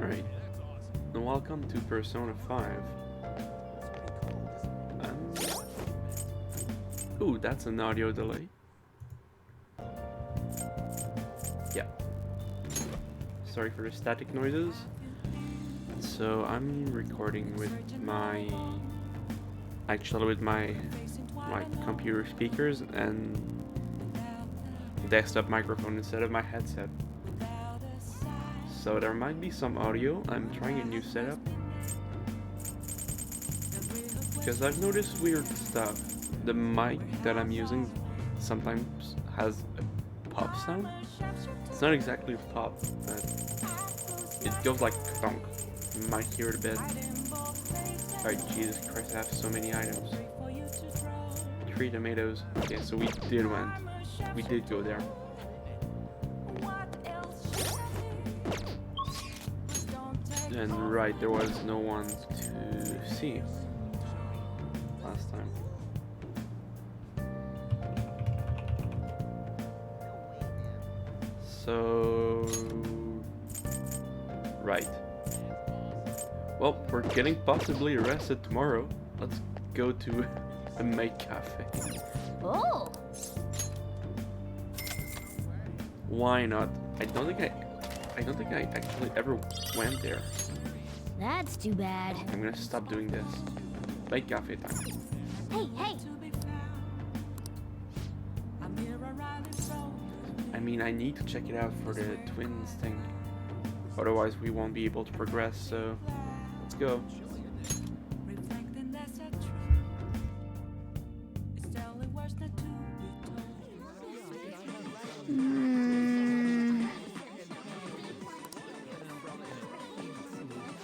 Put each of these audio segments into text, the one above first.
Alright, and welcome to Persona 5. Ooh, that's an audio delay. Yeah. Sorry for the static noises. So I'm recording with my computer speakers and desktop microphone instead of my headset. So there might be some audio. I'm trying a new setup because I've noticed weird stuff. The mic that I'm using sometimes has a pop sound. It's not exactly pop, but it goes like thunk. You might hear it a bit. Alright, Jesus Christ, I have so many items. 3 tomatoes. Okay, so we did go there. And right, there was no one to see last time. So, right. Well, we're getting possibly arrested tomorrow. Let's go to the Maid Cafe. Oh! Why not? I don't think I actually ever went there. That's too bad. I'm gonna stop doing this. Maid Cafe time. Hey, hey! I mean, I need to check it out for the twins thing. Otherwise, we won't be able to progress, so let's go.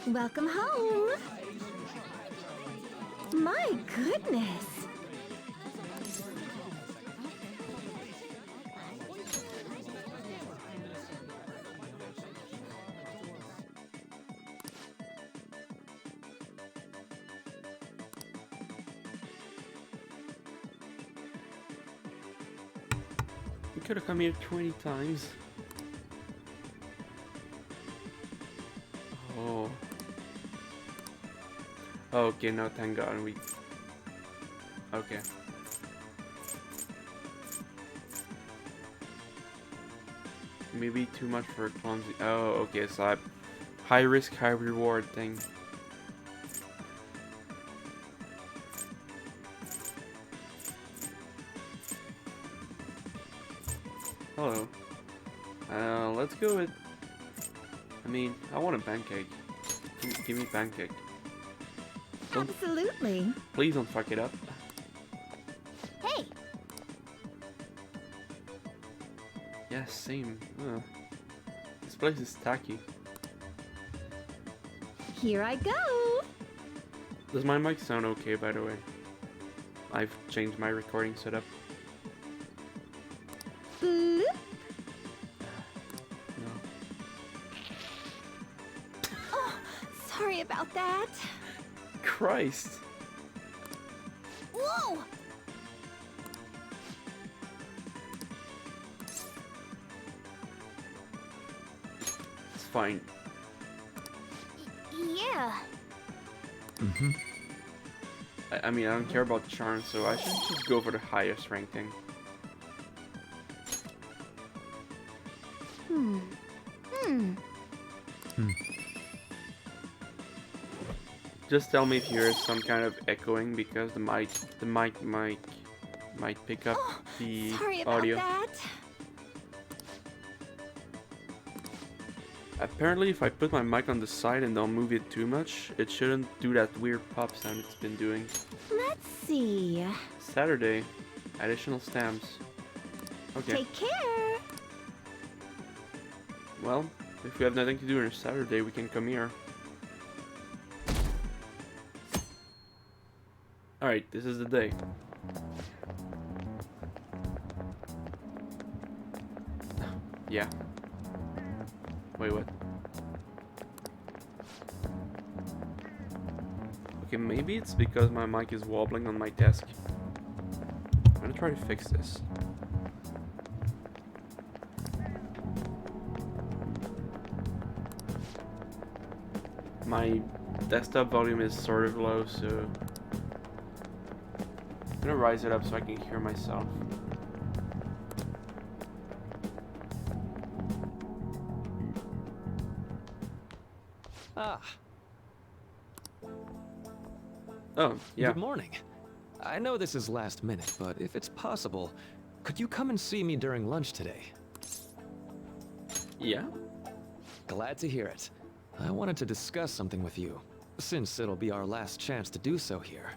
Welcome home. My goodness. We could have come here 20 times. Oh. Okay, no, thank God we... Okay. Maybe too much for a clumsy... Oh, okay, so high risk, high reward thing. Hello. Let's go with... I mean, I want a pancake. Give me pancake. Absolutely. Please don't fuck it up. Hey! Yeah, same. This place is tacky. Here I go. Does my mic sound okay, by the way? I've changed my recording setup. Bloop. No. Oh, sorry about that. Christ! Whoa! It's fine. Yeah. I mean, I don't care about charm, so I should just go for the highest rank thing. Just tell me if you hear some kind of echoing because the mic might pick up the Sorry about audio. that. Apparently, if I put my mic on the side and don't move it too much, it shouldn't do that weird pop sound it's been doing. Let's see. Saturday, additional stamps. Okay. Take care. Well, if we have nothing to do on a Saturday, we can come here. Alright, this is the day. Yeah. Wait, what? Okay, maybe it's because my mic is wobbling on my desk. I'm gonna try to fix this. My desktop volume is sort of low, so I'm gonna rise it up so I can hear myself. Ah, Oh, yeah. good morning. I know this is last minute, but if it's possible, could you come and see me during lunch today? Yeah? Glad to hear it. I wanted to discuss something with you, since it'll be our last chance to do so here.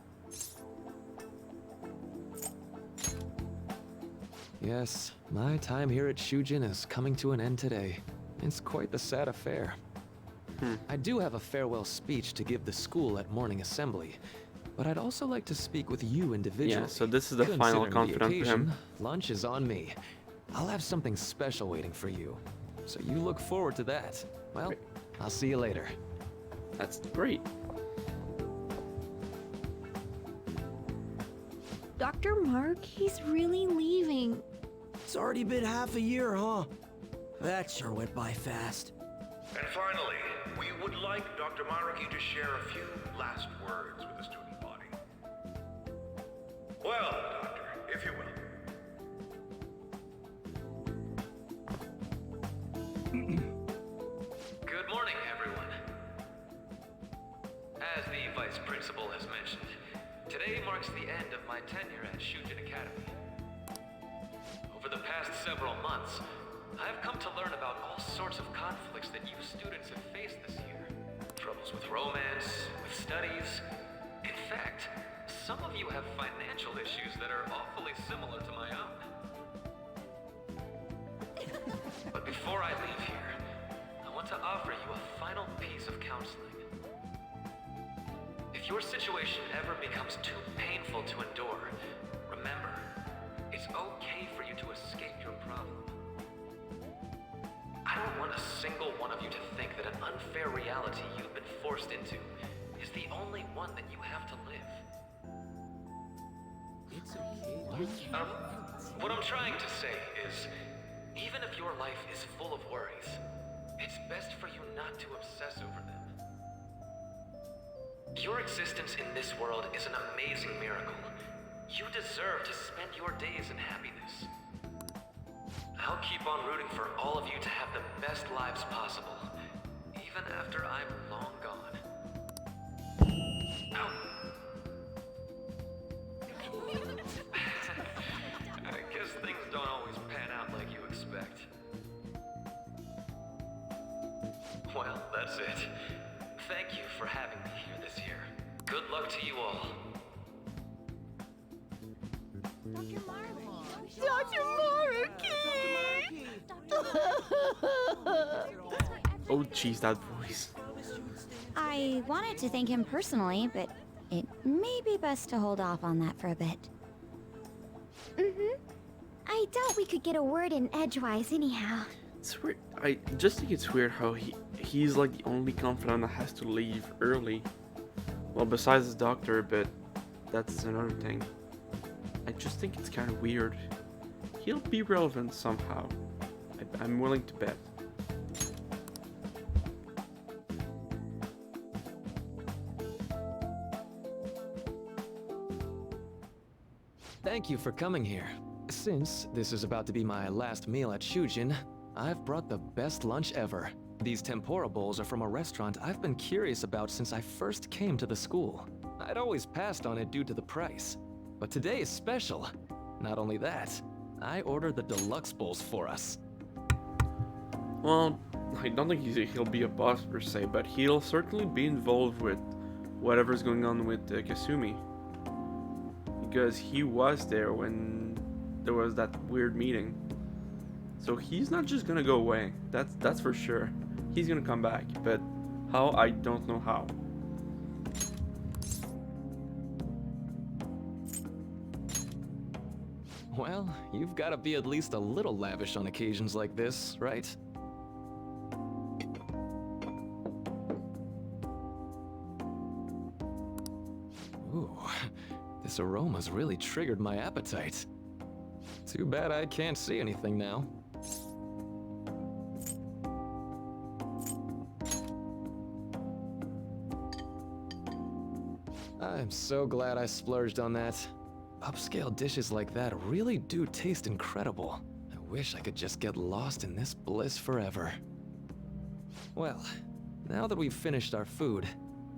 Yes, my time here at Shujin is coming to an end today. It's quite the sad affair. I do have a farewell speech to give the school at morning assembly, but I'd also like to speak with you individually. Yeah, so this is the final Considering the confidant for him. occasion, lunch is on me. I'll have something special waiting for you, so you look forward to that. Well, Great. I'll see you later. That's great. Dr. Mark, he's really leaving. It's already been half a year, huh? That sure went by fast. And finally, we would like Dr. Maraki to share a few last words with the student body. Well, Doctor, if you will. Good morning, everyone. As the Vice Principal has mentioned, today marks the end of my tenure at Shujin Academy. Over the past several months, I've come to learn about all sorts of conflicts that you students have faced this year. Troubles with romance, with studies. In fact, some of you have financial issues that are awfully similar to my own. But before I leave here, I want to offer you a final piece of counseling. If your situation ever becomes too painful to endure, remember, it's okay for you to escape your problem. I don't want a single one of you to think that an unfair reality you've been forced into is the only one that you have to live. What I'm trying to say is, even if your life is full of worries, it's best for you not to obsess over them. Your existence in this world is an amazing miracle. You deserve to spend your days in happiness. I'll keep on rooting for all of you to have the best lives possible, even after I'm long gone. Ow. I guess things don't always pan out like you expect. Well, that's it. Thank you for having me here this year. Good luck to you all. Dr. Oh, jeez, that voice. I wanted to thank him personally, but it may be best to hold off on that for a bit. I doubt we could get a word in edgewise anyhow. It's weird. I just think it's weird how he's like the only confidant that has to leave early. Well, besides his doctor, but that's another thing. I just think it's kind of weird. He'll be relevant somehow. I'm willing to bet. Thank you for coming here. Since this is about to be my last meal at Shujin, I've brought the best lunch ever. These tempura bowls are from a restaurant I've been curious about since I first came to the school. I'd always passed on it due to the price, but today is special. Not only that, I ordered the deluxe bowls for us. Well, I don't think he'll be a boss per se, but he'll certainly be involved with whatever's going on with Kasumi. Because he was there when there was that weird meeting. So he's not just gonna go away. That's for sure. He's gonna come back, but how, I don't know how. Well, you've got to be at least a little lavish on occasions like this, right? Ooh, this aroma's really triggered my appetite. Too bad I can't see anything now. I'm so glad I splurged on that. Upscale dishes like that really do taste incredible. I wish I could just get lost in this bliss forever. Well, now that we've finished our food,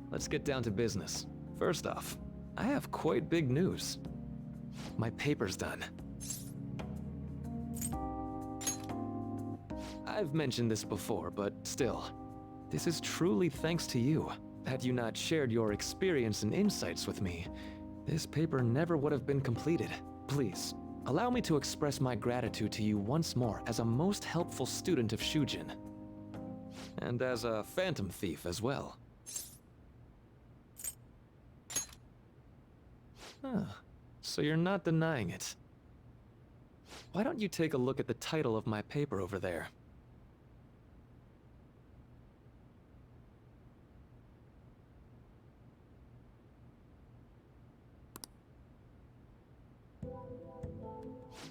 let's get down to business. First off, I have quite big news. My paper's done. I've mentioned this before, but still, this is truly thanks to you. Had you not shared your experience and insights with me, this paper never would have been completed. Please, allow me to express my gratitude to you once more as a most helpful student of Shujin. And as a phantom thief as well. Huh. So you're not denying it. Why don't you take a look at the title of my paper over there?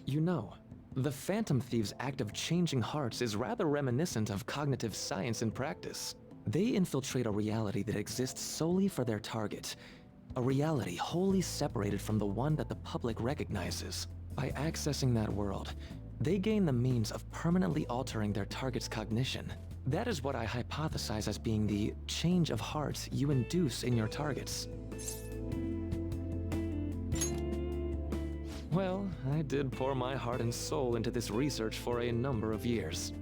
You know, the Phantom Thieves' act of changing hearts is rather reminiscent of cognitive science in practice. They infiltrate a reality that exists solely for their target. A reality wholly separated from the one that the public recognizes. By accessing that world, they gain the means of permanently altering their target's cognition. That is what I hypothesize as being the change of heart you induce in your targets. Well, I did pour my heart and soul into this research for a number of years.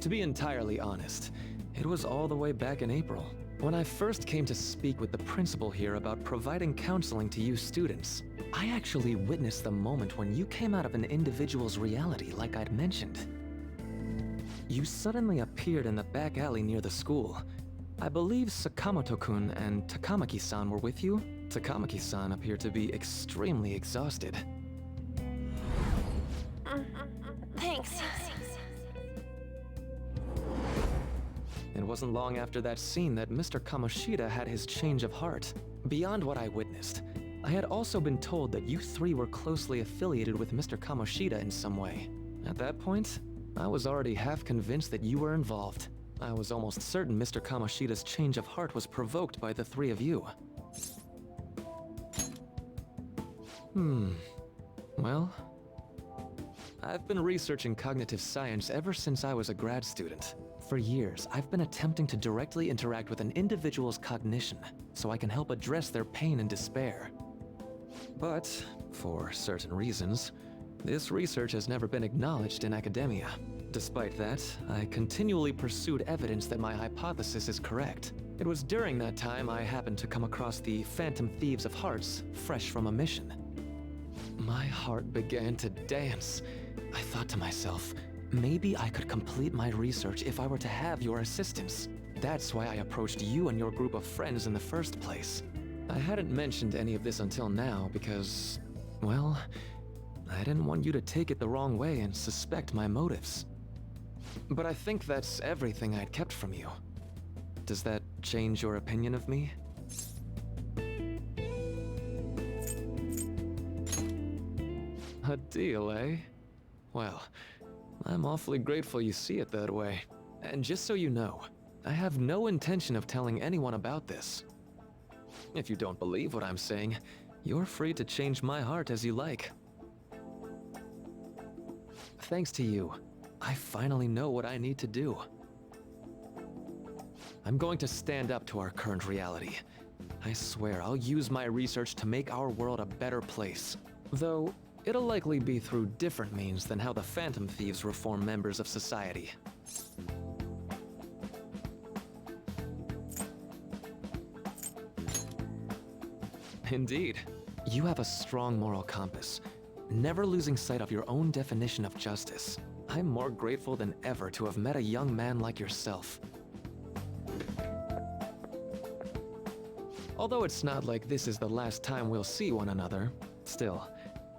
To be entirely honest, it was all the way back in April, when I first came to speak with the principal here about providing counseling to you students. I actually witnessed the moment when you came out of an individual's reality like I'd mentioned. You suddenly appeared in the back alley near the school. I believe Sakamoto-kun and Takamaki-san were with you? Takamaki-san appeared to be extremely exhausted. Thanks. It wasn't long after that scene that Mr. Kamoshida had his change of heart. Beyond what I witnessed, I had also been told that you three were closely affiliated with Mr. Kamoshida in some way. At that point, I was already half convinced that you were involved. I was almost certain Mr. Kamoshida's change of heart was provoked by the three of you. Well, I've been researching cognitive science ever since I was a grad student. For years, I've been attempting to directly interact with an individual's cognition so I can help address their pain and despair. But, for certain reasons, this research has never been acknowledged in academia. Despite that, I continually pursued evidence that my hypothesis is correct. It was during that time I happened to come across the Phantom Thieves of Hearts, fresh from a mission. My heart began to dance. I thought to myself, maybe I could complete my research if I were to have your assistance. That's why I approached you and your group of friends in the first place. I hadn't mentioned any of this until now because, well, I didn't want you to take it the wrong way and suspect my motives. But I think that's everything I'd kept from you. Does that change your opinion of me? A deal, eh? Well, I'm awfully grateful you see it that way. And just so you know, I have no intention of telling anyone about this. If you don't believe what I'm saying, you're free to change my heart as you like. Thanks to you, I finally know what I need to do. I'm going to stand up to our current reality. I swear I'll use my research to make our world a better place. Though, it'll likely be through different means than how the Phantom Thieves reform members of society. Indeed. You have a strong moral compass, never losing sight of your own definition of justice. I'm more grateful than ever to have met a young man like yourself. Although it's not like this is the last time we'll see one another, still,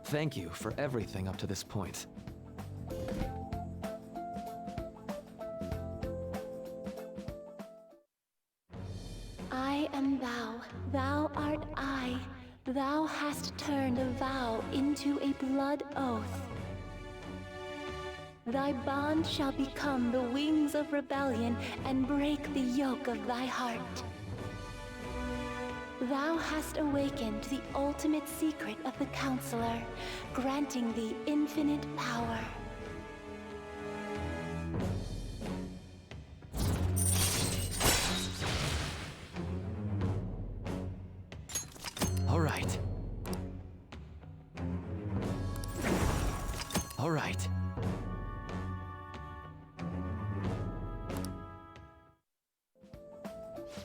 thank you for everything up to this point. I am thou, thou art I. Thou hast turned a vow into a blood oath. Thy bond shall become the wings of rebellion and break the yoke of thy heart. thou hast awakened the ultimate secret of the Counselor, granting thee infinite power. All right. All right.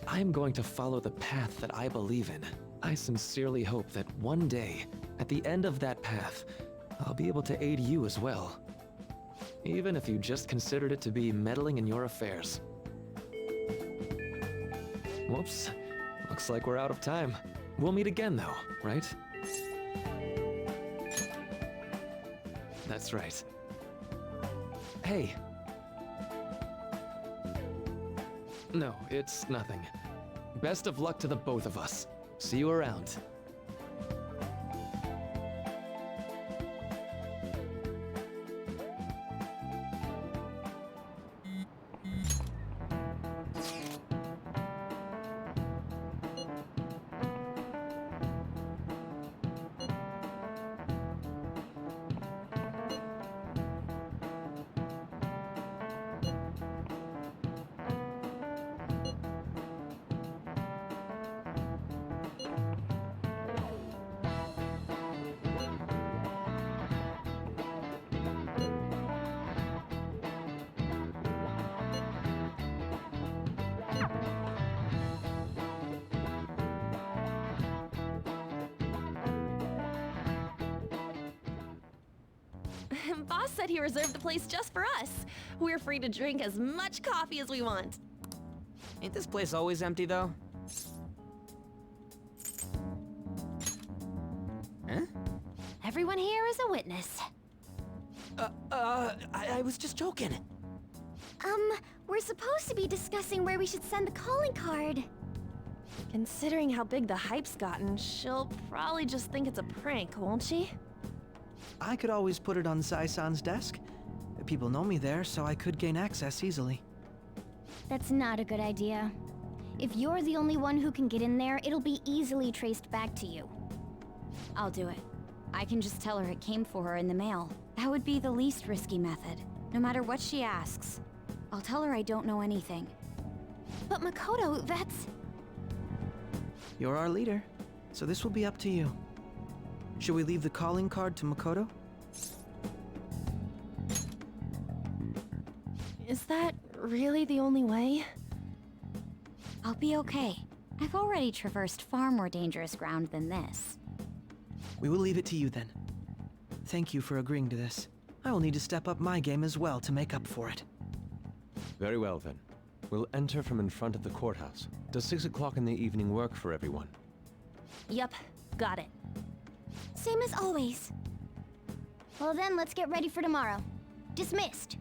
I am going to follow the path that I believe in. I sincerely hope that one day, at the end of that path, I'll be able to aid you as well. Even if you just considered it to be meddling in your affairs. Whoops. Looks like we're out of time. We'll meet again though, right? That's right. Hey. No, it's nothing. Best of luck to the both of us. See you around. Boss said he reserved the place just for us. We're free to drink as much coffee as we want. Ain't this place always empty, though? Huh? Everyone here is a witness. I was just joking. We're supposed to be discussing where we should send the calling card. Considering how big the hype's gotten, she'll probably just think it's a prank, won't she? I could always put it on Sai-san's desk. People know me there, so I could gain access easily. That's not a good idea. If you're the only one who can get in there, it'll be easily traced back to you. I'll do it. I can just tell her it came for her in the mail. That would be the least risky method, no matter what she asks. I'll tell her I don't know anything. But Makoto, that's... You're our leader, so this will be up to you. Should we leave the calling card to Makoto? Is that really the only way? I'll be okay. I've already traversed far more dangerous ground than this. We will leave it to you then. Thank you for agreeing to this. I will need to step up my game as well to make up for it. Very well then. We'll enter from in front of the courthouse. Does 6 o'clock in the evening work for everyone? Yup, got it. Same as always. Well then, let's get ready for tomorrow. Dismissed.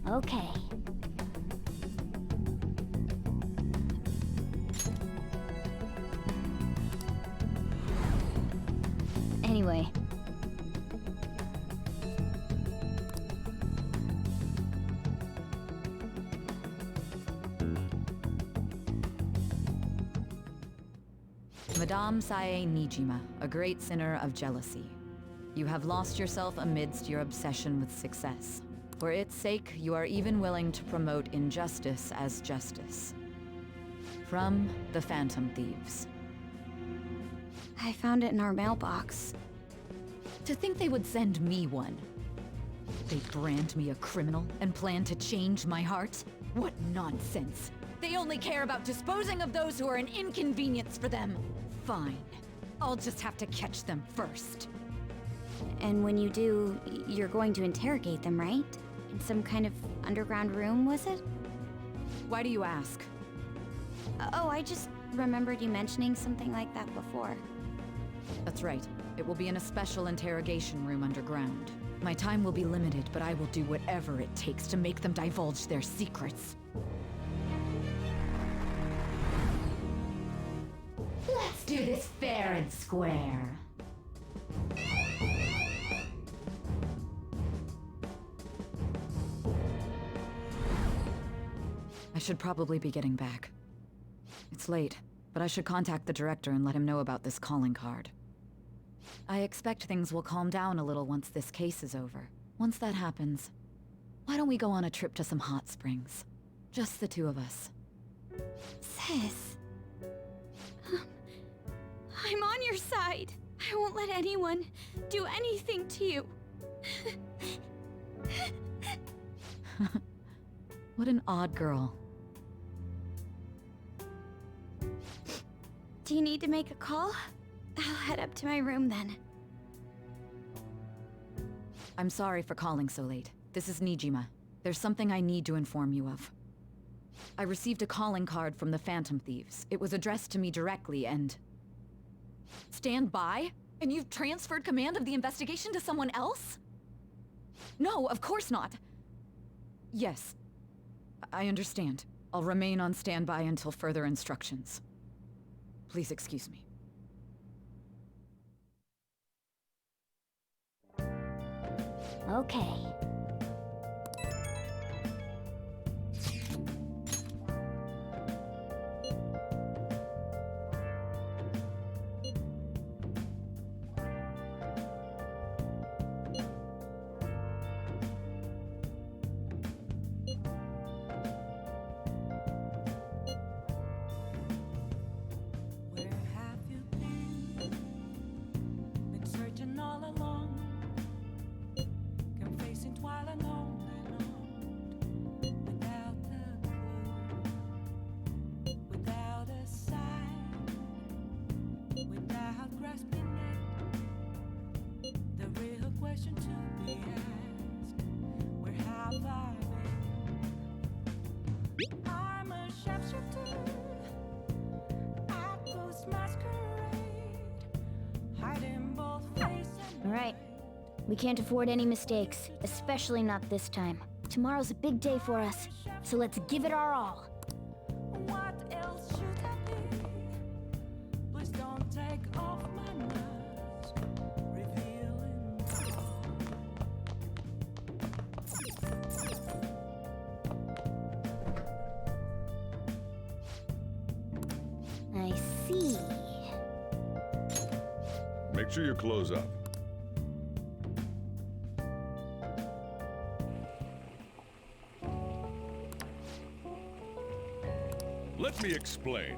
Okay. Anyway. Madame Sae Nijima, a great sinner of jealousy. You have lost yourself amidst your obsession with success. For its sake, you are even willing to promote injustice as justice. From the Phantom Thieves. I found it in our mailbox. To think they would send me one. They brand me a criminal and plan to change my heart? What nonsense! They only care about disposing of those who are an inconvenience for them. Fine. I'll just have to catch them first. And when you do, you're going to interrogate them, right? In some kind of underground room, was it? Why do you ask? Oh, I just remembered you mentioning something like that before. That's right. It will be in a special interrogation room underground. My time will be limited, but I will do whatever it takes to make them divulge their secrets. do this fair and square. I should probably be getting back. It's late, but I should contact the director and let him know about this calling card. I expect things will calm down a little once this case is over. Once that happens, why don't we go on a trip to some hot springs? Just the two of us. Sis. I'm on your side. I won't let anyone do anything to you. What an odd girl. Do you need to make a call? I'll head up to my room then. I'm sorry for calling so late. This is Nijima. There's something I need to inform you of. I received a calling card from the Phantom Thieves. It was addressed to me directly and... Stand by? And you've transferred command of the investigation to someone else? No, of course not. Yes. I understand. I'll remain on standby until further instructions. Please excuse me. Okay. Alright. We can't afford any mistakes, especially not this time. Tomorrow's a big day for us, so let's give it our all. What else should I be? Please don't take off my mask, revealing I see. Make sure your clothes up. Let me explain.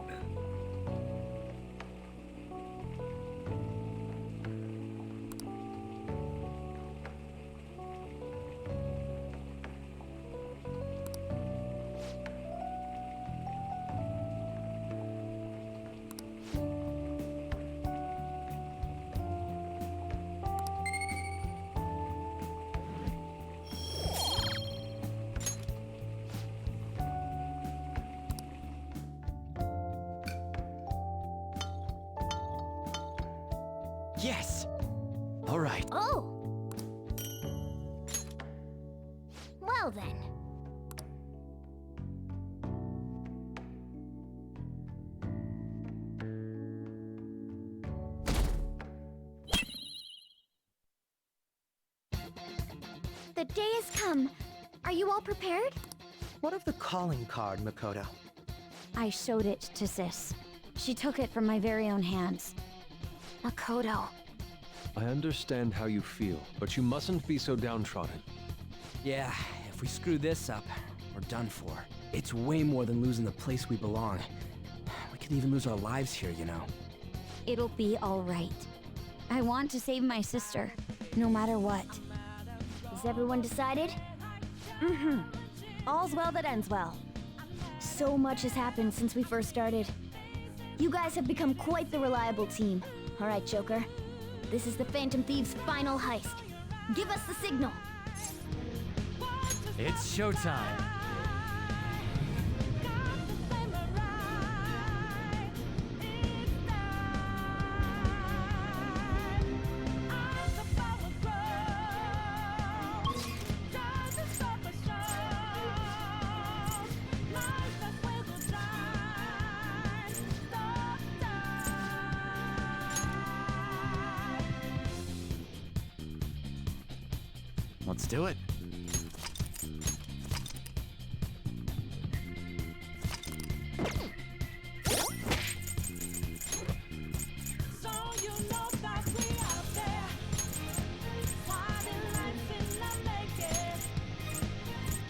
Yes! All right. Oh! Well then. The day has come. Are you all prepared? What of the calling card, Makoto? I showed it to Sis. She took it from my very own hands. Makoto. I understand how you feel, but you mustn't be so downtrodden. Yeah, if we screw this up, we're done for. It's way more than losing the place we belong. We could even lose our lives here, you know. It'll be all right. I want to save my sister, no matter what. Is everyone decided? Mm-hmm. All's well that ends well. So much has happened since we first started. You guys have become quite the reliable team. All right, Joker. This is the Phantom Thieves' final heist. Give us the signal. It's showtime. Let's do it. So you know that we out there, fighting lights in the making.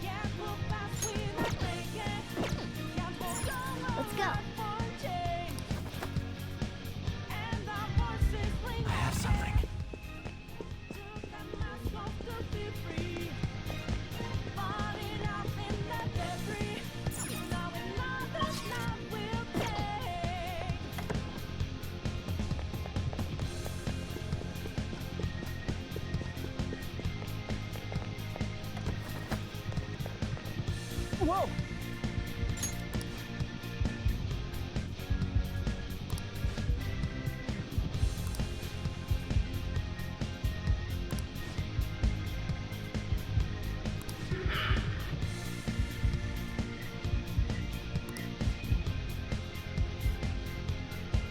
Can't move fast without breaking. Can't hold on Let's go. for change. And our voices ring. I have something. Took the mask off to be free. Fought it out in the debris. Now another night will take. Whoa!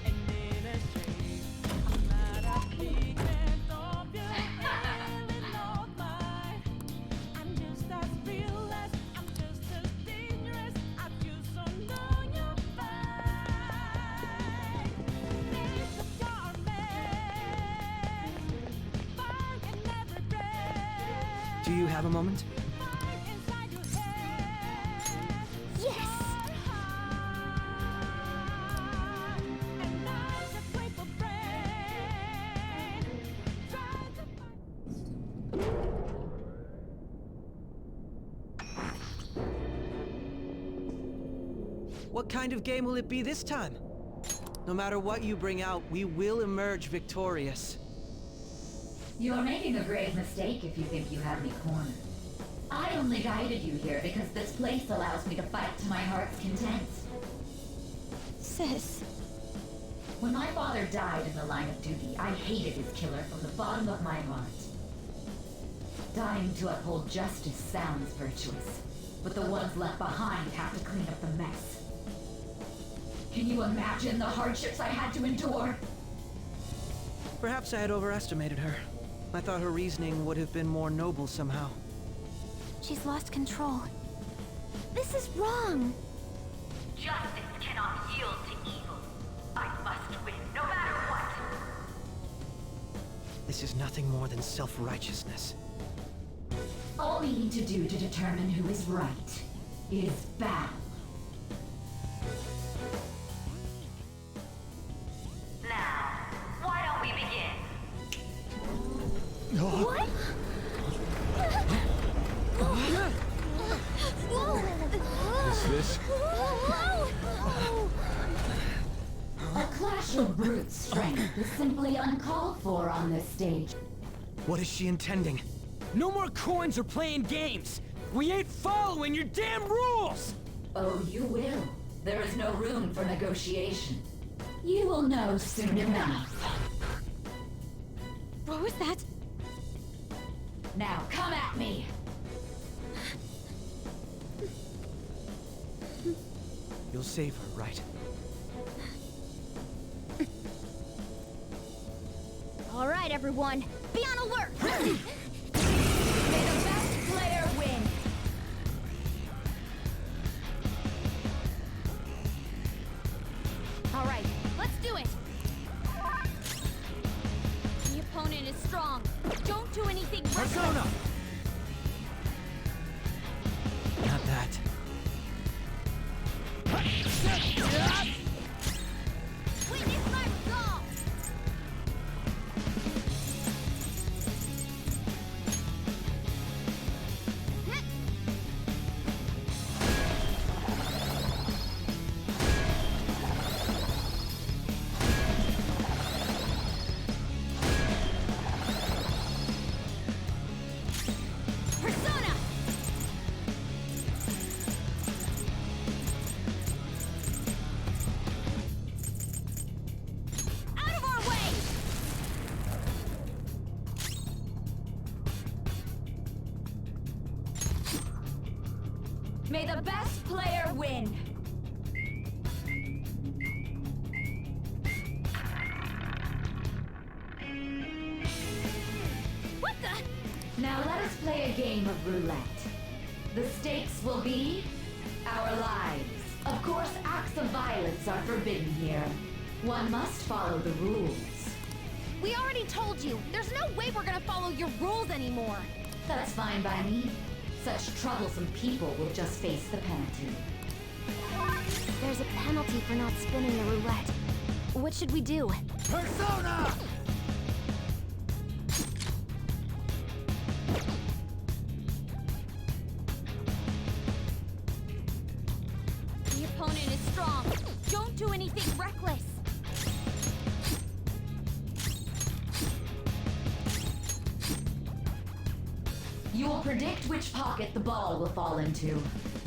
And in a shame, I'm not a pigment of your feeling of mine. I'm just as real as, I'm just as dangerous as you, so know you're fine. These are garments, fire in every breath, Do you have a moment? fire inside your head. Yes! And I'm a grateful friend. Try to What kind of game will it be this time? No matter what you bring out, we will emerge victorious. You're making a grave mistake if you think you have me cornered. I only guided you here because this place allows me to fight to my heart's content. Sis. When my father died in the line of duty, I hated his killer from the bottom of my heart. Dying to uphold justice sounds virtuous, but the ones left behind have to clean up the mess. Can you imagine the hardships I had to endure? Perhaps I had overestimated her. I thought her reasoning would have been more noble somehow. She's lost control. This is wrong. Justice cannot yield to evil. I must win, no matter what. This is nothing more than self-righteousness. All we need to do to determine who is right is battle. Now, why don't we begin? What? Is this? A clash of brute strength is simply uncalled for on this stage. What is she intending? No more coins or playing games! We ain't following your damn rules! Oh, you will. There is no room for negotiation. You will know soon enough. What was that? Now come at me! You'll save her, right? All right, everyone. Be on alert! May the best player win! All right, let's do it! The opponent is strong. Don't do anything reckless. Persona! Not that. Witness my resolve! Persona! Out of our way! May the best player win! What the? Now let us play a game of roulette. The stakes will be our lives. Of course, acts of violence are forbidden here. One must follow the rules. We already told you, there's no way we're gonna follow your rules anymore. That's fine by me. Such troublesome people will just face the penalty. There's a penalty for not spinning the roulette. What should we do? Persona! The opponent is strong. Don't do anything reckless. You will predict which pocket the ball will fall into.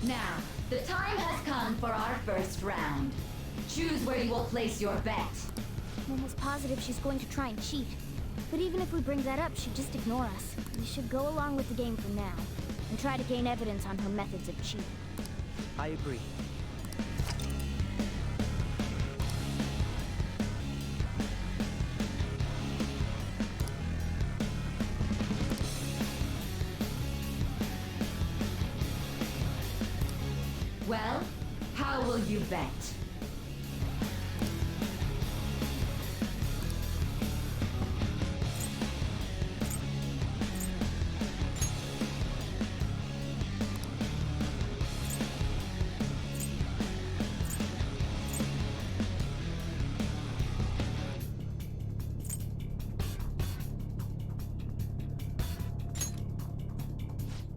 Now, the time has come for our first round. Choose where you will place your bet. I'm almost positive she's going to try and cheat. But even if we bring that up, she'd just ignore us. We should go along with the game for now, and try to gain evidence on her methods of cheating. I agree. Well, how will you bet?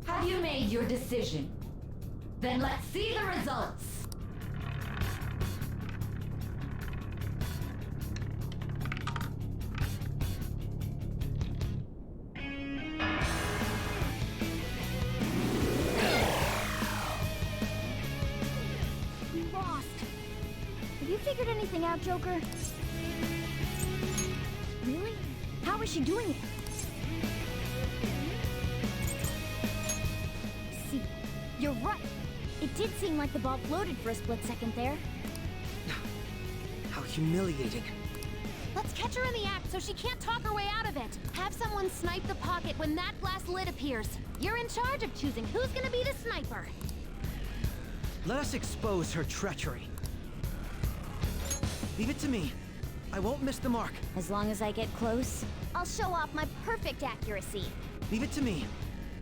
Have you made your decision? Then let's see the results! We lost. Have you figured anything out, Joker? Really? How is she doing it? See, you're right. It did seem like the ball floated for a split second there. How humiliating. Let's catch her in the act so she can't talk her way out of it. Have someone snipe the pocket when that glass lid appears. You're in charge of choosing who's gonna be the sniper. Let us expose her treachery. Leave it to me. I won't miss the mark. As long as I get close, I'll show off my perfect accuracy. Leave it to me.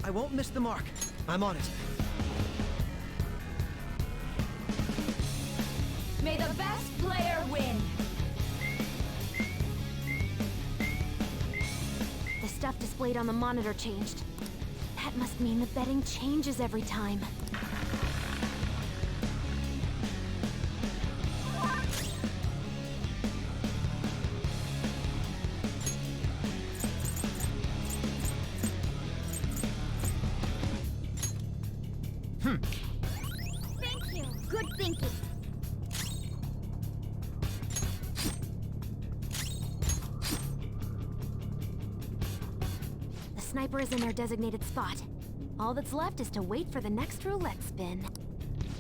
I won't miss the mark. I'm on it. May the best player win! The stuff displayed on the monitor changed. That must mean the betting changes every time. Thank you. Good thinking. The sniper is in their designated spot. All that's left is to wait for the next roulette spin.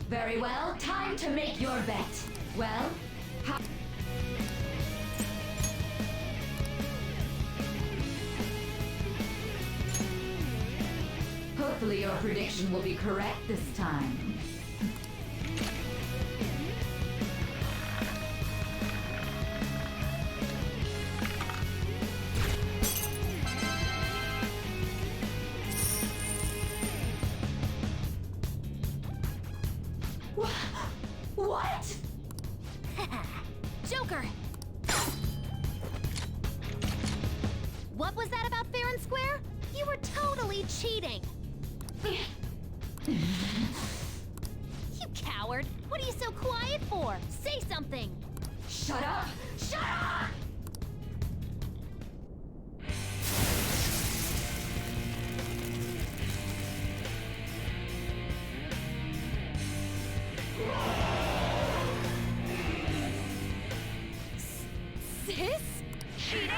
Very well, time to make your bet. Well, how... Hopefully your prediction will be correct this time. What? Joker! What was that about fair and square? You were totally cheating! You coward! What are you so quiet for? Say something! Shut up! Shut up! Sis? Cheating?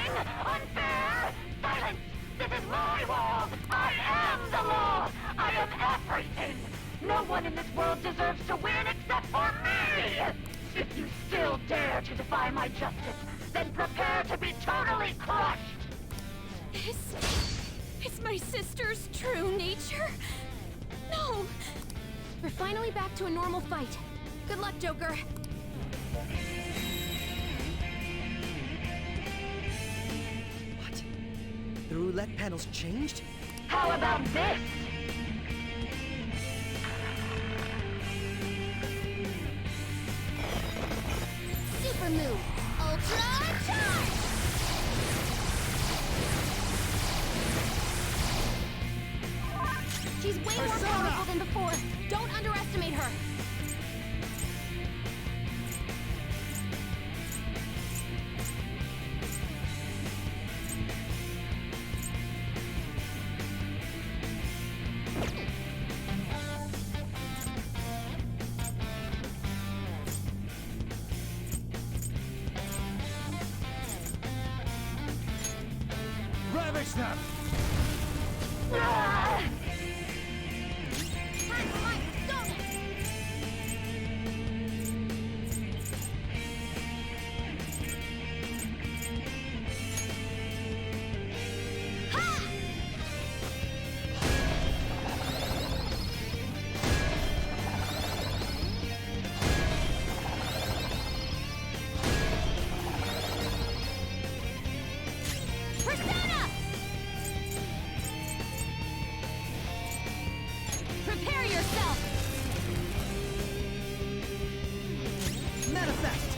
Unfair? Silence! This is my world! I am the law! I am everything! No one in this world deserves to win except for me! If you still dare to defy my justice, then prepare to be totally crushed! It's my sister's true nature? No! We're finally back to a normal fight. Good luck, Joker. What? The roulette panel's changed? How about this? Super move! Ultra charge! She's way more powerful than before. Don't underestimate her. Ravage them! Persona! Prepare yourself! Manifest!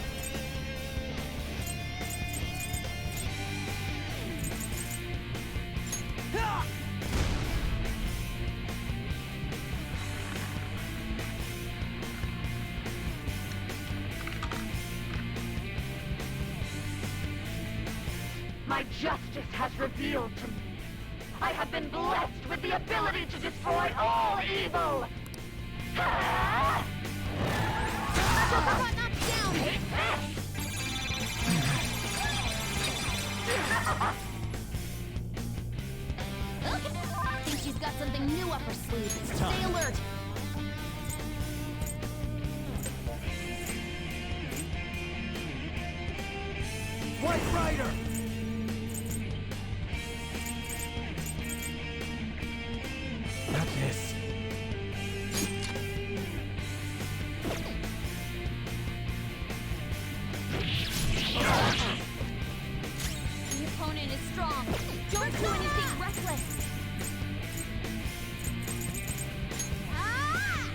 Ha! My justice has revealed to me. I have been blessed with the ability to destroy all evil. Ah! Robot knocked down! Take Okay. Think she's got something new up her sleeve. It's time. Stay alert. White Rider! Not this. The opponent is strong. Don't do anything reckless. Ah!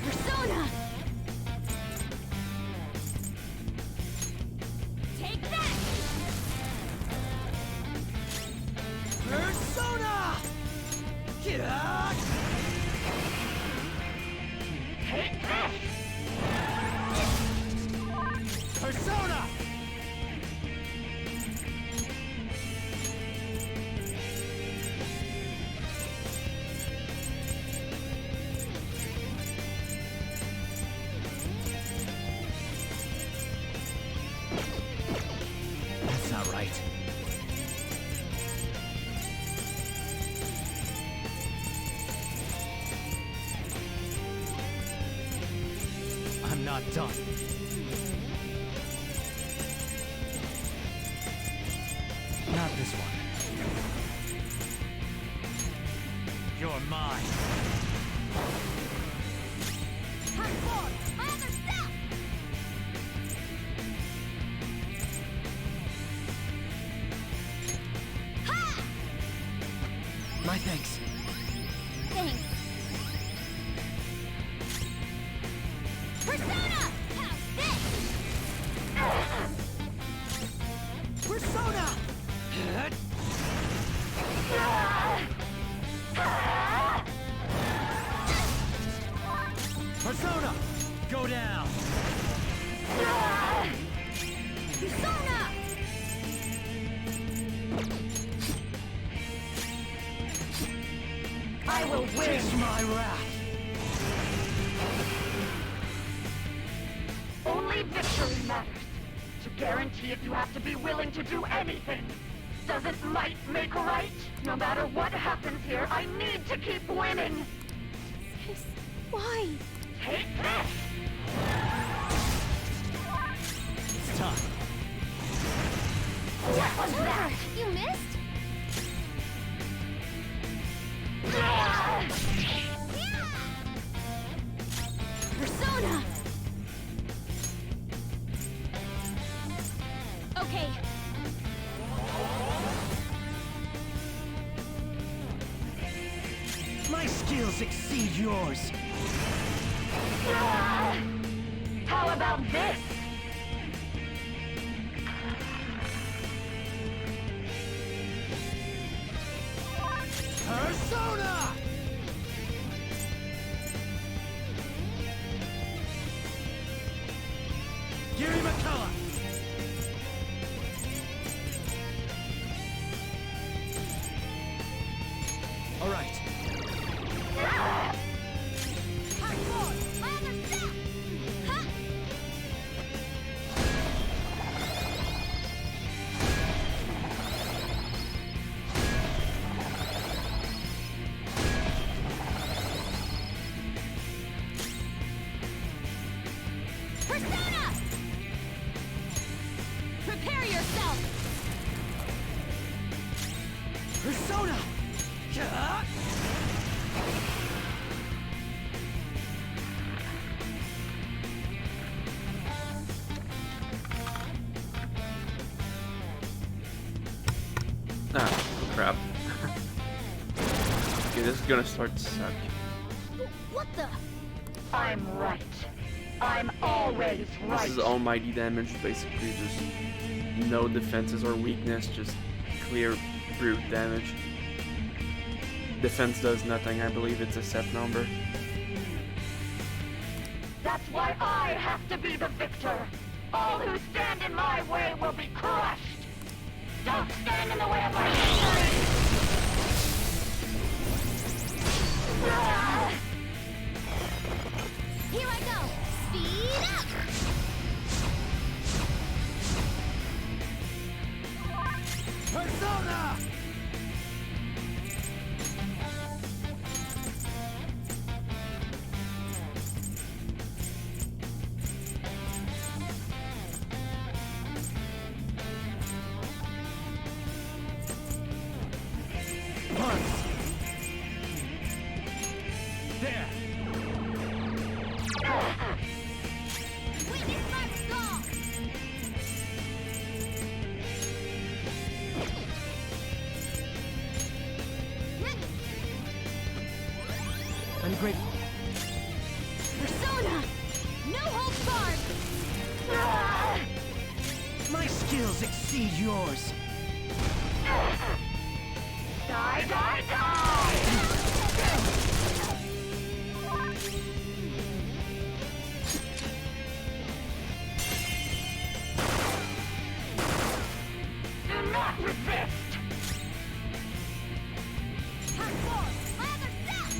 Persona! Take that! Persona! Yeah! Take this! Persona! That's not right. I'm not done. Not this one. You're mine. Hard forward! My other self! Ha! My thanks. Thanks. Persona! How's this? Persona! Persona! Go down! Persona! I will win! Taste my wrath! Only victory matters. To guarantee it, you have to be willing to do anything. Doesn't might make right? No matter what happens here, I need to keep winning! Sis, why? Take this! It's time. What was that? You missed? Persona! Okay. My skills exceed yours. How about this? Persona! Gary McCullough! All right. Hardcore! My other step! Huh? Persona! Prepare yourself! Persona! Ah, crap. Okay, this is gonna start to suck. What the? I'm right. I'm always right. This is almighty damage, basically just no defenses or weakness, just clear brute damage. Defense does nothing, I believe it's a set number. That's why I have to be the victor. All who stand in my way will be crushed. Don't stand in the way of my victory! Here I go! Speed up! Persona! Once. There. Witness my skull! I'm grateful. Persona! No holds barred! My skills exceed yours. Die, die, die! Do not resist! Hardcore! My other step!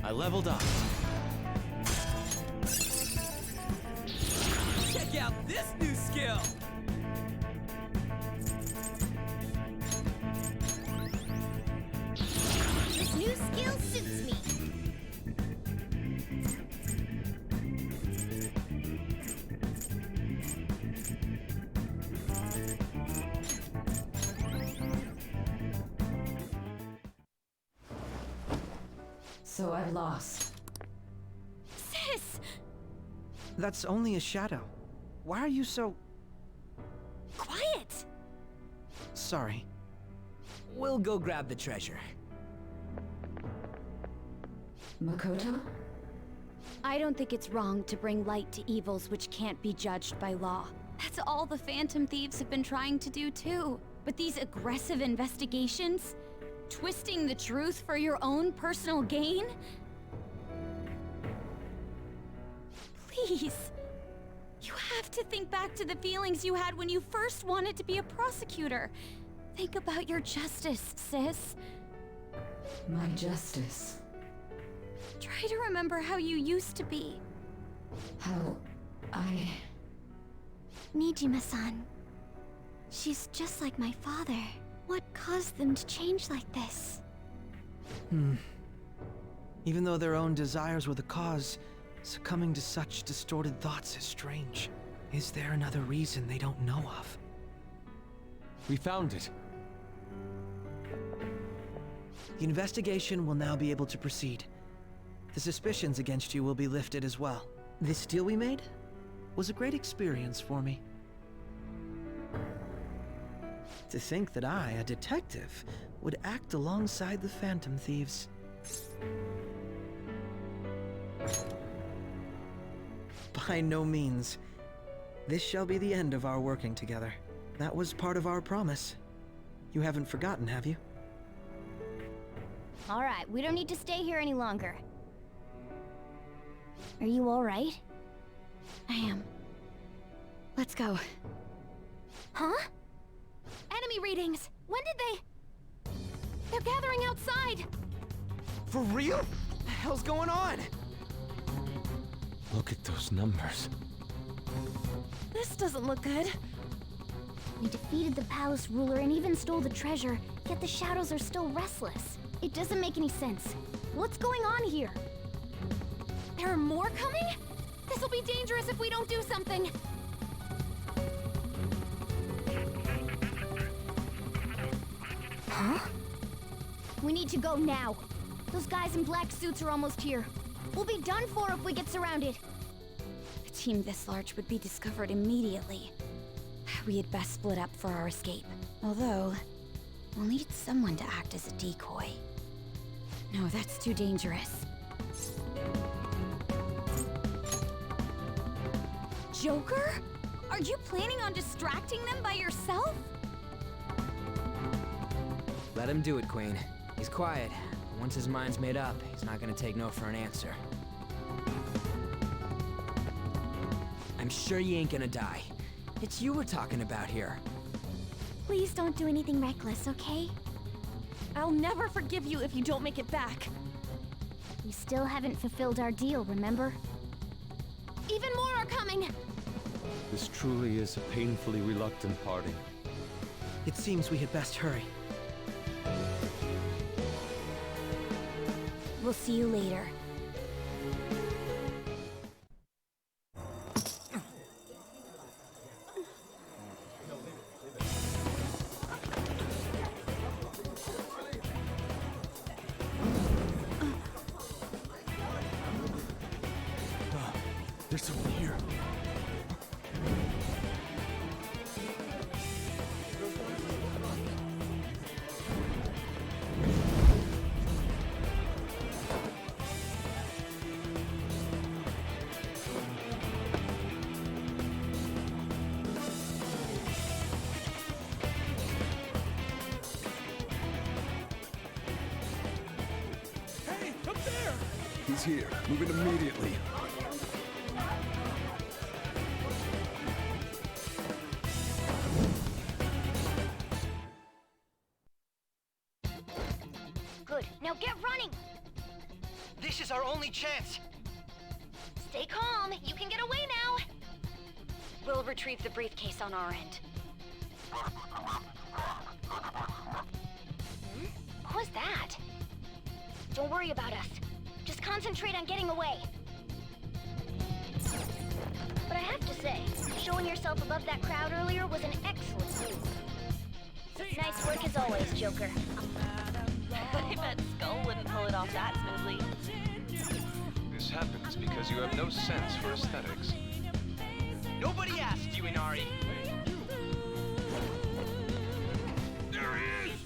I leveled up. Check out this new skill! This new skill suits me. So I've lost. Sis! That's only a shadow. Why are you so... Quiet! Sorry. We'll go grab the treasure. Makoto? I don't think it's wrong to bring light to evils which can't be judged by law. That's all the Phantom Thieves have been trying to do too. But these aggressive investigations? Twisting the truth for your own personal gain? Please. You have to to think back to the feelings you had when you first wanted to be a prosecutor. Think about your justice, sis. My justice. Try to remember how you used to be. How I... Nijima-san. She's just like my father. What caused them to change like this? Even though their own desires were the cause, succumbing to such distorted thoughts is strange. Is there another reason they don't know of? We found it. The investigation will now be able to proceed. The suspicions against you will be lifted as well. This deal we made was a great experience for me. To think that I, a detective, would act alongside the Phantom Thieves. By no means. This shall be the end of our working together. That was part of our promise. You haven't forgotten, have you? All right, we don't need to stay here any longer. Are you all right? I am. Let's go. Huh? Enemy readings! When did they... They're gathering outside! For real? What the hell's going on? Look at those numbers. This doesn't look good. We defeated the palace ruler and even stole the treasure, yet the shadows are still restless. It doesn't make any sense. What's going on here? There are more coming? This'll be dangerous if we don't do something! Huh? We need to go now. Those guys in black suits are almost here. We'll be done for if we get surrounded. A team this large would be discovered immediately. We had best split up for our escape. Although, we'll need someone to act as a decoy. No, that's too dangerous. Joker? Are you planning on distracting them by yourself? Let him do it, Queen. He's quiet. Once his mind's made up, he's not gonna take no for an answer. I'm sure you ain't gonna die. It's you we're talking about here. Please don't do anything reckless, okay? I'll never forgive you if you don't make it back. We still haven't fulfilled our deal, remember? Even more are coming! This truly is a painfully reluctant parting. It seems we had best hurry. We'll see you later. There's someone here. Hey, up there! He's here. Moving immediately. Good, now get running! This is our only chance! Stay calm, you can get away now! We'll retrieve the briefcase on our end. What was that? Don't worry about us. Just concentrate on getting away. But I have to say, showing yourself above that crowd earlier was an excellent move. Nice work as always, Joker. I bet Skull wouldn't pull it off that smoothly. This happens because you have no sense for aesthetics. Nobody asked you, Inari. There he is!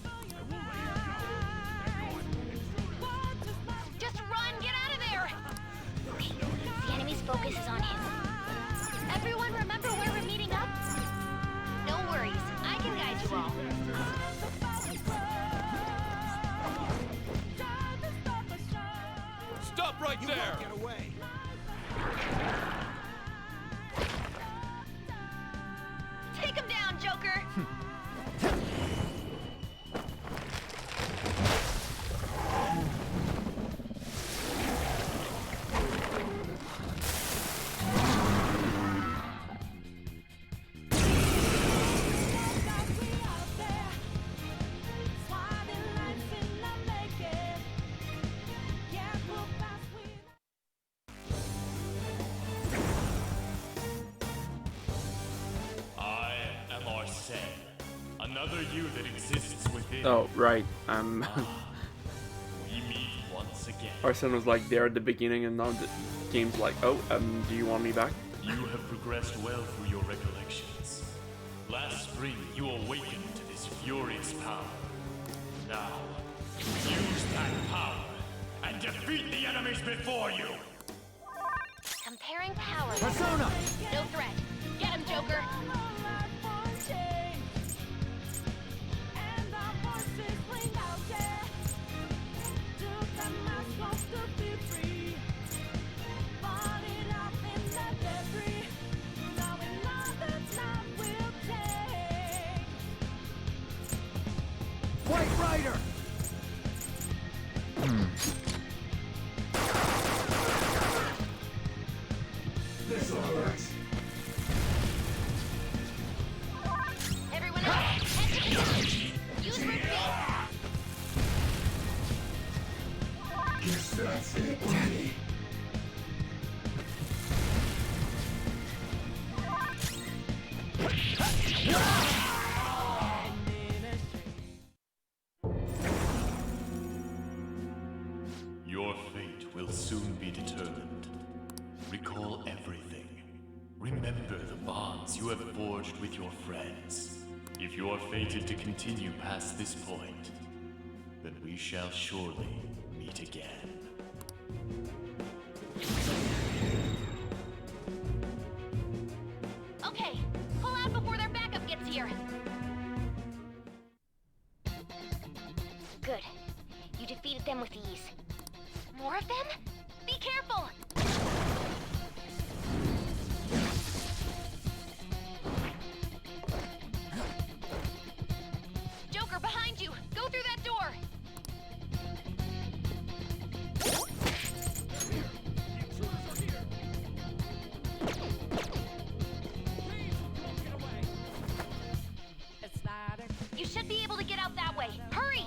Just run! Get out of there! Okay, the enemy's focus is on him. Everyone remember where we're meeting up? No worries, I can guide you all. Stop right there! Get away! another you that exists within. Oh, right. We meet once again. Arsene was like there at the beginning, and now the game's like, oh, do you want me back? You have progressed well through your recollections. Last spring, you awakened to this furious power. Now, use that power and defeat the enemies before you! Comparing powers. Persona! No threat. Get him, Joker! White Rider! This'll hurt. Everyone else, head to the couch. Use root Guess that's it, Daddy. Your fate will soon be determined. Recall everything. Remember the bonds you have forged with your friends. If you are fated to continue past this point, then we shall surely meet again. Okay, pull out before their backup gets here. Good. You defeated them with ease. More of them? Be careful! Joker, behind you! Go through that door! You should be able to get out that way. Hurry!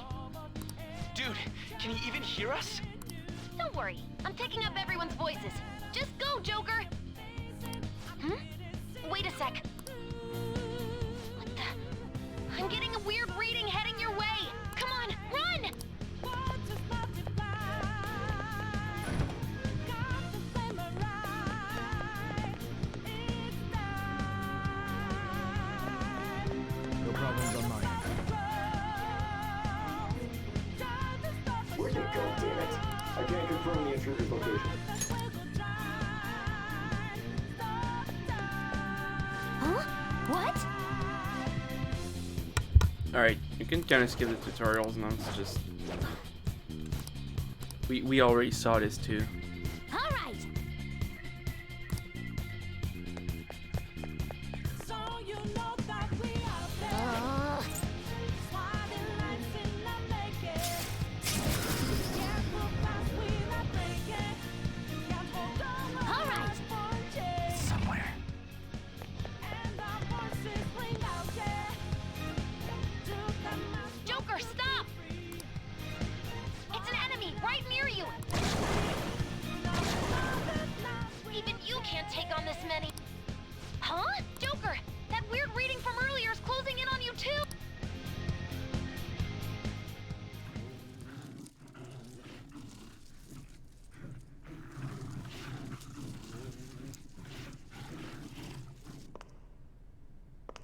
Dude, can he even hear us? Don't worry. I'm picking up everyone's voices. Just go, Joker! Wait a sec. What the? I'm getting a weird reading heading your way. Come on, run! No problems on mine. Where'd you go, damn it? I can't confirm the intruder's location. Huh? What? Alright, you can kind of skip the tutorials now. It's just we already saw this too. All right. All right. Somewhere. Joker, stop! It's an enemy right near you! Even you can't take on this many. Huh? Joker, that weird reading from earlier is closing in on you too!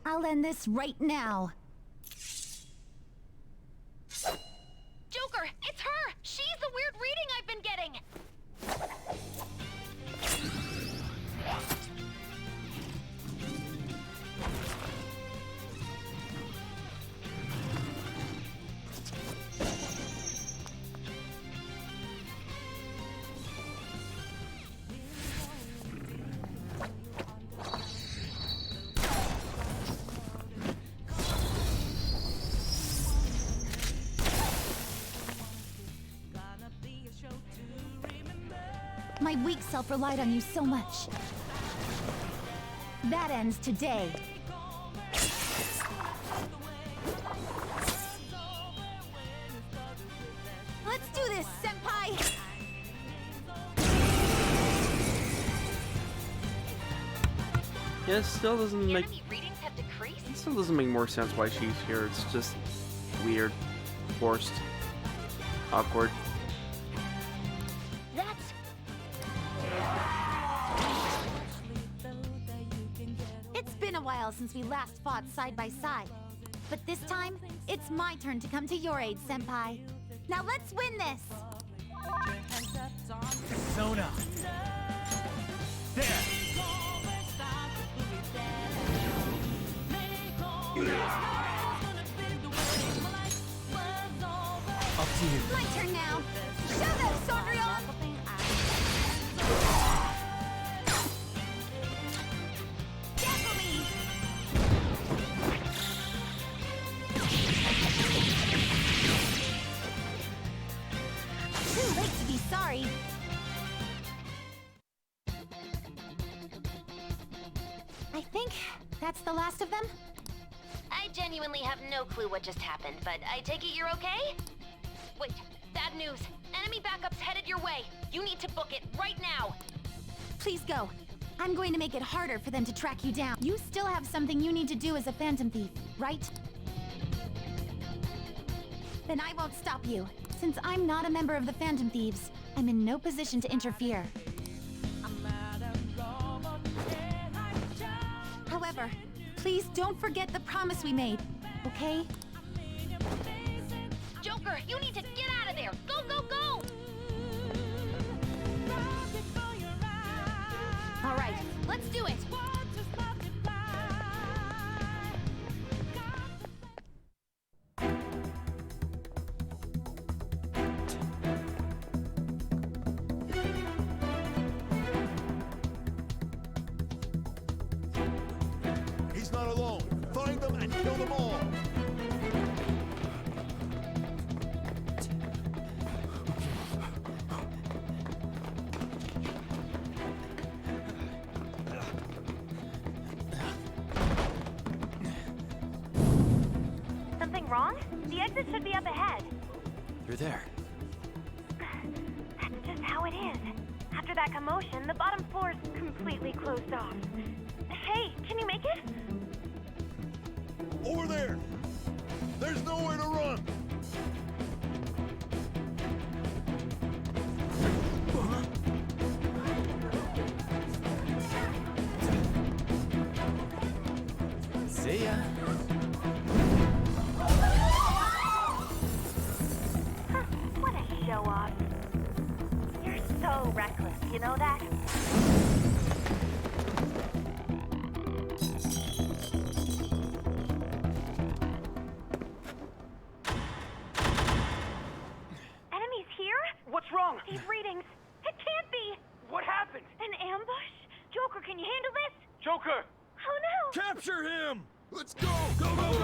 I'll end this right now. Joker, it's her! She's the weird reading I've been getting! My weak self relied on you so much. That ends today. Let's do this, Senpai! Yeah, it still doesn't make Readings have decreased? still doesn't make more sense why she's here. It's just weird, forced, awkward. It's been a while since we last fought side by side. But this time, it's my turn to come to your aid, Senpai. Now let's win this! Sona. There. Up to you. My turn now! Show them, Sondrion! Cancel me! Too late to be sorry. I think that's the last of them. I genuinely have no clue what just happened, but I take it you're okay? Wait, bad news. Enemy backup's headed your way. You need to book it right now. Please go. I'm going to make it harder for them to track you down. You still have something you need to do as a Phantom Thief, right? Then I won't stop you. Since I'm not a member of the Phantom Thieves, I'm in no position to interfere. However, please don't forget the promise we made, okay? Joker, you need to get out of there! Go, go, go! All right, let's do it! He's not alone. Find them and kill them all. Something wrong? The exit should be up ahead. You're there. That's just how it is. After that commotion, the bottom floor's completely closed off. Hey, can you make it? Over there. There's nowhere to run. See ya. What a show off. You're so reckless, you know that? Enemies here? What's wrong? These readings. It can't be. What happened? An ambush? Joker, can you handle this? Joker! Oh no! Capture him! Let's go! Go, go, go!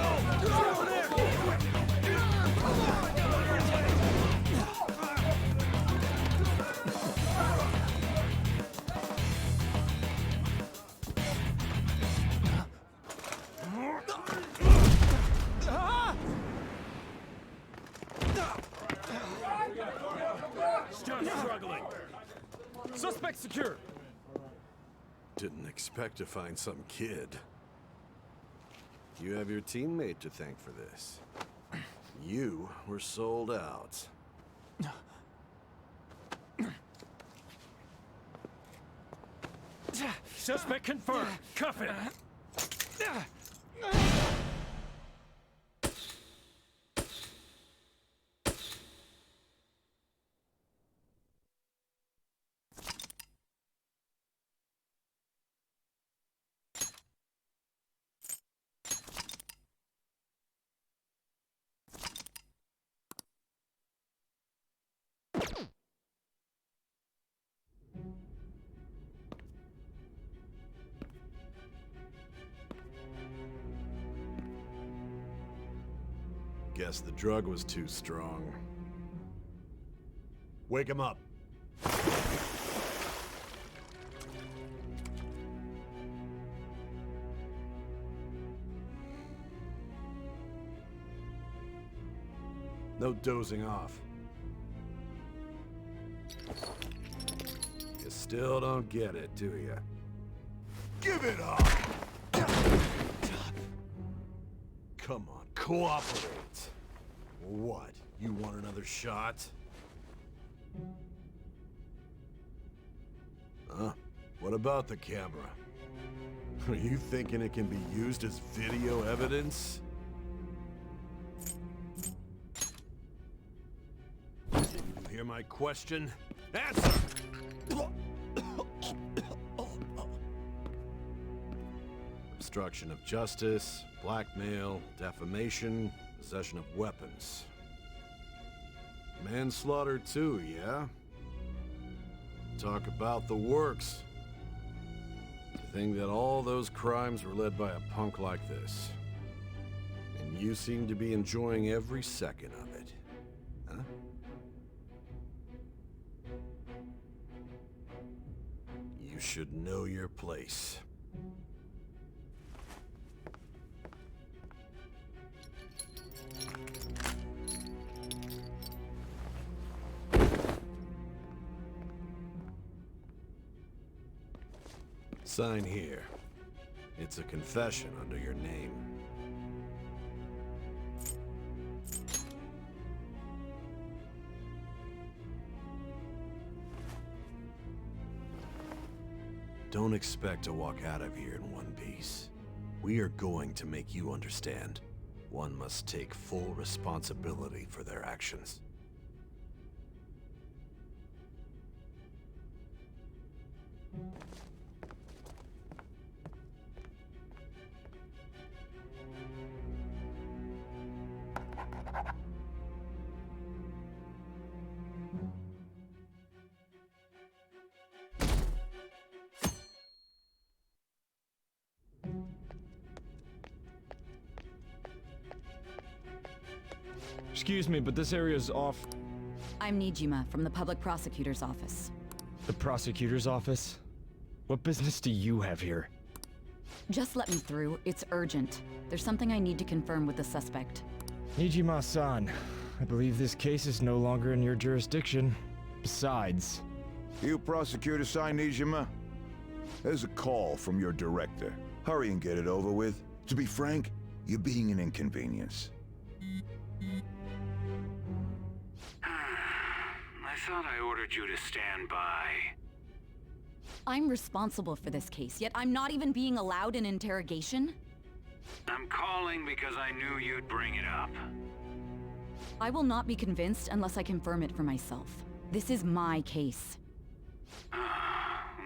Go over there! Stop struggling! Suspect secure! Didn't expect to find some kid. You have your teammate to thank for this. You were sold out. Suspect confirmed! Cuff it! Guess the drug was too strong. Wake him up. No dozing off. You still don't get it, do you? Give it up! Come on, cooperate. What? You want another shot? Huh? What about the camera? Are you thinking it can be used as video evidence? Did you hear my question? Answer! Obstruction of justice, blackmail, defamation, possession of weapons. Manslaughter too, yeah? Talk about the works. To think that all those crimes were led by a punk like this. And you seem to be enjoying every second of it. Huh? You should know your place. Sign here. It's a confession under your name. Don't expect to walk out of here in one piece. We are going to make you understand. One must take full responsibility for their actions. Excuse me, but this area's off. I'm Nijima from the Public Prosecutor's Office. The prosecutor's office? What business do you have here? Just let me through. It's urgent. There's something I need to confirm with the suspect. Nijima-san, I believe this case is no longer in your jurisdiction. Besides... You prosecutor sign Nijima? There's a call from your director. Hurry and get it over with. To be frank, you're being an inconvenience. I thought I ordered you to stand by. I'm responsible for this case, yet I'm not even being allowed an interrogation? I'm calling because I knew you'd bring it up. I will not be convinced unless I confirm it for myself. This is my case.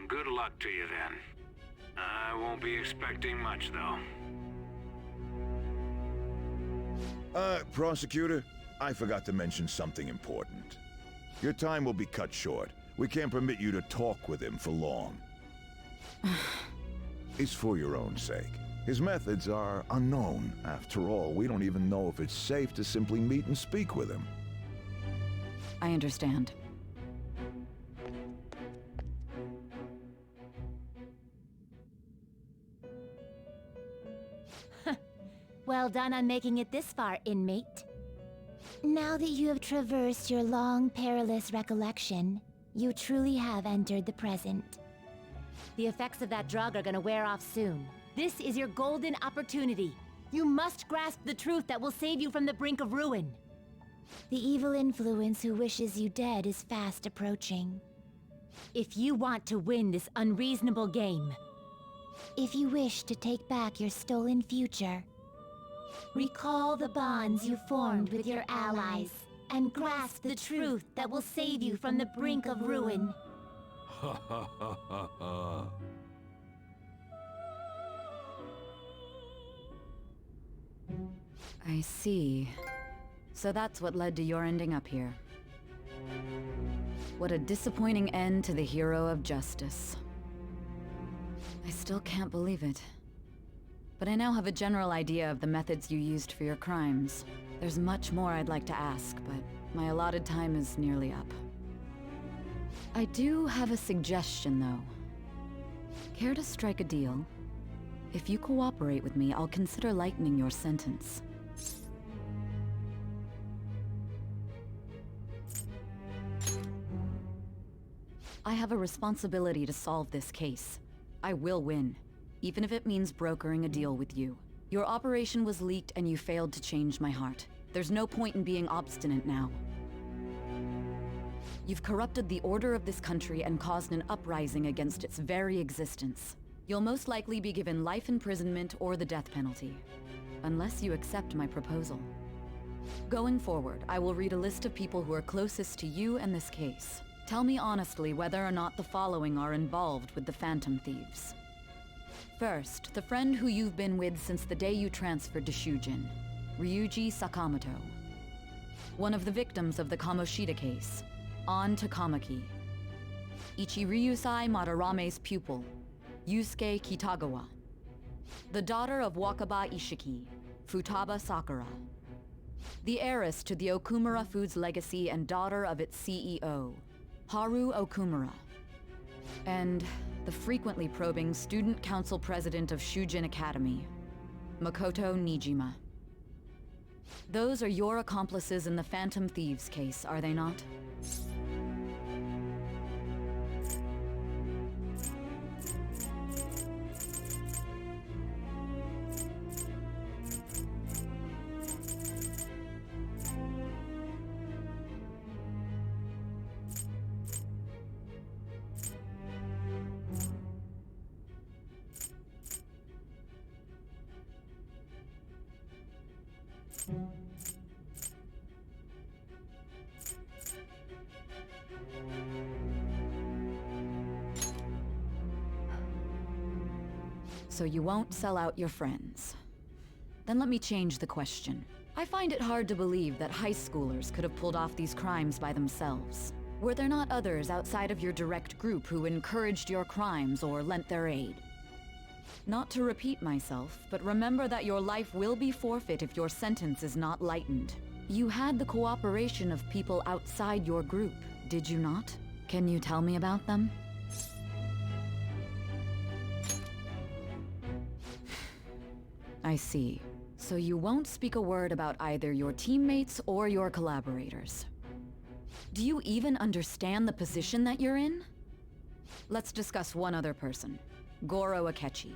Good luck to you then. I won't be expecting much, though. Prosecutor, I forgot to mention something important. Your time will be cut short. We can't permit you to talk with him for long. It's for your own sake. His methods are unknown. After all, we don't even know if it's safe to simply meet and speak with him. I understand. Well done on making it this far, inmate. Now that you have traversed your long, perilous recollection, you truly have entered the present. The effects of that drug are gonna wear off soon. This is your golden opportunity. You must grasp the truth that will save you from the brink of ruin. The evil influence who wishes you dead is fast approaching. If you want to win this unreasonable game, if you wish to take back your stolen future, recall the bonds you formed with your allies, and grasp the truth that will save you from the brink of ruin. Ha ha ha ha ha. I see. So that's what led to your ending up here. What a disappointing end to the hero of justice. I still can't believe it. But I now have a general idea of the methods you used for your crimes. There's much more I'd like to ask, but my allotted time is nearly up. I do have a suggestion, though. Care to strike a deal? If you cooperate with me, I'll consider lightening your sentence. I have a responsibility to solve this case. I will win, even if it means brokering a deal with you. Your operation was leaked and you failed to change my heart. There's no point in being obstinate now. You've corrupted the order of this country and caused an uprising against its very existence. You'll most likely be given life imprisonment or the death penalty, unless you accept my proposal. Going forward, I will read a list of people who are closest to you and this case. Tell me honestly whether or not the following are involved with the Phantom Thieves. First, the friend who you've been with since the day you transferred to Shujin, Ryuji Sakamoto. One of the victims of the Kamoshida case, An Takamaki. Ichiryusai Madarame's pupil, Yusuke Kitagawa. The daughter of Wakaba Ishiki, Futaba Sakura. The heiress to the Okumura Foods legacy and daughter of its CEO, Haru Okumura. And the frequently probing student council president of Shujin Academy, Makoto Nijima. Those are your accomplices in the Phantom Thieves case, are they not? So you won't sell out your friends. Then let me change the question. I find it hard to believe that high schoolers could have pulled off these crimes by themselves. Were there not others outside of your direct group who encouraged your crimes or lent their aid? Not to repeat myself, but remember that your life will be forfeit if your sentence is not lightened. You had the cooperation of people outside your group, did you not? Can you tell me about them? I see. So you won't speak a word about either your teammates or your collaborators. Do you even understand the position that you're in? Let's discuss one other person, Goro Akechi.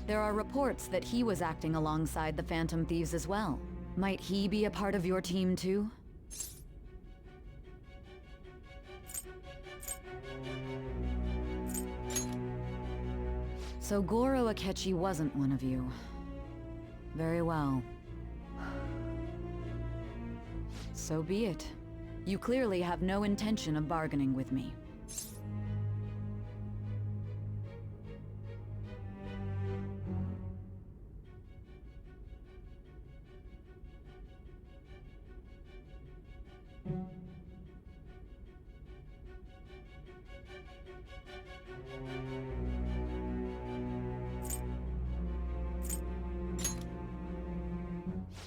There are reports that he was acting alongside the Phantom Thieves as well. Might he be a part of your team too? So Goro Akechi wasn't one of you. Very well. So be it. You clearly have no intention of bargaining with me.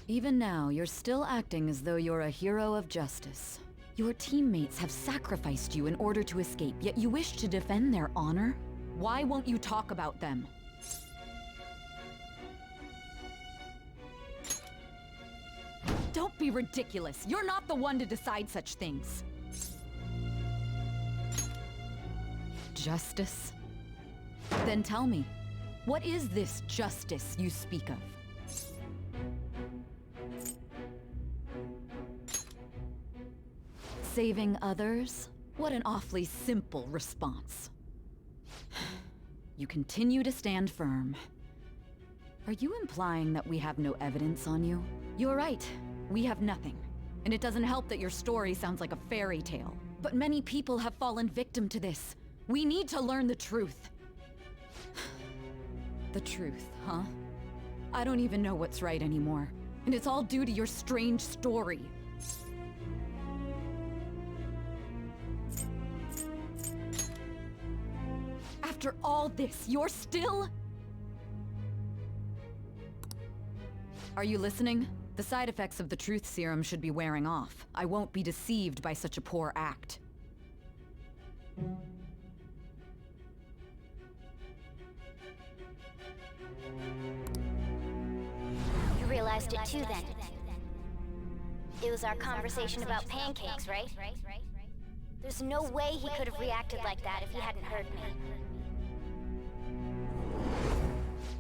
Even now, you're still acting as though you're a hero of justice. Your teammates have sacrificed you in order to escape, yet you wish to defend their honor? Why won't you talk about them? Don't be ridiculous. You're not the one to decide such things. Justice? Then tell me, what is this justice you speak of? Saving others? What an awfully simple response. You continue to stand firm. Are you implying that we have no evidence on you? You're right. We have nothing. And it doesn't help that your story sounds like a fairy tale. But many people have fallen victim to this. We need to learn the truth. The truth, huh? I don't even know what's right anymore. And it's all due to your strange story. After all this, you're still... Are you listening? The side effects of the truth serum should be wearing off. I won't be deceived by such a poor act. You realized it too then. It was our conversation about pancakes, right? There's no way he could have reacted like that if he hadn't heard me.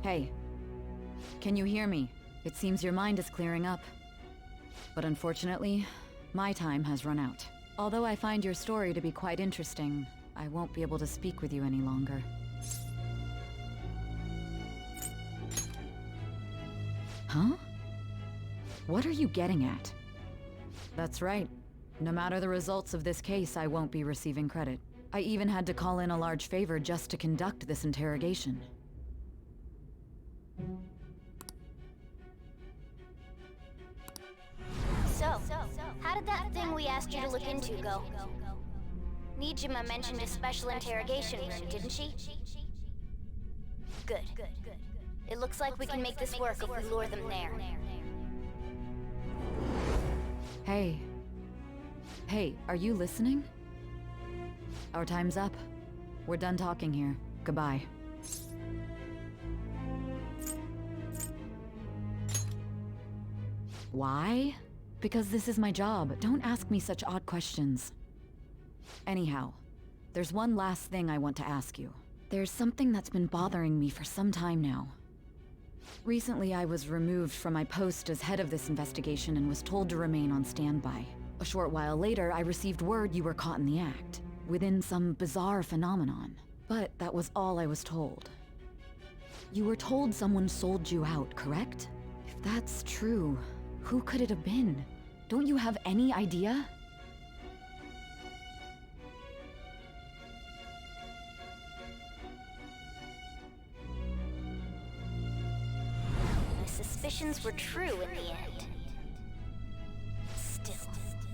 Hey, Can you hear me? It seems your mind is clearing up. But unfortunately, my time has run out. Although I find your story to be quite interesting, I won't be able to speak with you any longer. Huh? What are you getting at? That's right. No matter the results of this case, I won't be receiving credit. I even had to call in a large favor just to conduct this interrogation. So, how did that thing we asked you to look into go? Nijima mentioned a special interrogation room, didn't she? Good. It looks like we can make this work if we lure them there. Hey. Hey, are you listening? Our time's up. We're done talking here. Goodbye. Why? Because this is my job. Don't ask me such odd questions. Anyhow, there's one last thing I want to ask you. There's something that's been bothering me for some time now. Recently, I was removed from my post as head of this investigation and was told to remain on standby. A short while later, I received word you were caught in the act, within some bizarre phenomenon. But that was all I was told. You were told someone sold you out, correct? If that's true, who could it have been? Don't you have any idea? My suspicions were true in the end. Still,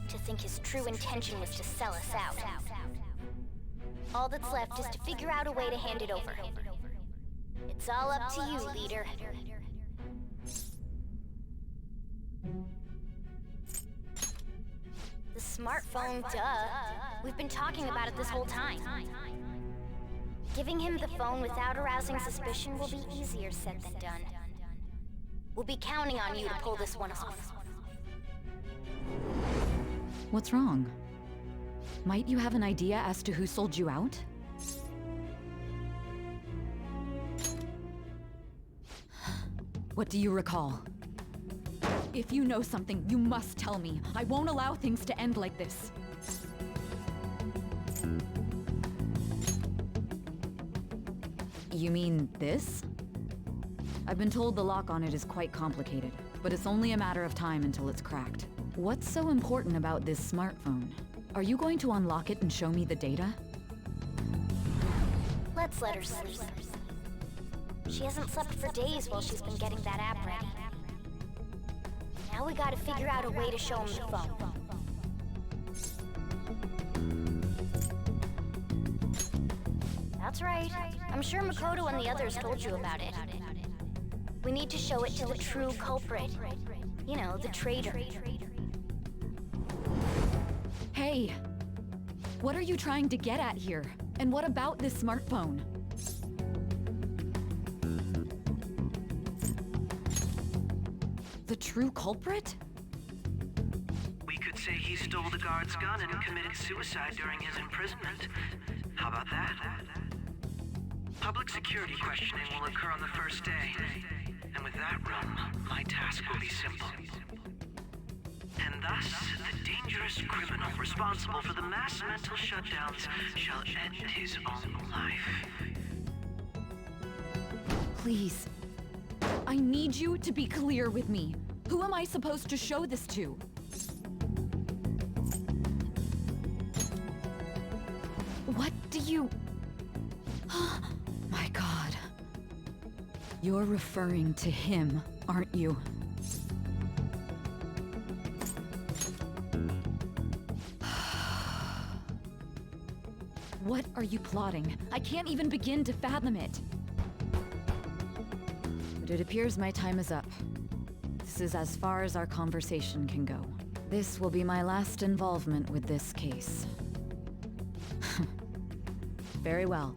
to think his true intention was to sell us out. All that's left is to figure out a way to hand it over. It's all up to you, leader. The smartphone, duh. We've been talking about it this whole time. Giving him the phone without arousing suspicion will be easier said than done. We'll be counting on you to pull this one off. What's wrong? Might you have an idea as to who sold you out? What do you recall? If you know something, you must tell me. I won't allow things to end like this. You mean this? I've been told the lock on it is quite complicated, but it's only a matter of time until it's cracked. What's so important about this smartphone? Are you going to unlock it and show me the data? Let's let her sleep. She hasn't slept for days while she's been getting that app ready. Now we gotta figure out a way to show him the phone. That's right. I'm sure Makoto and the others told you about it. We need to show it to the true culprit. You know, the traitor. Hey! What are you trying to get at here? And what about this smartphone? The true culprit? We could say he stole the guard's gun and committed suicide during his imprisonment. How about that? Public security questioning will occur on the first day. And with that realm, my task will be simple. And thus, the dangerous criminal responsible for the mass mental shutdowns shall end his own life. Please. I need you to be clear with me. Who am I supposed to show this to? What do you... My God. You're referring to him, aren't you? What are you plotting? I can't even begin to fathom it. But it appears my time is up. This is as far as our conversation can go. This will be my last involvement with this case. Very well.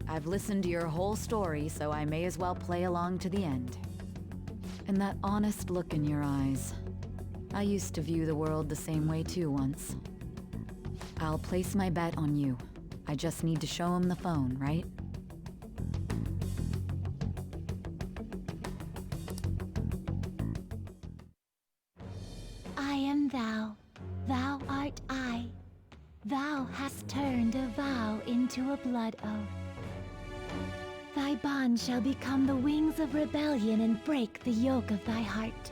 I've listened to your whole story, so I may as well play along to the end. And that honest look in your eyes. I used to view the world the same way too once. I'll place my bet on you. I just need to show him the phone, right? thou, thou art I. Thou hast turned a vow into a blood oath. Thy bond shall become the wings of rebellion and break the yoke of thy heart.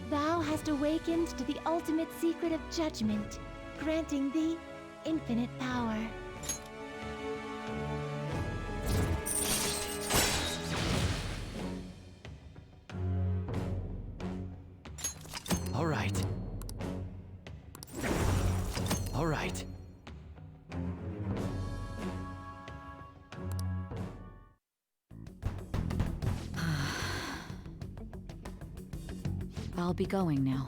Thou hast awakened to the ultimate secret of judgment, granting thee infinite power. All right. All right. I'll be going now.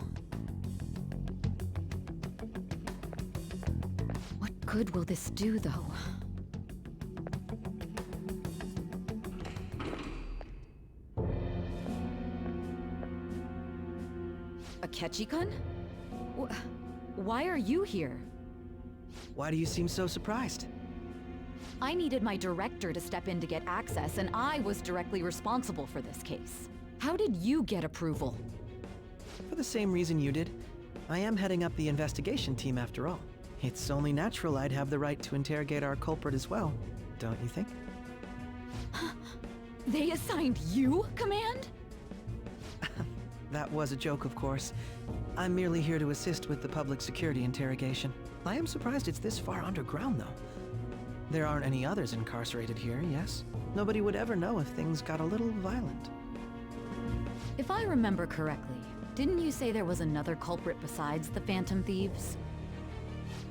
What good will this do, though? Akechi-kun? Why are you here? Why do you seem so surprised? I needed my director to step in to get access, and I was directly responsible for this case. How did you get approval? For the same reason you did. I am heading up the investigation team after all. It's only natural I'd have the right to interrogate our culprit as well, don't you think? They assigned you command? That was a joke, of course. I'm merely here to assist with the public security interrogation. I am surprised it's this far underground, though. There aren't any others incarcerated here, yes? Nobody would ever know if things got a little violent. If I remember correctly, didn't you say there was another culprit besides the Phantom Thieves?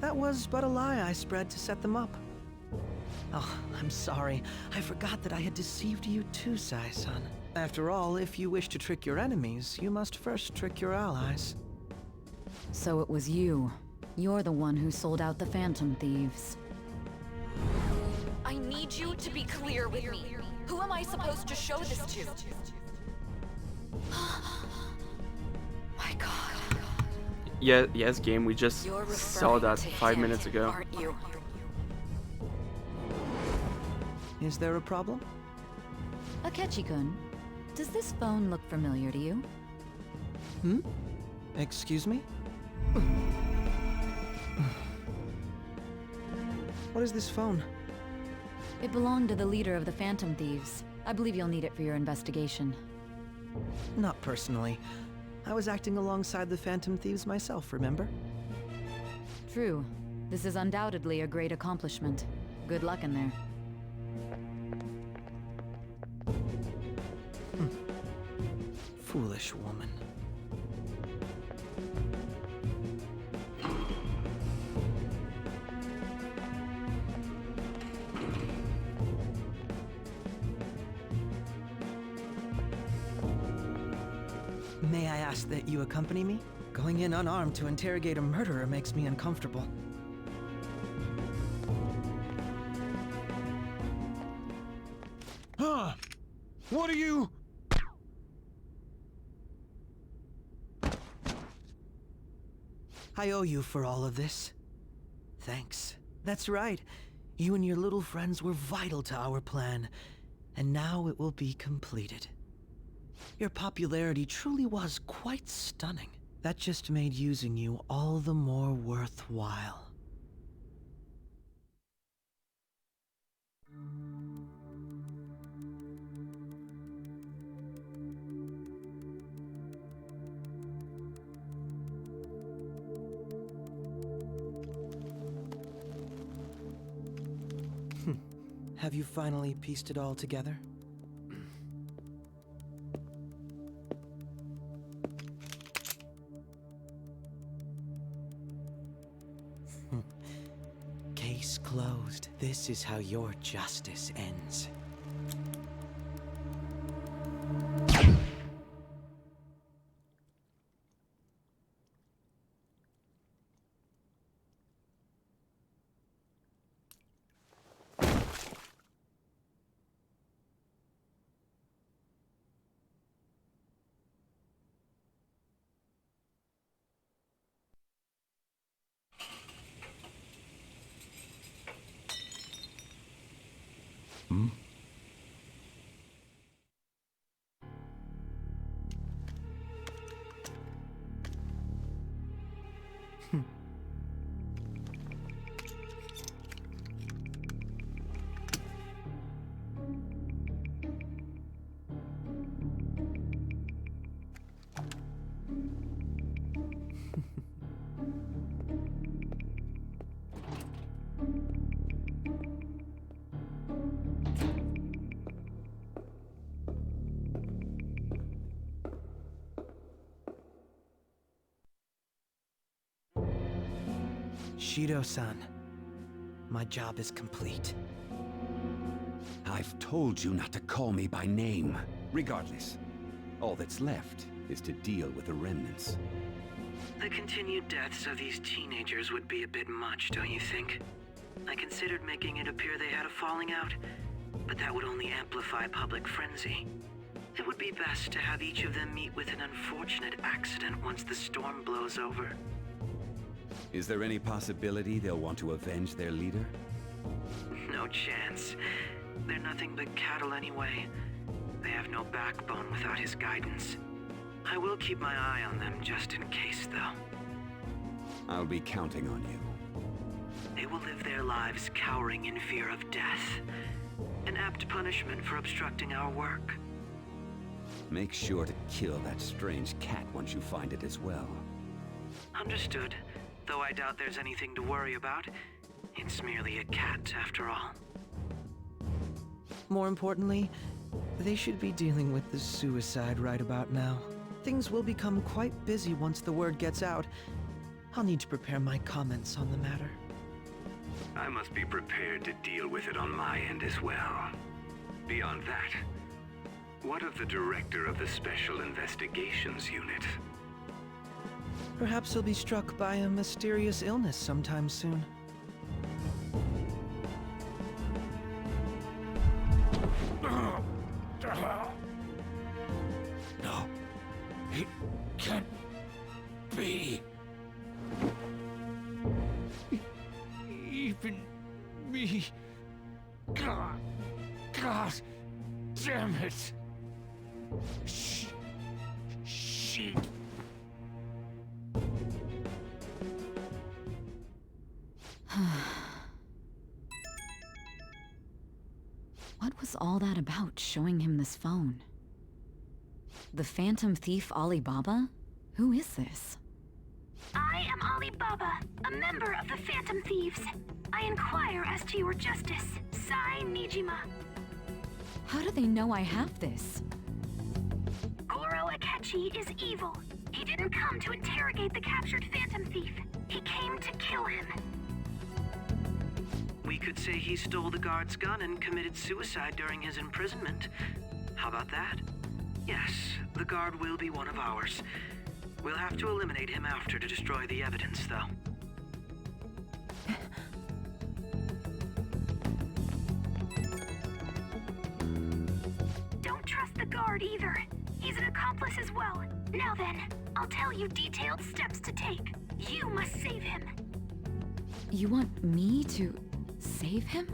That was but a lie I spread to set them up. Oh, I'm sorry. I forgot that I had deceived you too, Sai-san. After all, if you wish to trick your enemies, you must first trick your allies. So it was you. You're the one who sold out the Phantom Thieves. I need you to be clear with me. Who am I supposed to show this to? My God. Yeah, yes, game. We just saw that 5 minutes ago. Aren't you? Is there a problem? Akechi-kun, does this phone look familiar to you? Hmm? Excuse me? What is this phone? It belonged to the leader of the Phantom Thieves. I believe you'll need it for your investigation. Not personally. I was acting alongside the Phantom Thieves myself, remember? True. This is undoubtedly a great accomplishment. Good luck in there. Foolish woman. May I ask that you accompany me? Going in unarmed to interrogate a murderer makes me uncomfortable. Huh? What are you? I owe you for all of this. Thanks. That's right. You and your little friends were vital to our plan, and now it will be completed. Your popularity truly was quite stunning. That just made using you all the more worthwhile. Have you finally pieced it all together? Case closed. This is how your justice ends. Hmm? Shido-san, my job is complete. I've told you not to call me by name. Regardless, all that's left is to deal with the remnants. The continued deaths of these teenagers would be a bit much, don't you think? I considered making it appear they had a falling out, but that would only amplify public frenzy. It would be best to have each of them meet with an unfortunate accident once the storm blows over. Is there any possibility they'll want to avenge their leader? No chance. They're nothing but cattle anyway. They have no backbone without his guidance. I will keep my eye on them just in case, though. I'll be counting on you. They will live their lives cowering in fear of death. An apt punishment for obstructing our work. Make sure to kill that strange cat once you find it as well. Understood. Though I doubt there's anything to worry about. It's merely a cat, after all. More importantly, they should be dealing with the suicide right about now. Things will become quite busy once the word gets out. I'll need to prepare my comments on the matter. I must be prepared to deal with it on my end as well. Beyond that, what of the director of the Special Investigations Unit? Perhaps he'll be struck by a mysterious illness sometime soon. No, it can't be. Even me. God damn it. Shit. What was all that about, showing him this phone? The Phantom Thief Alibaba? Who is this? I am Alibaba, a member of the Phantom Thieves. I inquire as to your justice, Sai Nijima. How do they know I have this? Goro Akechi is evil. He didn't come to interrogate the captured Phantom Thief. He came to kill him. We could say he stole the guard's gun and committed suicide during his imprisonment. How about that? Yes, the guard will be one of ours. We'll have to eliminate him after to destroy the evidence, though. Don't trust the guard either. He's an accomplice as well. Now then, I'll tell you detailed steps to take. You must save him. You want me to save him?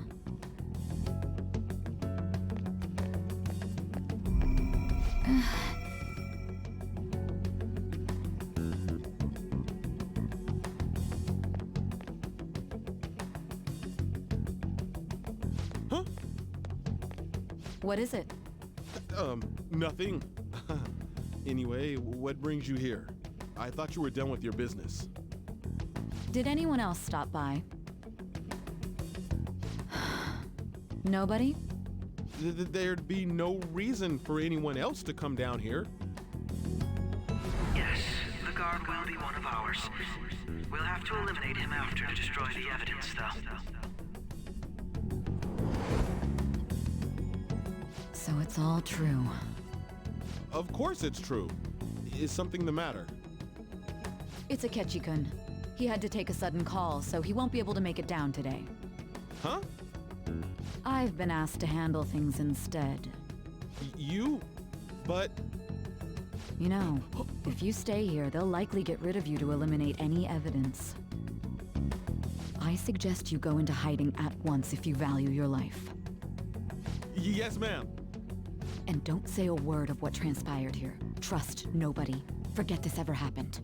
Huh? What is it? Nothing. Anyway, what brings you here? I thought you were done with your business. Did anyone else stop by? Nobody? There'd be no reason for anyone else to come down here. Yes, the guard will be one of ours. We'll have to eliminate him after to destroy the evidence, though. So it's all true. Of course it's true. Is something the matter? It's Akechi-kun. He had to take a sudden call, so he won't be able to make it down today. Huh? I've been asked to handle things instead. You? But... You know, if you stay here, they'll likely get rid of you to eliminate any evidence. I suggest you go into hiding at once if you value your life. Yes, ma'am. And don't say a word of what transpired here. Trust nobody. Forget this ever happened.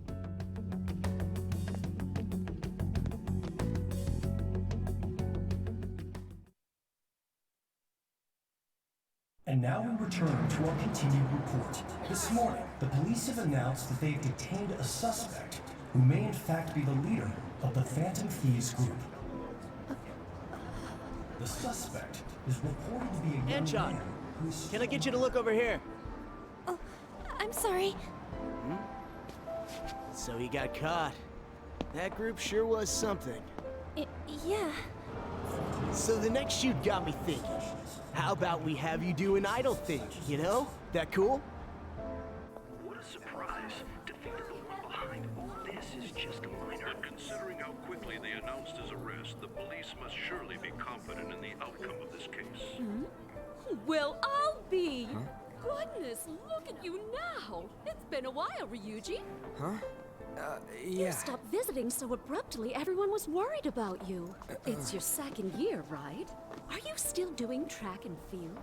And now we return to our continued report. This morning, the police have announced that they've detained a suspect who may in fact be the leader of the Phantom Thieves group. The suspect is reported to be a young Anchon, man who's... can I get you to look over here? I'm sorry. So he got caught. That group sure was something. Yeah. So the next shoot got me thinking. How about we have you do an idol thing, you know? That cool? What a surprise to think that the one behind all this is just a minor. But considering how quickly they announced his arrest, the police must surely be confident in the outcome of this case. Hmm? Well, I'll be. Goodness, look at you now. It's been a while, Ryuji. Huh? You Yeah. stopped visiting so abruptly, everyone was worried about you. It's your second year, right? Are you still doing track and field?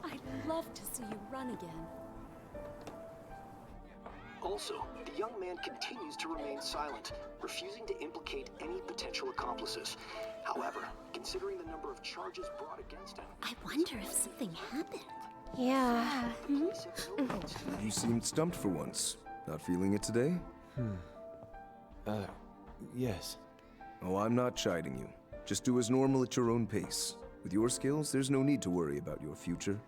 I'd love to see you run again. Also, the young man continues to remain silent, refusing to implicate any potential accomplices. However, considering the number of charges brought against him... I wonder if something happened. Yeah. You seemed stumped for once. Not feeling it today? Yes. Oh, I'm not chiding you. Just do as normal at your own pace. With your skills, there's no need to worry about your future.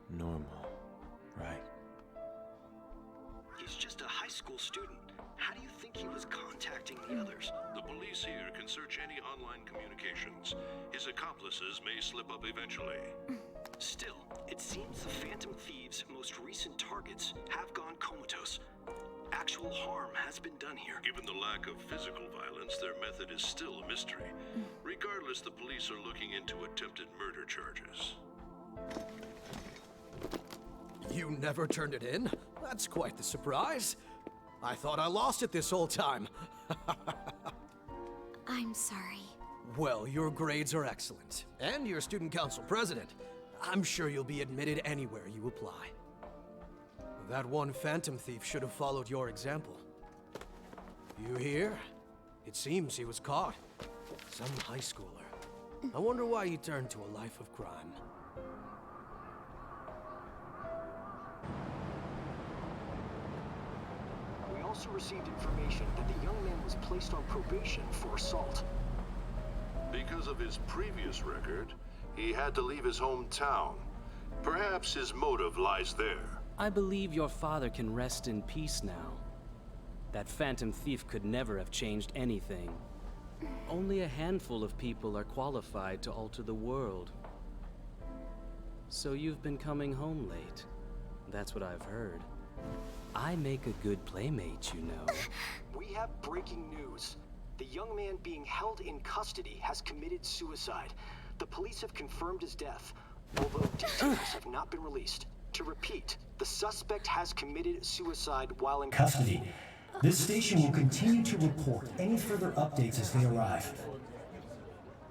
Normal. Right. He's just a high school student. How do you think he was contacting the others? The police here can search any online communications. His accomplices may slip up eventually. Still, it seems the Phantom Thieves' most recent targets have gone comatose. Actual harm has been done here. Given the lack of physical violence, their method is still a mystery. Regardless, the police are looking into attempted murder charges. You never turned it in? That's quite the surprise. I thought I lost it this whole time. I'm sorry. Well, your grades are excellent. And you're student council president. I'm sure you'll be admitted anywhere you apply. That one Phantom Thief should have followed your example. You hear? It seems he was caught. Some high schooler. I wonder why he turned to a life of crime. We also received information that the young man was placed on probation for assault. Because of his previous record, he had to leave his hometown. Perhaps his motive lies there. I believe your father can rest in peace now. That Phantom Thief could never have changed anything. Only a handful of people are qualified to alter the world. So you've been coming home late. That's what I've heard. I make a good playmate, you know. We have breaking news. The young man being held in custody has committed suicide. The police have confirmed his death, although details have not been released. To repeat, the suspect has committed suicide while in Custody. This station will continue to report any further updates as they arrive.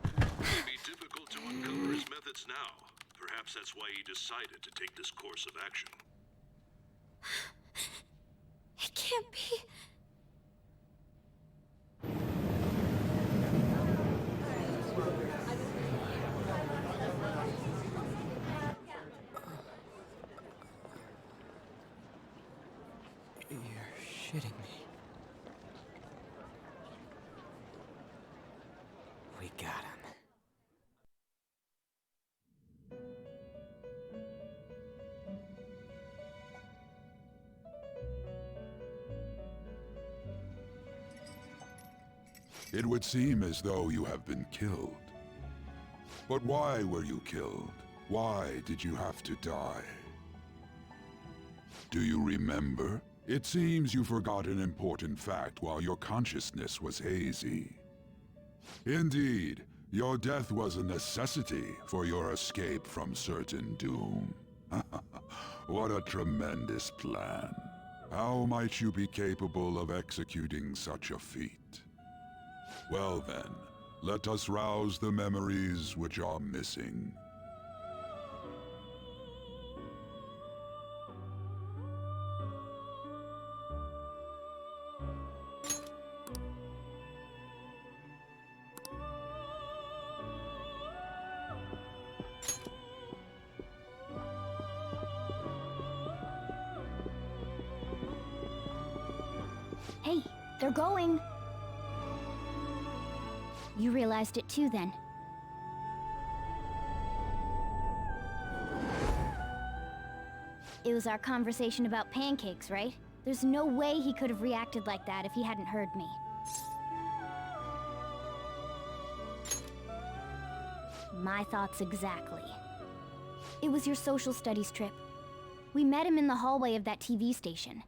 It may be difficult to uncover his methods now. Perhaps that's why he decided to take this course of action. It can't be. You're shitting me. We got him. It would seem as though you have been killed. But why were you killed? Why did you have to die? Do you remember? It seems you forgot an important fact while your consciousness was hazy. Indeed, your death was a necessity for your escape from certain doom. What a tremendous plan. How might you be capable of executing such a feat? Well then, let us rouse the memories which are missing. Hey, they're going. You realized it too, then. It was our conversation about pancakes, right? There's no way he could have reacted like that if he hadn't heard me. My thoughts exactly. It was your social studies trip. We met him in the hallway of that TV station.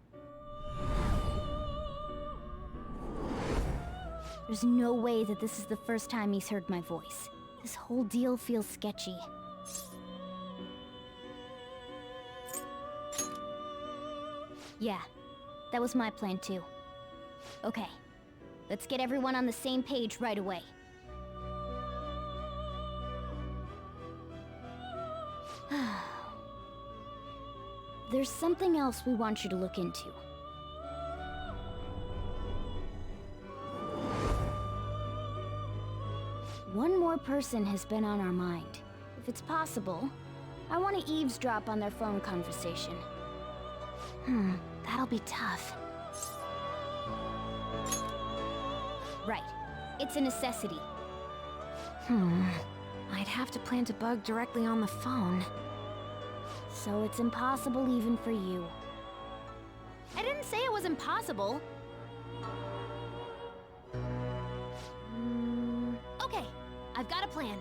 There's no way that this is the first time he's heard my voice. This whole deal feels sketchy. Yeah, that was my plan too. Okay, let's get everyone on the same page right away. There's something else we want you to look into. One more person has been on our mind. If it's possible, I want to eavesdrop on their phone conversation. That'll be tough. Right. It's a necessity. I'd have to plant a bug directly on the phone. So it's impossible even for you. I didn't say it was impossible. Okay, I've got a plan.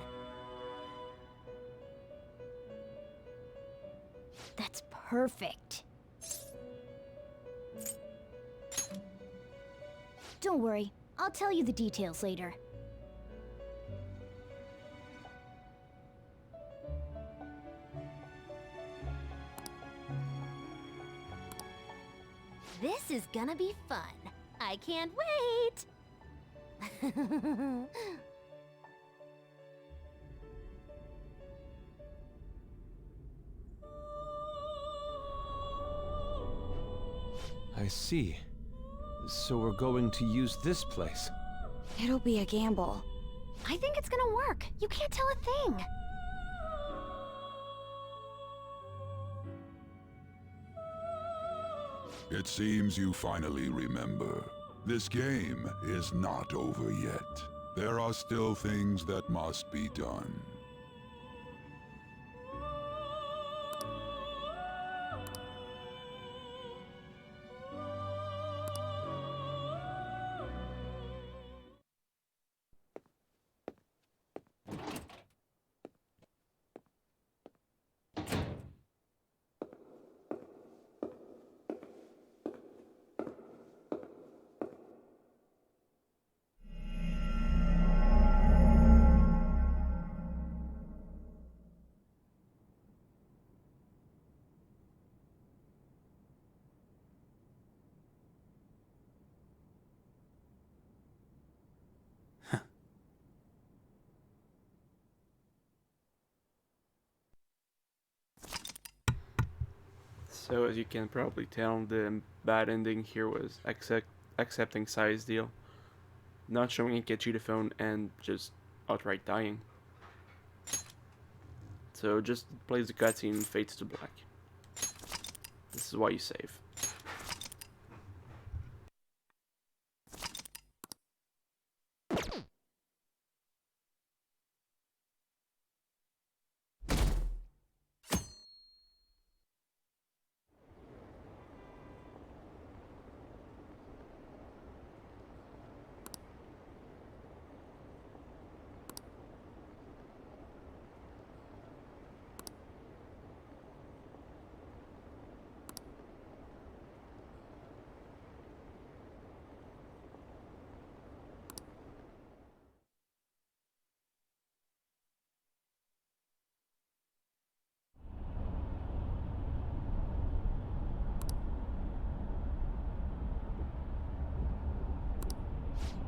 That's perfect. Don't worry, I'll tell you the details later. This is gonna be fun. I can't wait! I see. So we're going to use this place. It'll be a gamble. I think it's gonna work. You can't tell a thing. It seems you finally remember. This game is not over yet. There are still things that must be done. So as you can probably tell, the bad ending here was accepting Sai's deal, not showing Akechi the phone, and just outright dying. So just plays the cutscene and fades to black. This is why you save.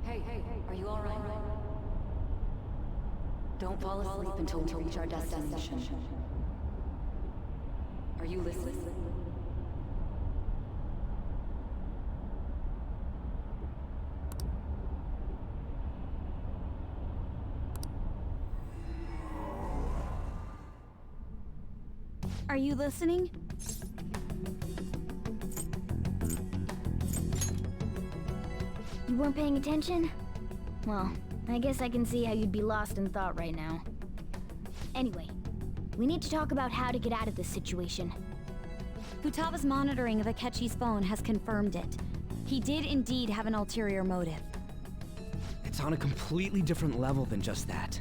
Hey, are you alright? Don't fall asleep until we reach our destination. Are you listening? Are you listening? You weren't paying attention? Well, I guess I can see how you'd be lost in thought right now. Anyway, we need to talk about how to get out of this situation. Futaba's monitoring of Akechi's phone has confirmed it. He did indeed have an ulterior motive. It's on a completely different level than just that.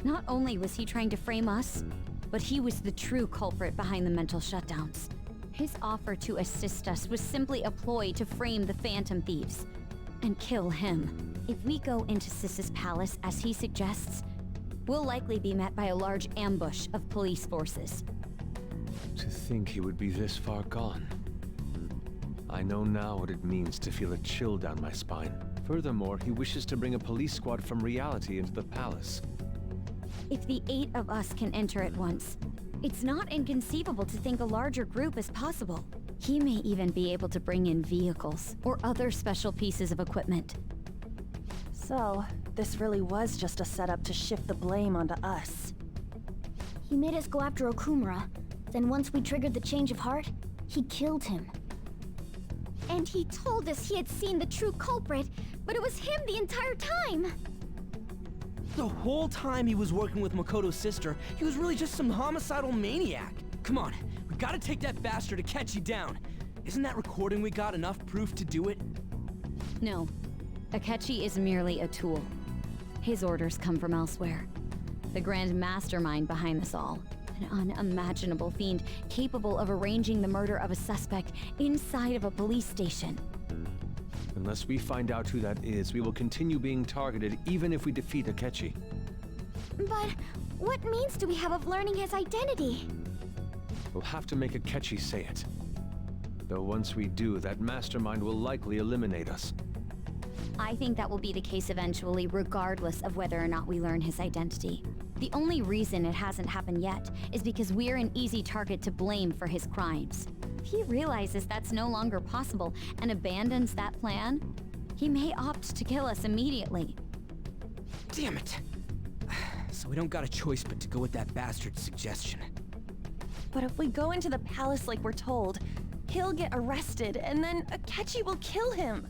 Not only was he trying to frame us, but he was the true culprit behind the mental shutdowns. His offer to assist us was simply a ploy to frame the Phantom Thieves and kill him. If we go into Sis's palace as he suggests, we'll likely be met by a large ambush of police forces. To think he would be this far gone. I know now what it means to feel a chill down my spine. Furthermore, he wishes to bring a police squad from reality into the palace. If the 8 of us can enter at once, it's not inconceivable to think a larger group is possible. He may even be able to bring in vehicles or other special pieces of equipment. So, this really was just a setup to shift the blame onto us. He made us go after Okumura. Then once we triggered the change of heart, he killed him. And he told us he had seen the true culprit, but it was him the entire time! The whole time he was working with Makoto's sister, he was really just some homicidal maniac. Come on, we gotta take that bastard Akechi down. Isn't that recording we got enough proof to do it? No. Akechi is merely a tool. His orders come from elsewhere. The grand mastermind behind this all. An unimaginable fiend capable of arranging the murder of a suspect inside of a police station. Unless we find out who that is, we will continue being targeted even if we defeat Akechi. But what means do we have of learning his identity? We'll have to make Akechi say it. Though once we do, that mastermind will likely eliminate us. I think that will be the case eventually, regardless of whether or not we learn his identity. The only reason it hasn't happened yet is because we're an easy target to blame for his crimes. If he realizes that's no longer possible and abandons that plan, he may opt to kill us immediately. Damn it! So we don't got a choice but to go with that bastard's suggestion. But if we go into the palace like we're told, he'll get arrested and then Akechi will kill him.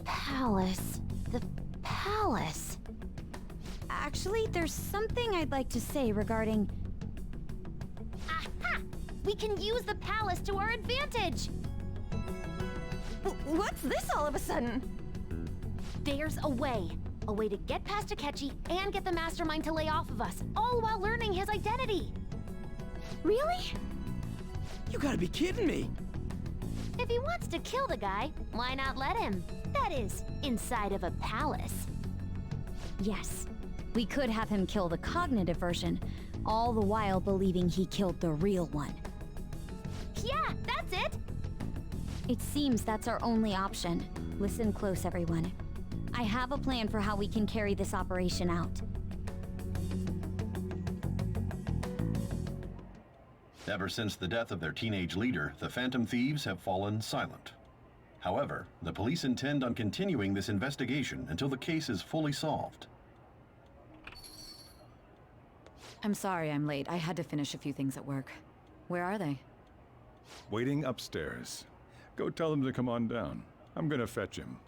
Palace. The palace. Actually, there's something I'd like to say regarding... Aha! We can use the palace to our advantage! What's this all of a sudden? There's a way. A way to get past Akechi and get the mastermind to lay off of us, all while learning his identity. Really? You gotta be kidding me! If he wants to kill the guy, why not let him? That is, inside of a palace. Yes. We could have him kill the cognitive version, all the while believing he killed the real one. Yeah, that's it! It seems that's our only option. Listen close, everyone. I have a plan for how we can carry this operation out. Ever since the death of their teenage leader, the Phantom Thieves have fallen silent. However, the police intend on continuing this investigation until the case is fully solved. I'm sorry I'm late. I had to finish a few things at work. Where are they? Waiting upstairs. Go tell them to come on down. I'm gonna fetch him.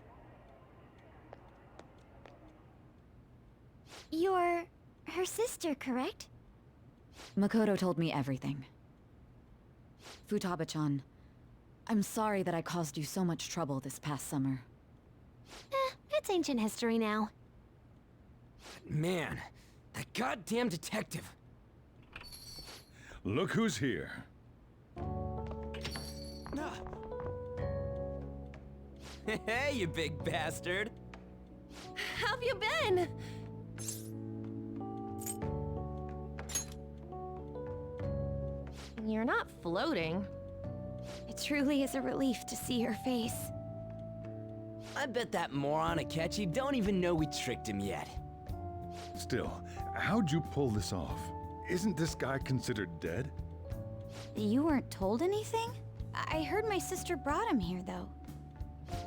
You're her sister, correct? Makoto told me everything. Futaba-chan, I'm sorry that I caused you so much trouble this past summer. It's ancient history now. Man, that goddamn detective. Look who's here. Hey, you big bastard. How've you been? You're not floating. It truly is a relief to see your face. I bet that moron Akechi don't even know we tricked him yet. Still, how'd you pull this off? Isn't this guy considered dead? You weren't told anything? I heard my sister brought him here, though.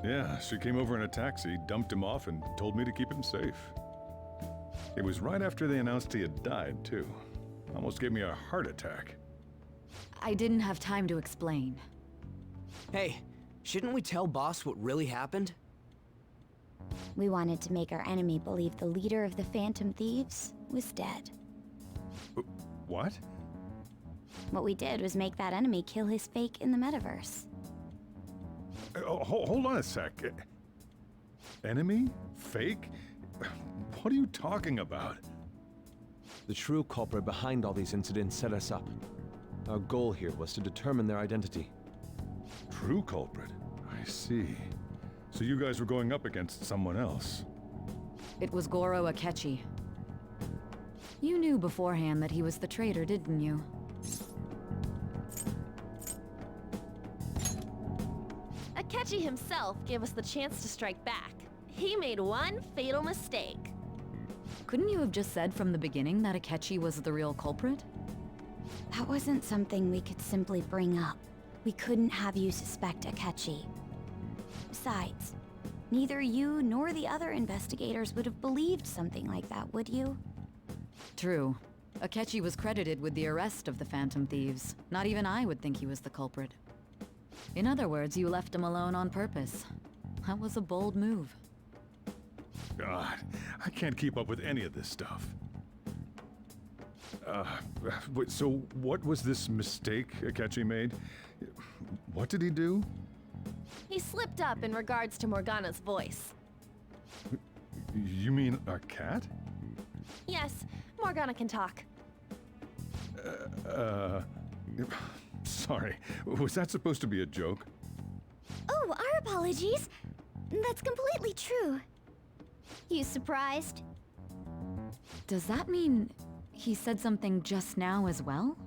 Yeah, she came over in a taxi, dumped him off, and told me to keep him safe. It was right after they announced he had died, too. Almost gave me a heart attack. I didn't have time to explain. Hey, shouldn't we tell Boss what really happened? We wanted to make our enemy believe the leader of the Phantom Thieves was dead. What? What we did was make that enemy kill his fake in the metaverse. Hold on a sec. Enemy? Fake? What are you talking about? The true culprit behind all these incidents set us up. Our goal here was to determine their identity. True culprit? I see. So you guys were going up against someone else? It was Goro Akechi. You knew beforehand that he was the traitor, didn't you? Akechi himself gave us the chance to strike back. He made one fatal mistake. Couldn't you have just said from the beginning that Akechi was the real culprit? That wasn't something we could simply bring up. We couldn't have you suspect Akechi. Besides, neither you nor the other investigators would have believed something like that, would you? True. Akechi was credited with the arrest of the Phantom Thieves. Not even I would think he was the culprit. In other words, you left him alone on purpose. That was a bold move. God, I can't keep up with any of this stuff. So what was this mistake Akechi made? What did he do? He slipped up in regards to Morgana's voice. You mean a cat? Yes, Morgana can talk. Sorry. Was that supposed to be a joke? Oh, our apologies. That's completely true. You surprised? Does that mean he said something just now as well?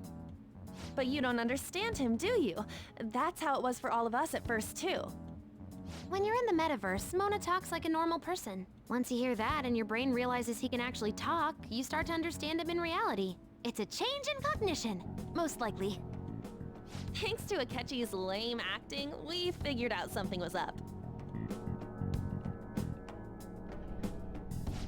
But you don't understand him, do you? That's how it was for all of us at first, too. When you're in the metaverse, Mona talks like a normal person. Once you hear that and your brain realizes he can actually talk, you start to understand him in reality. It's a change in cognition, most likely. Thanks to Akechi's lame acting, we figured out something was up.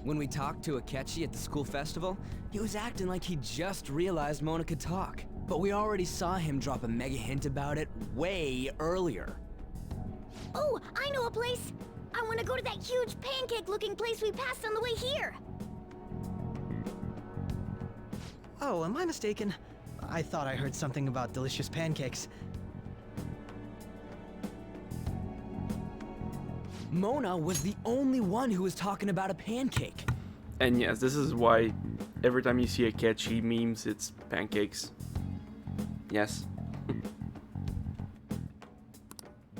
When we talked to Akechi at the school festival, he was acting like he just realized Mona could talk. But we already saw him drop a mega hint about it way earlier. Oh, I know a place! I want to go to that huge pancake-looking place we passed on the way here! Oh, am I mistaken? I thought I heard something about delicious pancakes. Mona was the only one who was talking about a pancake. And yes, this is why every time you see Akechi memes, it's pancakes. Yes.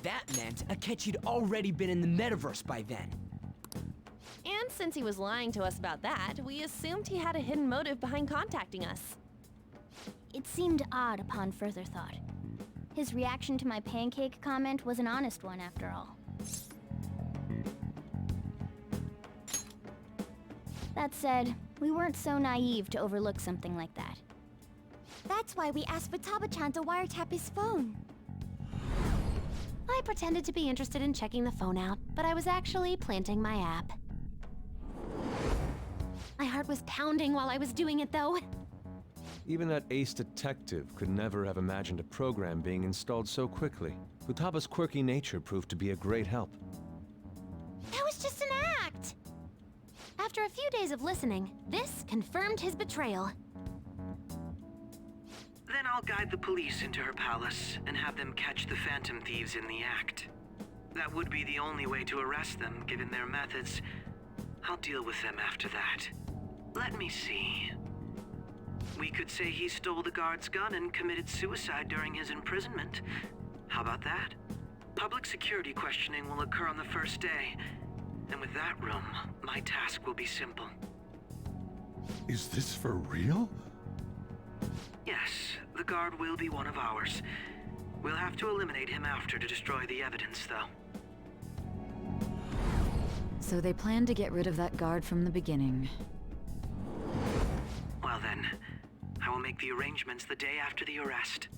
That meant Akechi'd already been in the metaverse by then. And since he was lying to us about that, we assumed he had a hidden motive behind contacting us. It seemed odd upon further thought. His reaction to my pancake comment was an honest one, after all. That said, we weren't so naive to overlook something like that. That's why we asked Futaba-chan to wiretap his phone. I pretended to be interested in checking the phone out, but I was actually planting my app. My heart was pounding while I was doing it, though. Even that ace detective could never have imagined a program being installed so quickly. Futaba's quirky nature proved to be a great help. That was just an act! After a few days of listening, this confirmed his betrayal. Then I'll guide the police into her palace and have them catch the Phantom Thieves in the act. That would be the only way to arrest them, given their methods. I'll deal with them after that. Let me see. We could say he stole the guard's gun and committed suicide during his imprisonment. How about that? Public security questioning will occur on the first day. And with that room, my task will be simple. Is this for real? Yes, the guard will be one of ours. We'll have to eliminate him after to destroy the evidence, though. So they planned to get rid of that guard from the beginning. Well then, I will make the arrangements the day after the arrest.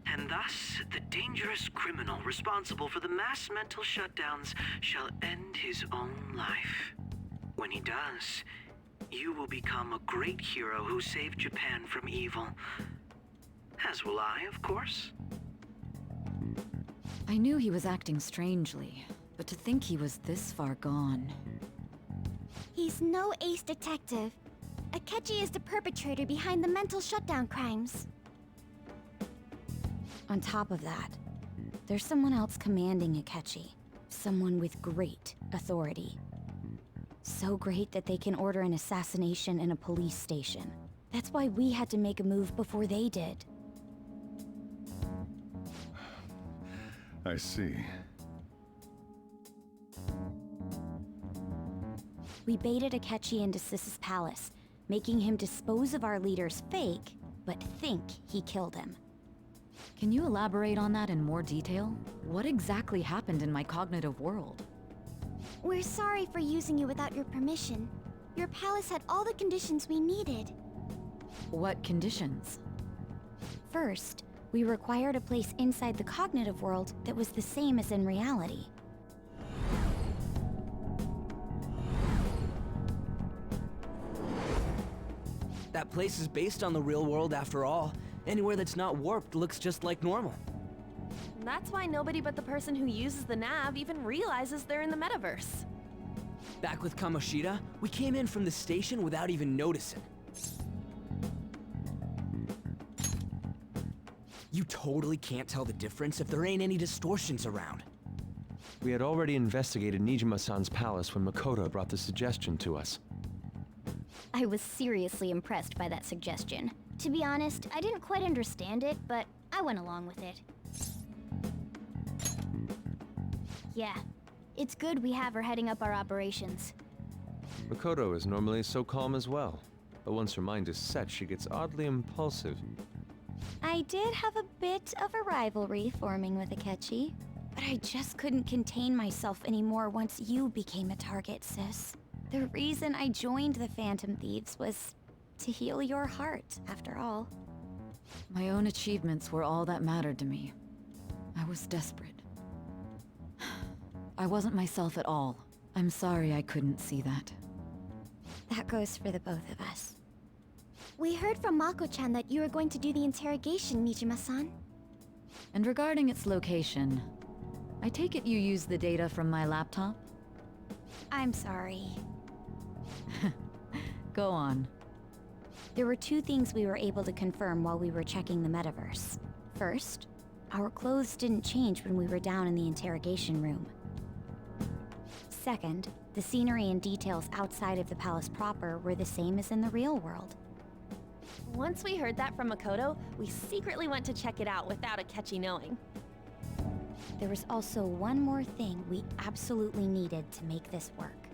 And thus, the dangerous criminal responsible for the mass mental shutdowns shall end his own life. When he does, you will become a great hero who saved Japan from evil. As will I, of course. I knew he was acting strangely, but to think he was this far gone. He's no ace detective. Akechi is the perpetrator behind the mental shutdown crimes. On top of that, there's someone else commanding Akechi. Someone with great authority. So great that they can order an assassination in a police station. That's why we had to make a move before they did. I see. We baited Akechi into Sis's palace, making him dispose of our leader's fake, but think he killed him. Can you elaborate on that in more detail? What exactly happened in my cognitive world? We're sorry for using you without your permission. Your palace had all the conditions we needed. What conditions? First, we required a place inside the cognitive world that was the same as in reality. That place is based on the real world after all. Anywhere that's not warped looks just like normal. That's why nobody but the person who uses the nav even realizes they're in the metaverse. Back with Kamoshida, we came in from the station without even noticing. You totally can't tell the difference if there ain't any distortions around. We had already investigated Nijima-san's palace when Makoto brought the suggestion to us. I was seriously impressed by that suggestion. To be honest, I didn't quite understand it, but I went along with it. Yeah, it's good we have her heading up our operations. Makoto is normally so calm as well, but once her mind is set, she gets oddly impulsive. I did have a bit of a rivalry forming with Akechi, but I just couldn't contain myself anymore once you became a target, sis. The reason I joined the Phantom Thieves was to heal your heart, after all. My own achievements were all that mattered to me. I was desperate. I wasn't myself at all. I'm sorry I couldn't see that. That goes for the both of us. We heard from Mako-chan that you were going to do the interrogation, Nijima-san. And regarding its location, I take it you used the data from my laptop? I'm sorry. Go on. There were two things we were able to confirm while we were checking the metaverse. First, our clothes didn't change when we were down in the interrogation room. Second, the scenery and details outside of the palace proper were the same as in the real world. Once we heard that from Makoto, we secretly went to check it out without Akechi knowing. There was also one more thing we absolutely needed to make this work.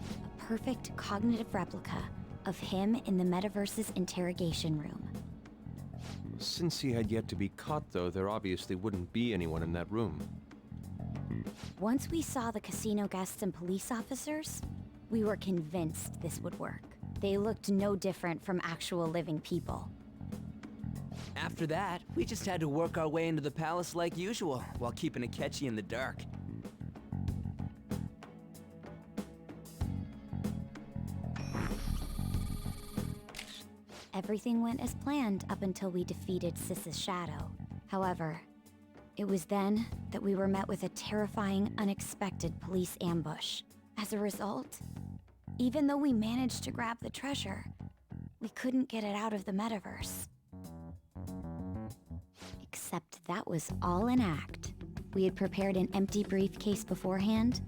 A perfect cognitive replica of him in the metaverse's interrogation room. Since he had yet to be caught, though, there obviously wouldn't be anyone in that room. Once we saw the casino guests and police officers, we were convinced this would work. They looked no different from actual living people. After that, we just had to work our way into the palace like usual, while keeping Akechi in the dark. Everything went as planned up until we defeated Sis's shadow. However, it was then that we were met with a terrifying, unexpected police ambush. As a result, even though we managed to grab the treasure, we couldn't get it out of the metaverse. Except that was all an act. We had prepared an empty briefcase beforehand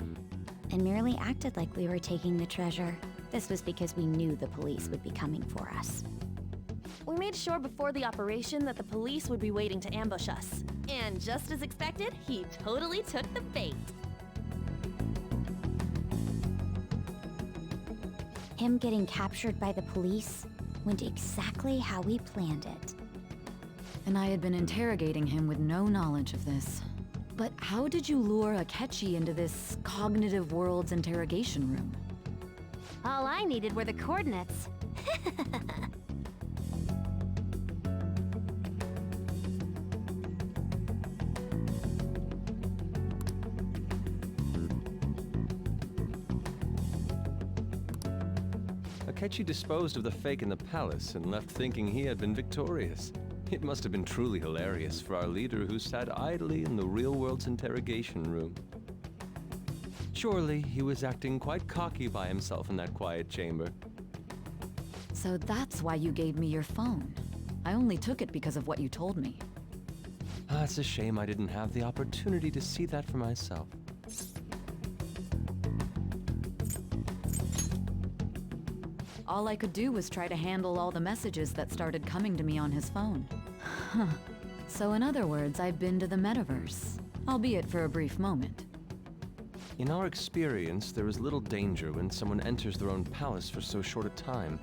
and merely acted like we were taking the treasure. This was because we knew the police would be coming for us. We made sure before the operation that the police would be waiting to ambush us. And just as expected, he totally took the bait. Him getting captured by the police went exactly how we planned it. And I had been interrogating him with no knowledge of this. But how did you lure Akechi into this cognitive world's interrogation room? All I needed were the coordinates. Akechi disposed of the fake in the palace and left thinking he had been victorious. It must have been truly hilarious for our leader who sat idly in the real world's interrogation room. Surely he was acting quite cocky by himself in that quiet chamber. So that's why you gave me your phone. I only took it because of what you told me. It's a shame I didn't have the opportunity to see that for myself. All I could do was try to handle all the messages that started coming to me on his phone. Huh. So in other words, I've been to the metaverse, albeit for a brief moment. In our experience, there is little danger when someone enters their own palace for so short a time.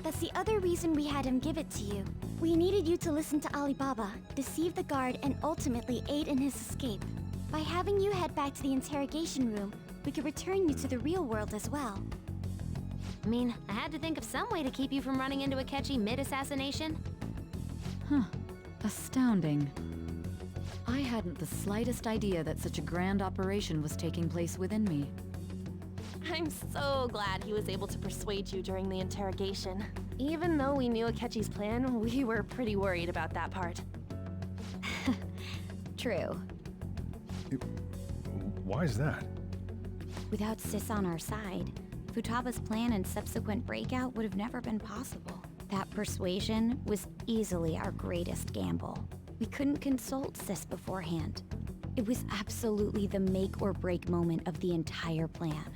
That's the other reason we had him give it to you. We needed you to listen to Alibaba, deceive the guard, and ultimately aid in his escape. By having you head back to the interrogation room, we could return you to the real world as well. I mean, I had to think of some way to keep you from running into Akechi mid-assassination. Huh. Astounding. I hadn't the slightest idea that such a grand operation was taking place within me. I'm so glad he was able to persuade you during the interrogation. Even though we knew Akechi's plan, we were pretty worried about that part. True. Why is that? Without Sis on our side, Futaba's plan and subsequent breakout would have never been possible. That persuasion was easily our greatest gamble. We couldn't consult Sis beforehand. It was absolutely the make or break moment of the entire plan.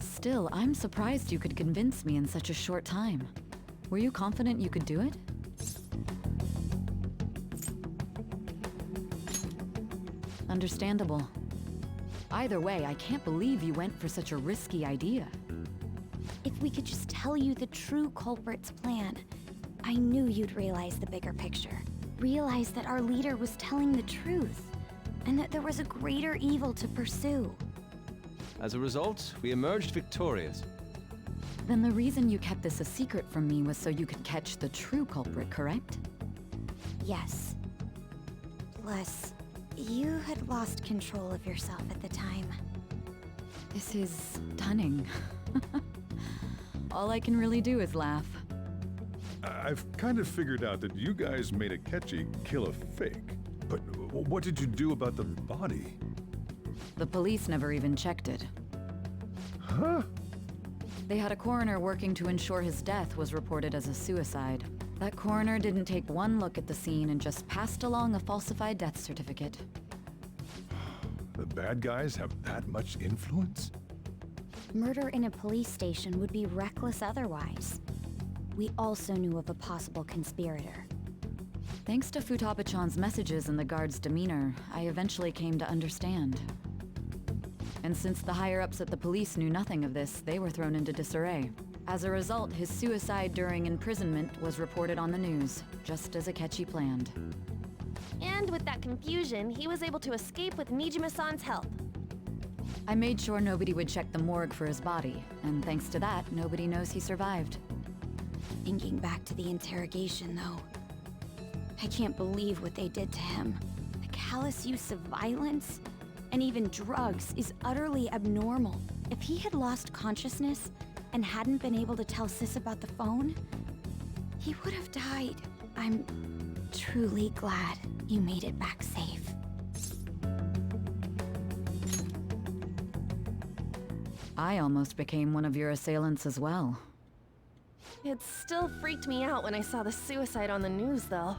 Still, I'm surprised you could convince me in such a short time. Were you confident you could do it? Understandable. Either way, I can't believe you went for such a risky idea. If we could just tell you the true culprit's plan, I knew you'd realize the bigger picture. Realize that our leader was telling the truth, and that there was a greater evil to pursue. As a result, we emerged victorious. Then the reason you kept this a secret from me was so you could catch the true culprit, correct? Yes. Plus, you had lost control of yourself at the time. This is stunning. All I can really do is laugh. I've kind of figured out that you guys made Akechi kill a fake. But what did you do about the body? The police never even checked it. Huh? They had a coroner working to ensure his death was reported as a suicide. That coroner didn't take one look at the scene and just passed along a falsified death certificate. The bad guys have that much influence? Murder in a police station would be reckless otherwise. We also knew of a possible conspirator. Thanks to Futaba-chan's messages and the guard's demeanor, I eventually came to understand. And since the higher-ups at the police knew nothing of this, they were thrown into disarray. As a result, his suicide during imprisonment was reported on the news, just as Akechi planned. And with that confusion, he was able to escape with Nijima-san's help. I made sure nobody would check the morgue for his body, and thanks to that, nobody knows he survived. Thinking back to the interrogation, though, I can't believe what they did to him. The callous use of violence, and even drugs, is utterly abnormal. If he had lost consciousness and hadn't been able to tell Sis about the phone, he would have died. I'm truly glad you made it back safe. I almost became one of your assailants as well. It still freaked me out when I saw the suicide on the news, though.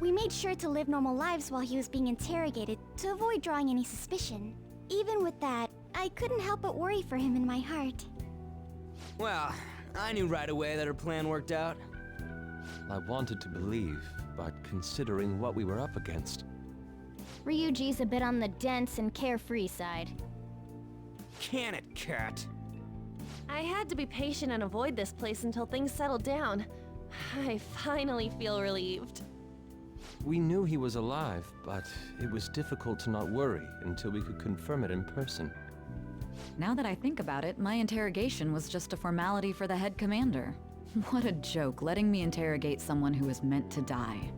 We made sure to live normal lives while he was being interrogated to avoid drawing any suspicion. Even with that, I couldn't help but worry for him in my heart. Well, I knew right away that her plan worked out. I wanted to believe, but considering what we were up against... Ryuji's a bit on the dense and carefree side. Can it, Cat? I had to be patient and avoid this place until things settled down. I finally feel relieved. We knew he was alive, but it was difficult to not worry until we could confirm it in person. Now that I think about it, my interrogation was just a formality for the head commander. What a joke, letting me interrogate someone who was meant to die.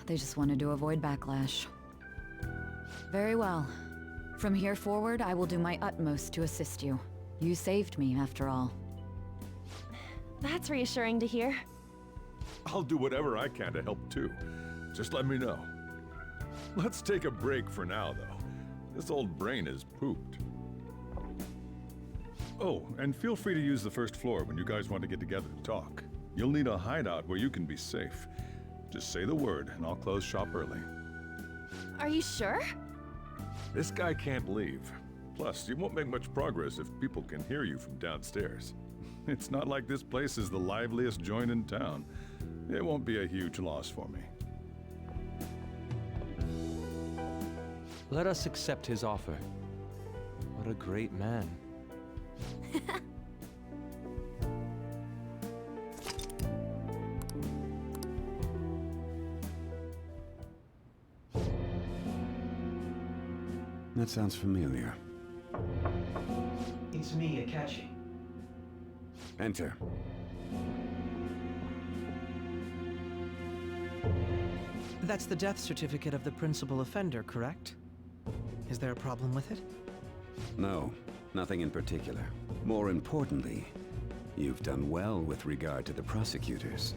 They just wanted to avoid backlash. Very well. From here forward, I will do my utmost to assist you. You saved me, after all. That's reassuring to hear. I'll do whatever I can to help too. Just let me know. Let's take a break for now, though. This old brain is pooped. Oh, and feel free to use the first floor when you guys want to get together to talk. You'll need a hideout where you can be safe. Just say the word, and I'll close shop early. Are you sure? This guy can't leave. Plus, you won't make much progress if people can hear you from downstairs. It's not like this place is the liveliest joint in town. It won't be a huge loss for me. Let us accept his offer. What a great man. That sounds familiar. It's me, Akechi. Enter. That's the death certificate of the principal offender, correct? Is there a problem with it? No, nothing in particular. More importantly, you've done well with regard to the prosecutors.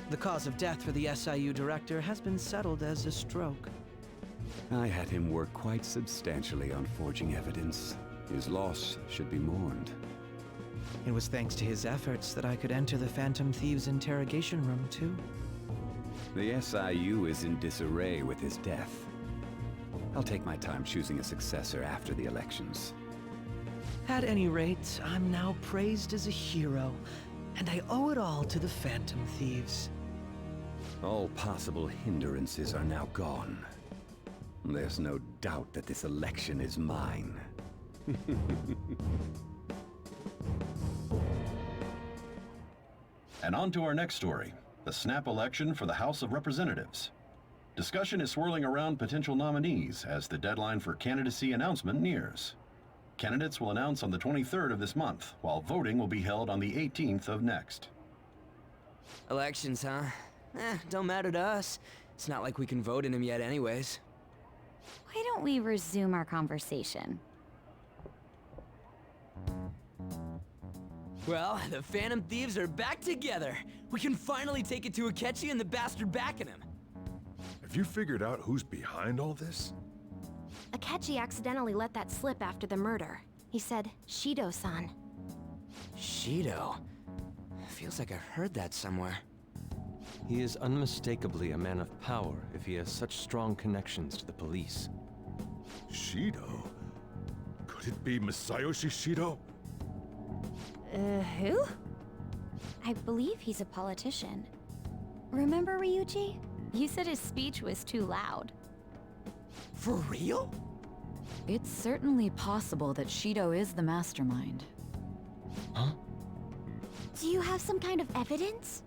The cause of death for the SIU director has been settled as a stroke. I had him work quite substantially on forging evidence. His loss should be mourned. It was thanks to his efforts that I could enter the Phantom Thieves' interrogation room, too. The SIU is in disarray with his death. I'll take my time choosing a successor after the elections. At any rate, I'm now praised as a hero, and I owe it all to the Phantom Thieves. All possible hindrances are now gone. There's no doubt that this election is mine. And on to our next story, the snap election for the House of Representatives. Discussion is swirling around potential nominees as the deadline for candidacy announcement nears. Candidates will announce on the 23rd of this month, while voting will be held on the 18th of next. Elections, huh? Don't matter to us. It's not like we can vote in them yet anyways. Why don't we resume our conversation? Well, the Phantom Thieves are back together. We can finally take it to Akechi and the bastard backing him. Have you figured out who's behind all this? Akechi accidentally let that slip after the murder. He said, Shido-san. Shido? Feels like I heard that somewhere. He is unmistakably a man of power if he has such strong connections to the police. Shido? Could it be Masayoshi Shido? Who? I believe he's a politician. Remember Ryuji? You said his speech was too loud. For real? It's certainly possible that Shido is the mastermind. Huh? Do you have some kind of evidence?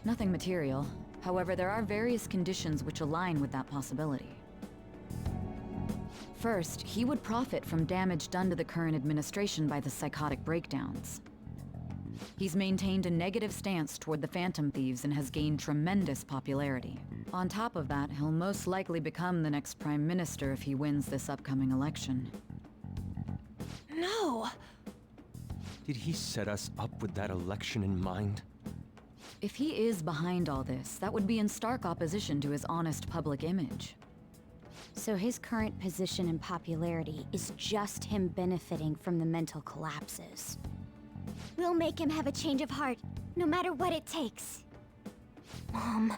Nothing material. However, there are various conditions which align with that possibility. First, he would profit from damage done to the current administration by the psychotic breakdowns. He's maintained a negative stance toward the Phantom Thieves and has gained tremendous popularity. On top of that, he'll most likely become the next Prime Minister if he wins this upcoming election. No! Did he set us up with that election in mind? If he is behind all this, that would be in stark opposition to his honest public image. So his current position and popularity is just him benefiting from the mental collapses. We'll make him have a change of heart, no matter what it takes. Mom.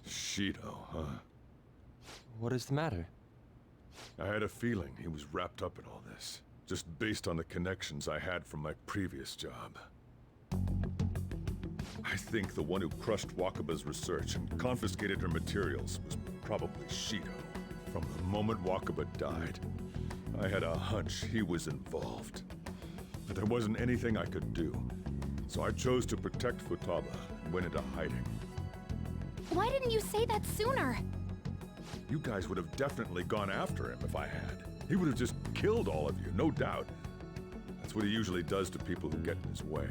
Shido, huh? What is the matter? I had a feeling he was wrapped up in all this, just based on the connections I had from my previous job. I think the one who crushed Wakaba's research and confiscated her materials was probably Shido. From the moment Wakaba died, I had a hunch he was involved. But there wasn't anything I could do, so I chose to protect Futaba and went into hiding. Why didn't you say that sooner? You guys would have definitely gone after him if I had. He would have just killed all of you, no doubt. That's what he usually does to people who get in his way.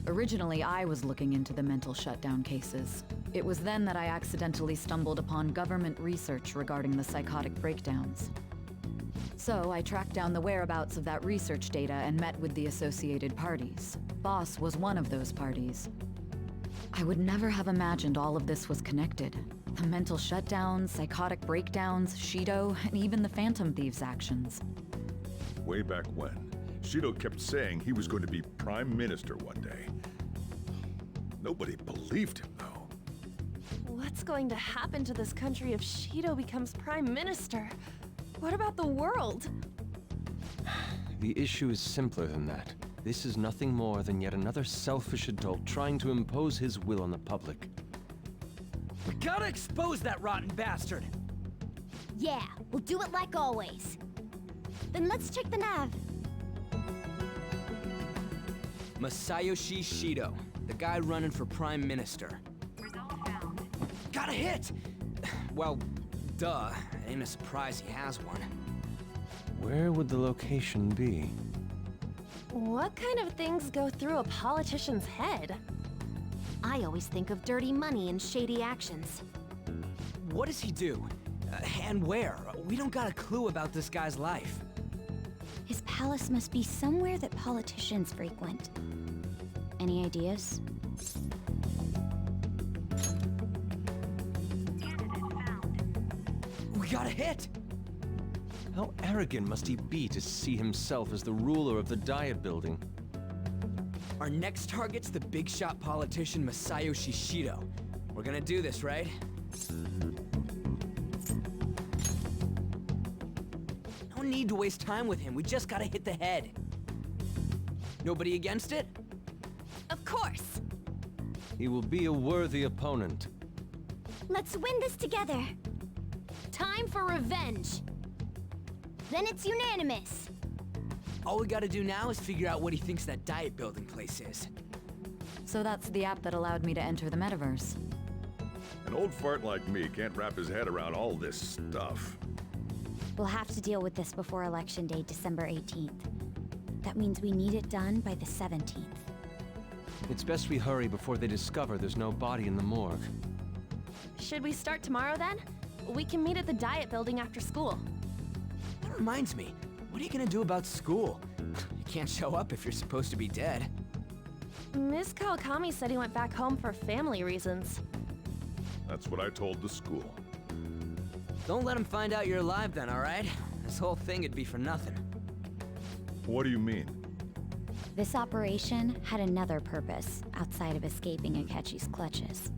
Originally, I was looking into the mental shutdown cases. It was then that I accidentally stumbled upon government research regarding the psychotic breakdowns. So I tracked down the whereabouts of that research data and met with the associated parties. Boss was one of those parties. I would never have imagined all of this was connected. The mental shutdowns, psychotic breakdowns, Shido, and even the Phantom Thieves' actions. Way back when, Shido kept saying he was going to be Prime Minister one day. Nobody believed him, though. What's going to happen to this country if Shido becomes Prime Minister? What about the world? The issue is simpler than that. This is nothing more than yet another selfish adult trying to impose his will on the public. We gotta expose that rotten bastard! Yeah, we'll do it like always. Then let's check the nav. Masayoshi Shido, the guy running for Prime Minister. Got a hit! Well, duh. Ain't a surprise he has one. Where would the location be? What kind of things go through a politician's head? I always think of dirty money and shady actions. What does he do? And where? We don't got a clue about this guy's life. His palace must be somewhere that politicians frequent. Any ideas? We got a hit! How arrogant must he be to see himself as the ruler of the Diet Building? Our next target's the big shot politician Masayoshi Shido. We're gonna do this, right? No need to waste time with him. We just gotta hit the head. Nobody against it? Of course! He will be a worthy opponent. Let's win this together. Time for revenge! Then it's unanimous. All we gotta do now is figure out what he thinks that Diet Building place is. So that's the app that allowed me to enter the metaverse. An old fart like me can't wrap his head around all this stuff. We'll have to deal with this before Election Day, December 18th. That means we need it done by the 17th. It's best we hurry before they discover there's no body in the morgue. Should we start tomorrow then? We can meet at the Diet Building after school. That reminds me, what are you gonna do about school? You can't show up if you're supposed to be dead. Ms. Kawakami said he went back home for family reasons. That's what I told the school. Don't let him find out you're alive then, alright? This whole thing would be for nothing. What do you mean? This operation had another purpose outside of escaping Akechi's clutches.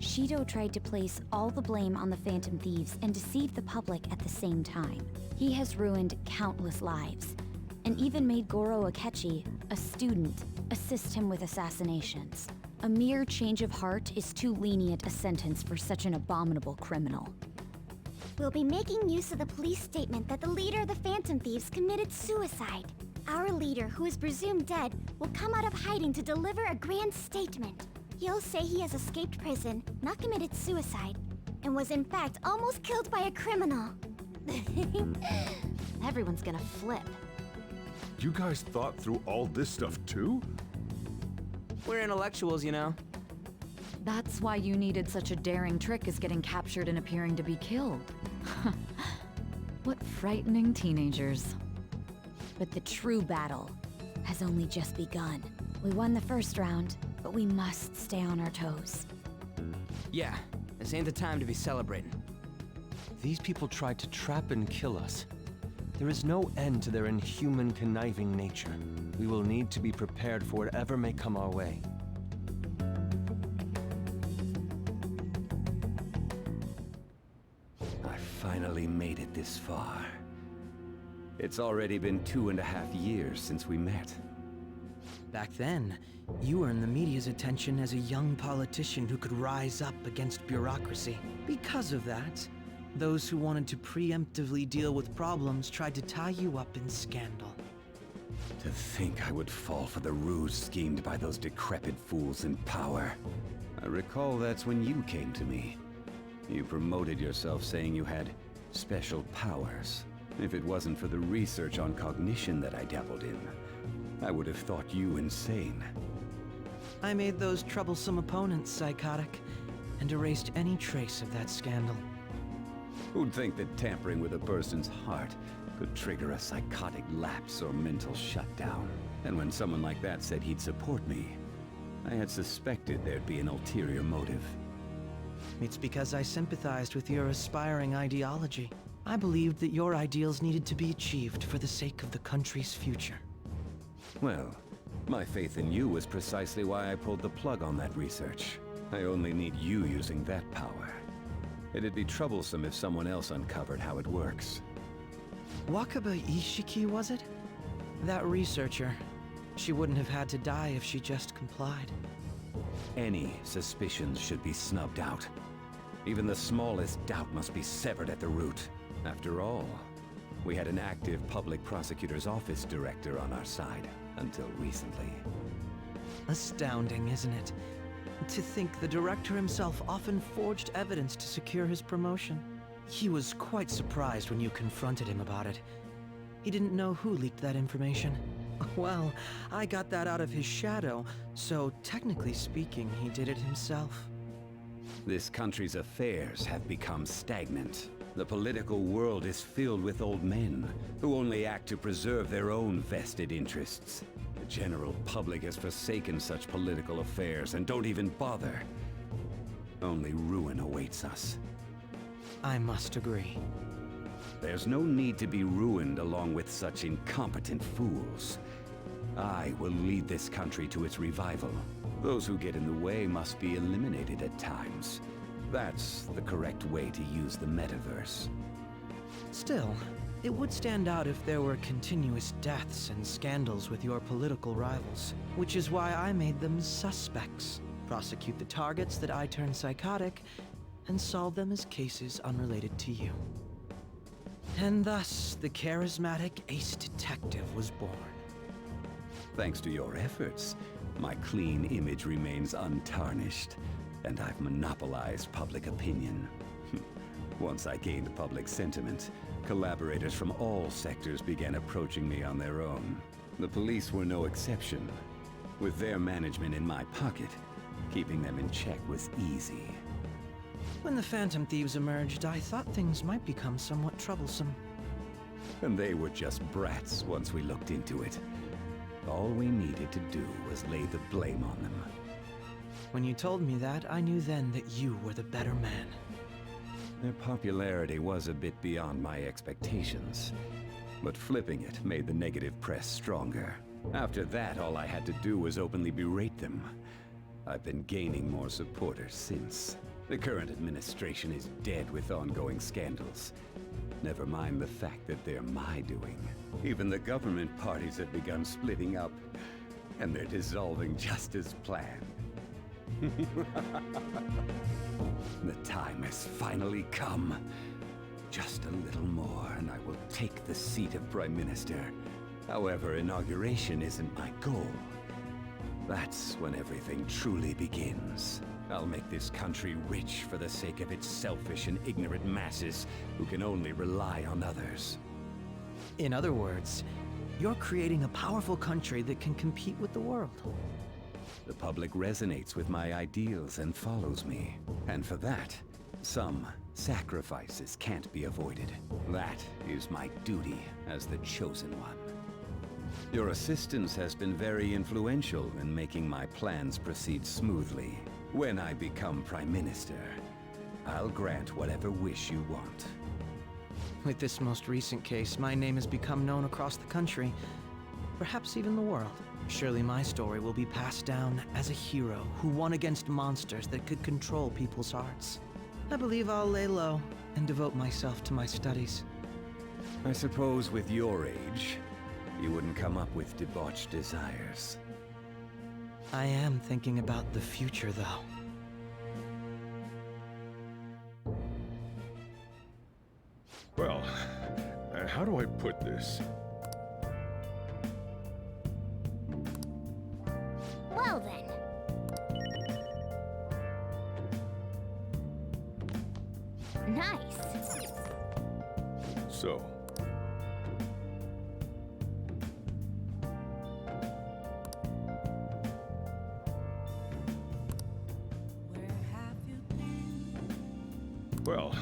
Shido tried to place all the blame on the Phantom Thieves and deceive the public at the same time. He has ruined countless lives, and even made Goro Akechi, a student, assist him with assassinations. A mere change of heart is too lenient a sentence for such an abominable criminal. We'll be making use of the police statement that the leader of the Phantom Thieves committed suicide. Our leader, who is presumed dead, will come out of hiding to deliver a grand statement. He'll say he has escaped prison, not committed suicide, and was in fact almost killed by a criminal. Everyone's gonna flip. You guys thought through all this stuff too? We're intellectuals, you know. That's why you needed such a daring trick as getting captured and appearing to be killed. What frightening teenagers. But the true battle has only just begun. We won the first round, but we must stay on our toes. Yeah, this ain't the time to be celebrating. These people tried to trap and kill us. There is no end to their inhuman, conniving nature. We will need to be prepared for whatever may come our way. I finally made it this far. It's already been 2.5 years since we met. Back then, you earned the media's attention as a young politician who could rise up against bureaucracy. Because of that, those who wanted to preemptively deal with problems tried to tie you up in scandal. To think I would fall for the ruse schemed by those decrepit fools in power. I recall that's when you came to me. You promoted yourself saying you had special powers. If it wasn't for the research on cognition that I dabbled in, I would have thought you insane. I made those troublesome opponents psychotic, and erased any trace of that scandal. Who'd think that tampering with a person's heart could trigger a psychotic lapse or mental shutdown? And when someone like that said he'd support me, I had suspected there'd be an ulterior motive. It's because I sympathized with your aspiring ideology. I believed that your ideals needed to be achieved for the sake of the country's future. Well, My faith in you was precisely why I pulled the plug on that research. I only need you using that power. It'd be troublesome if someone else uncovered how it works. Wakaba Ishiki, was it? That researcher. She wouldn't have had to die if she just complied. Any suspicions should be snubbed out. Even the smallest doubt must be severed at the root. After all, we had an active public prosecutor's office director on our side, until recently. Astounding, isn't it? To think the director himself often forged evidence to secure his promotion. He was quite surprised when you confronted him about it. He didn't know who leaked that information. Well, I got that out of his shadow, so technically speaking, he did it himself. This country's affairs have become stagnant. The political world is filled with old men who only act to preserve their own vested interests. The general public has forsaken such political affairs and don't even bother. Only ruin awaits us. I must agree. There's no need to be ruined along with such incompetent fools. I will lead this country to its revival. Those who get in the way must be eliminated at times. That's the correct way to use the metaverse. Still, it would stand out if there were continuous deaths and scandals with your political rivals, which is why I made them suspects. Prosecute the targets that I turn psychotic, and solve them as cases unrelated to you. And thus, the charismatic ace detective was born. Thanks to your efforts, my clean image remains untarnished, and I've monopolized public opinion. Once I gained public sentiment, collaborators from all sectors began approaching me on their own. The police were no exception. With their management in my pocket, keeping them in check was easy. When the Phantom Thieves emerged, I thought things might become somewhat troublesome. And they were just brats once we looked into it. All we needed to do was lay the blame on them. When you told me that, I knew then that you were the better man. Their popularity was a bit beyond my expectations, but flipping it made the negative press stronger. After that, all I had to do was openly berate them. I've been gaining more supporters since. The current administration is dead with ongoing scandals. Never mind the fact that they're my doing. Even the government parties have begun splitting up, and they're dissolving just as planned. The time has finally come. Just a little more, and I will take the seat of Prime Minister. However, inauguration isn't my goal. That's when everything truly begins. I'll make this country rich for the sake of its selfish and ignorant masses who can only rely on others. In other words, you're creating a powerful country that can compete with the world. The public resonates with my ideals and follows me. And for that, some sacrifices can't be avoided. That is my duty as the Chosen One. Your assistance has been very influential in making my plans proceed smoothly. When I become Prime Minister, I'll grant whatever wish you want. With this most recent case, my name has become known across the country, perhaps even the world. Surely my story will be passed down as a hero who won against monsters that could control people's hearts. I believe I'll lay low and devote myself to my studies. I suppose with your age, you wouldn't come up with debauched desires. I am thinking about the future, though. Well, how do I put this? Well then. Nice. So, well,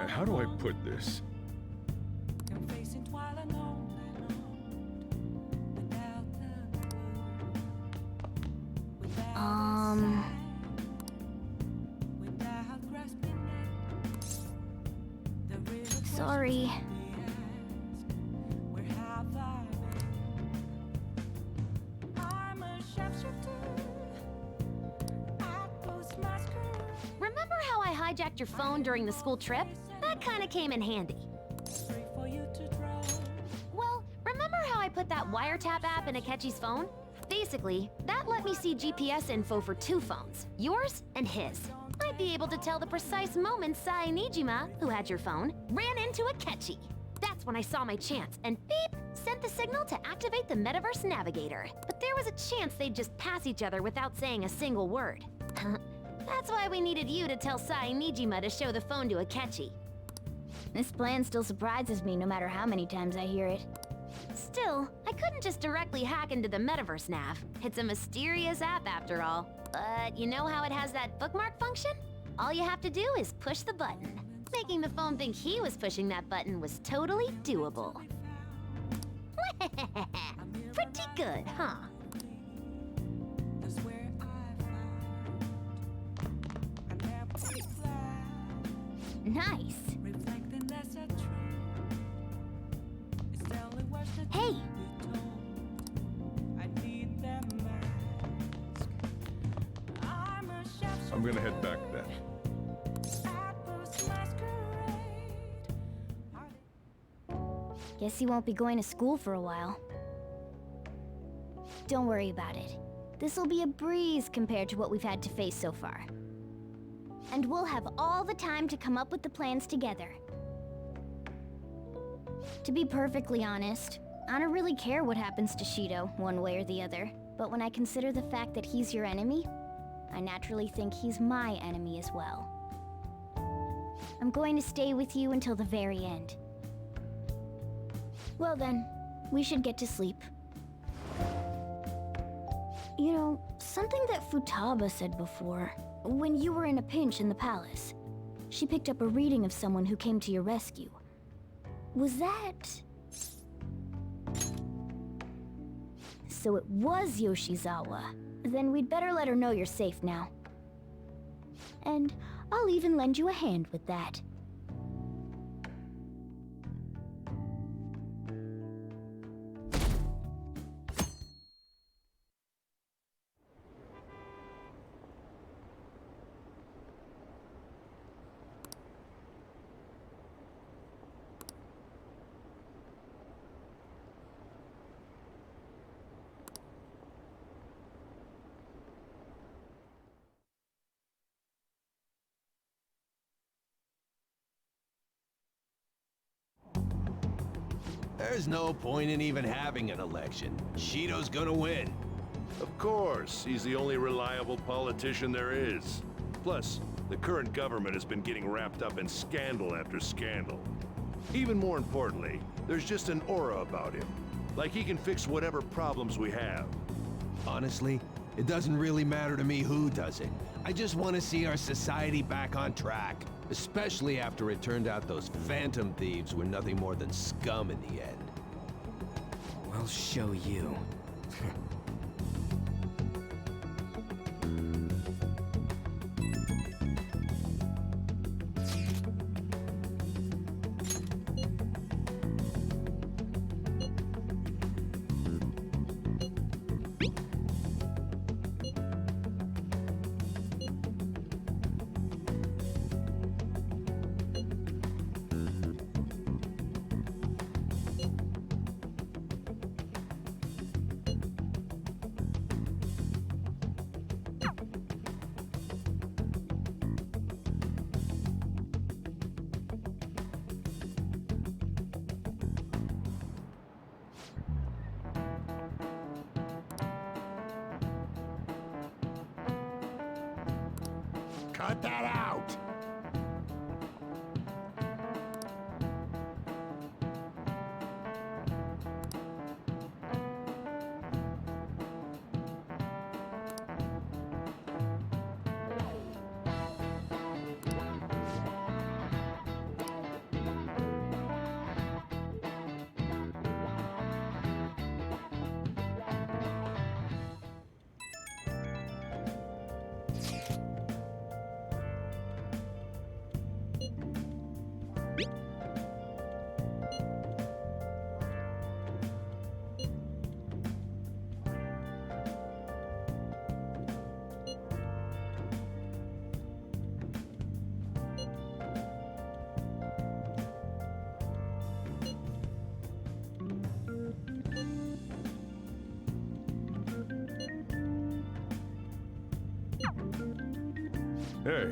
how do I put this? Sorry. Remember how I hijacked your phone during the school trip? That kinda came in handy. Well, remember how I put that wiretap app in Akechi's phone? Basically, that let me see GPS info for 2 phones, yours and his. I'd be able to tell the precise moment Sai Nijima, who had your phone, ran into Akechi. That's when I saw my chance, and beep, sent the signal to activate the Metaverse Navigator. But there was a chance they'd just pass each other without saying a single word. That's why we needed you to tell Sai Nijima to show the phone to Akechi. This plan still surprises me no matter how many times I hear it. Still, I couldn't just directly hack into the Metaverse Nav. It's a mysterious app after all. But you know how it has that bookmark function? All you have to do is push the button. Making the phone think he was pushing that button was totally doable. Pretty good, huh? Nice. Hey! I'm gonna head back then. Guess he won't be going to school for a while. Don't worry about it. This'll be a breeze compared to what we've had to face so far. And we'll have all the time to come up with the plans together. To be perfectly honest, I don't really care what happens to Shido, one way or the other. But when I consider the fact that he's your enemy, I naturally think he's my enemy as well. I'm going to stay with you until the very end. Well then, we should get to sleep. You know, something that Futaba said before, when you were in a pinch in the palace, she picked up a reading of someone who came to your rescue. Was that... So it was Yoshizawa. Then we'd better let her know you're safe now. And I'll even lend you a hand with that. There's no point in even having an election. Shido's gonna win. Of course, he's the only reliable politician there is. Plus, the current government has been getting wrapped up in scandal after scandal. Even more importantly, there's just an aura about him. Like he can fix whatever problems we have. Honestly, it doesn't really matter to me who does it. I just want to see our society back on track. Especially after it turned out those Phantom Thieves were nothing more than scum in the end. We'll show you. Cut that out! Hey.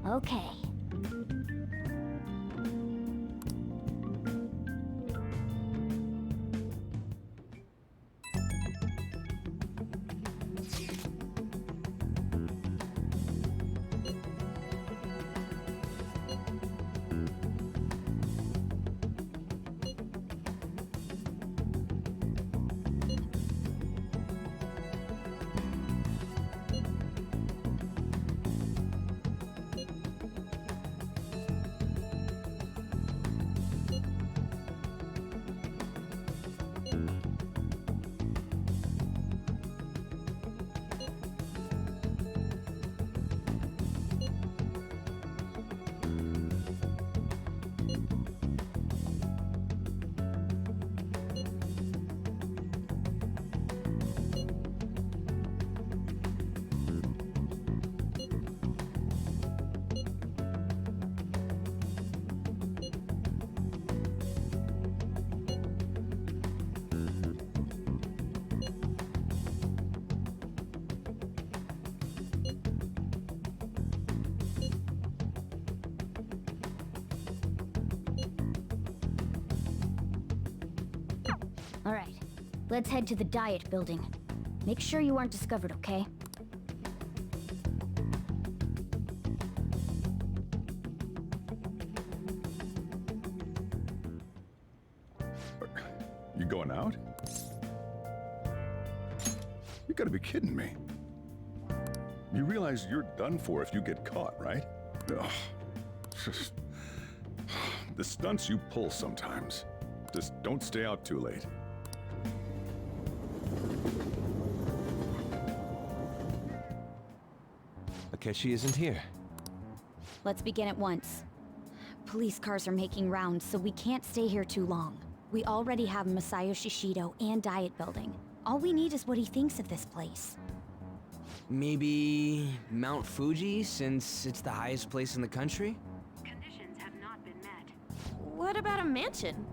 Okay. All right, let's head to the Diet Building. Make sure you aren't discovered, okay? You going out? You gotta be kidding me. You realize you're done for if you get caught, right? Ugh. The stunts you pull sometimes. Just don't stay out too late. Akechi isn't here. Let's begin at once. Police cars are making rounds, so we can't stay here too long. We already have Masayo Shishido and Diet Building. All we need is what he thinks of this place. Maybe Mount Fuji, since it's the highest place in the country? What about a mansion?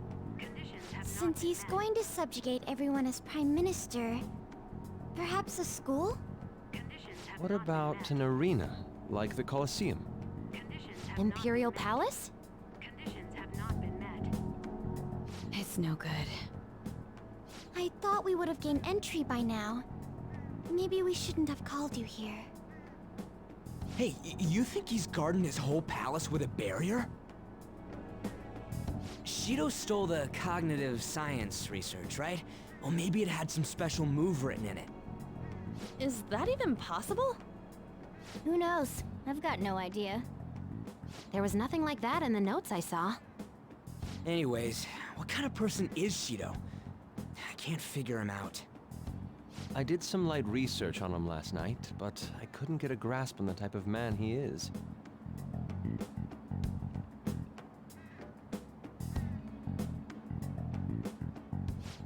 Since he's going to subjugate everyone as Prime Minister, perhaps a school? What about an arena, like the Colosseum? Imperial Palace? It's no good. I thought we would have gained entry by now. Maybe we shouldn't have called you here. Hey, you think he's guarding his whole palace with a barrier? Shido stole the cognitive science research, right? Well, maybe it had some special move written in it. Is that even possible? Who knows? I've got no idea. There was nothing like that in the notes I saw. Anyways, what kind of person is Shido? I can't figure him out. I did some light research on him last night, but I couldn't get a grasp on the type of man he is.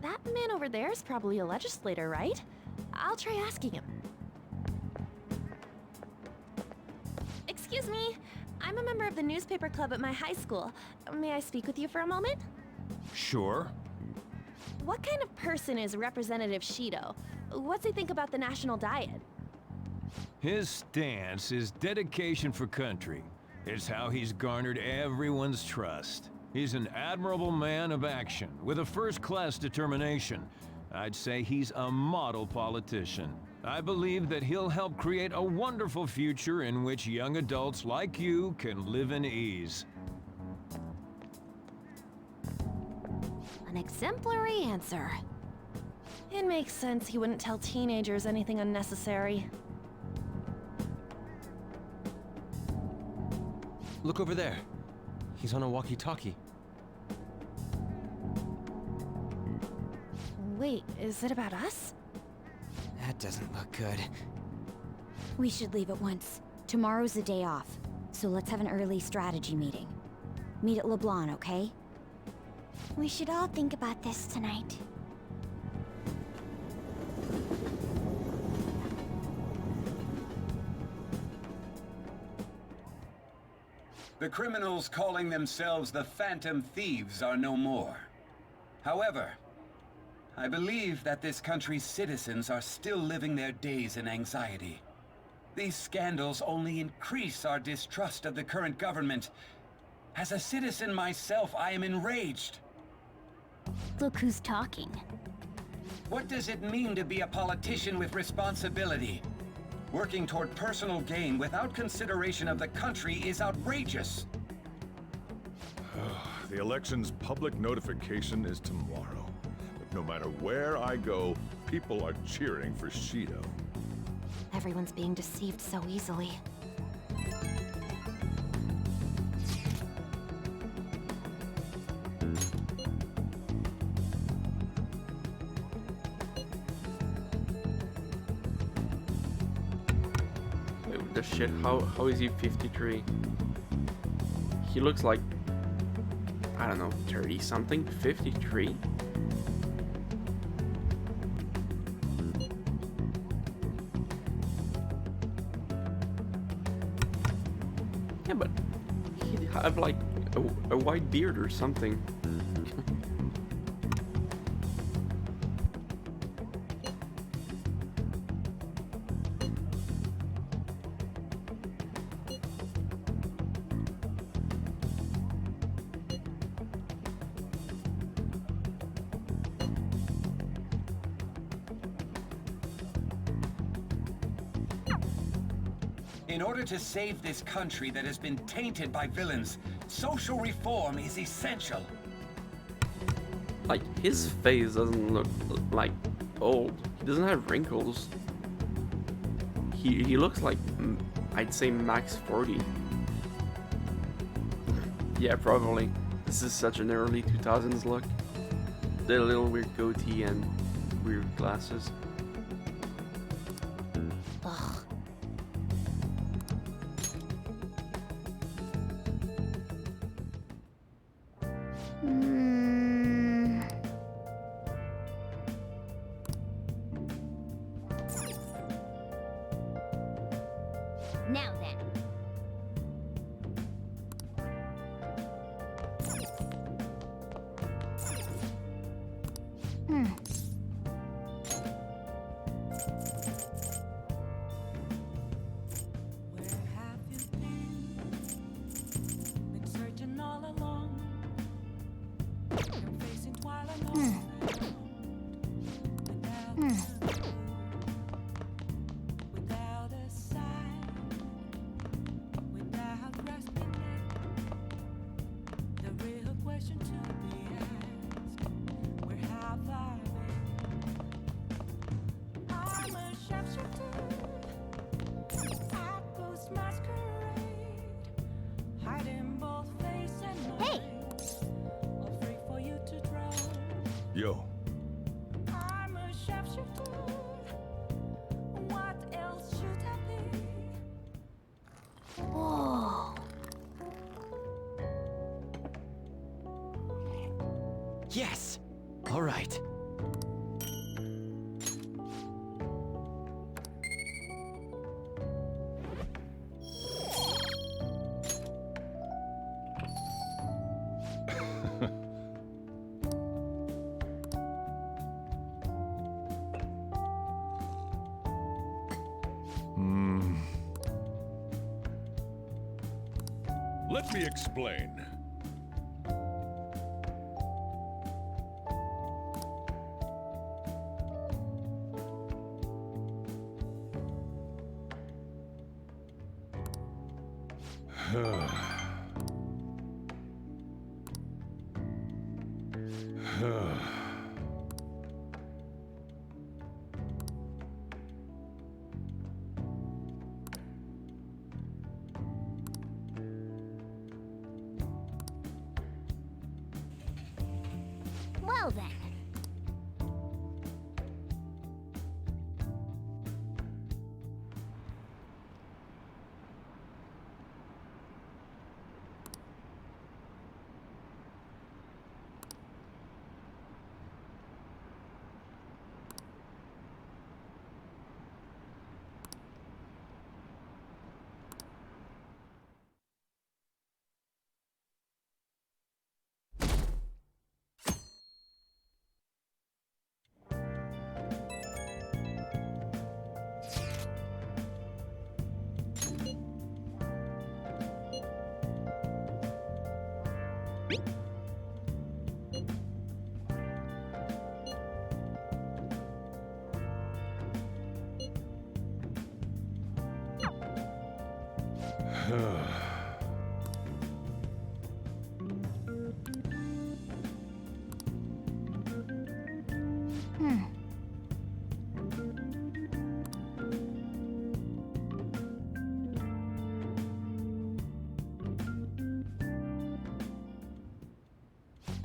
That man over there is probably a legislator, right? I'll try asking him. Excuse me, I'm a member of the newspaper club at my high school. May I speak with you for a moment? Sure. What kind of person is Representative Shido? What's he think about the national diet? His stance is dedication for country. It's how he's garnered everyone's trust. He's an admirable man of action, with a first-class determination. I'd say he's a model politician. I believe that he'll help create a wonderful future in which young adults like you can live in ease. An exemplary answer. It makes sense he wouldn't tell teenagers anything unnecessary. Look over there. He's on a walkie-talkie. Wait, is it about us? That doesn't look good. We should leave at once. Tomorrow's the day off, so let's have an early strategy meeting. Meet at LeBlanc, okay? We should all think about this tonight. The criminals calling themselves the Phantom Thieves are no more. However, I believe that this country's citizens are still living their days in anxiety. These scandals only increase our distrust of the current government. As a citizen myself, I am enraged. Look who's talking. What does it mean to be a politician with responsibility? Working toward personal gain without consideration of the country is outrageous. The election's public notification is tomorrow. But no matter where I go, people are cheering for Shido. Everyone's being deceived so easily. Wait, the shit, how is he 53? He looks like, I don't know, 30 something? 53? Yeah, but he'd have like a white beard or something. In order to save this country that has been tainted by villains, social reform is essential. Like, his face doesn't look like old. He doesn't have wrinkles. He looks like, I'd say max 40. Yeah, probably. This is such an early 2000s look. The little weird goatee and weird glasses. Ugh. Now then. Hey! Yo. I'm a sharpshooter. What else should I be? Whoa. Yes! All right. Let me explain. Well then.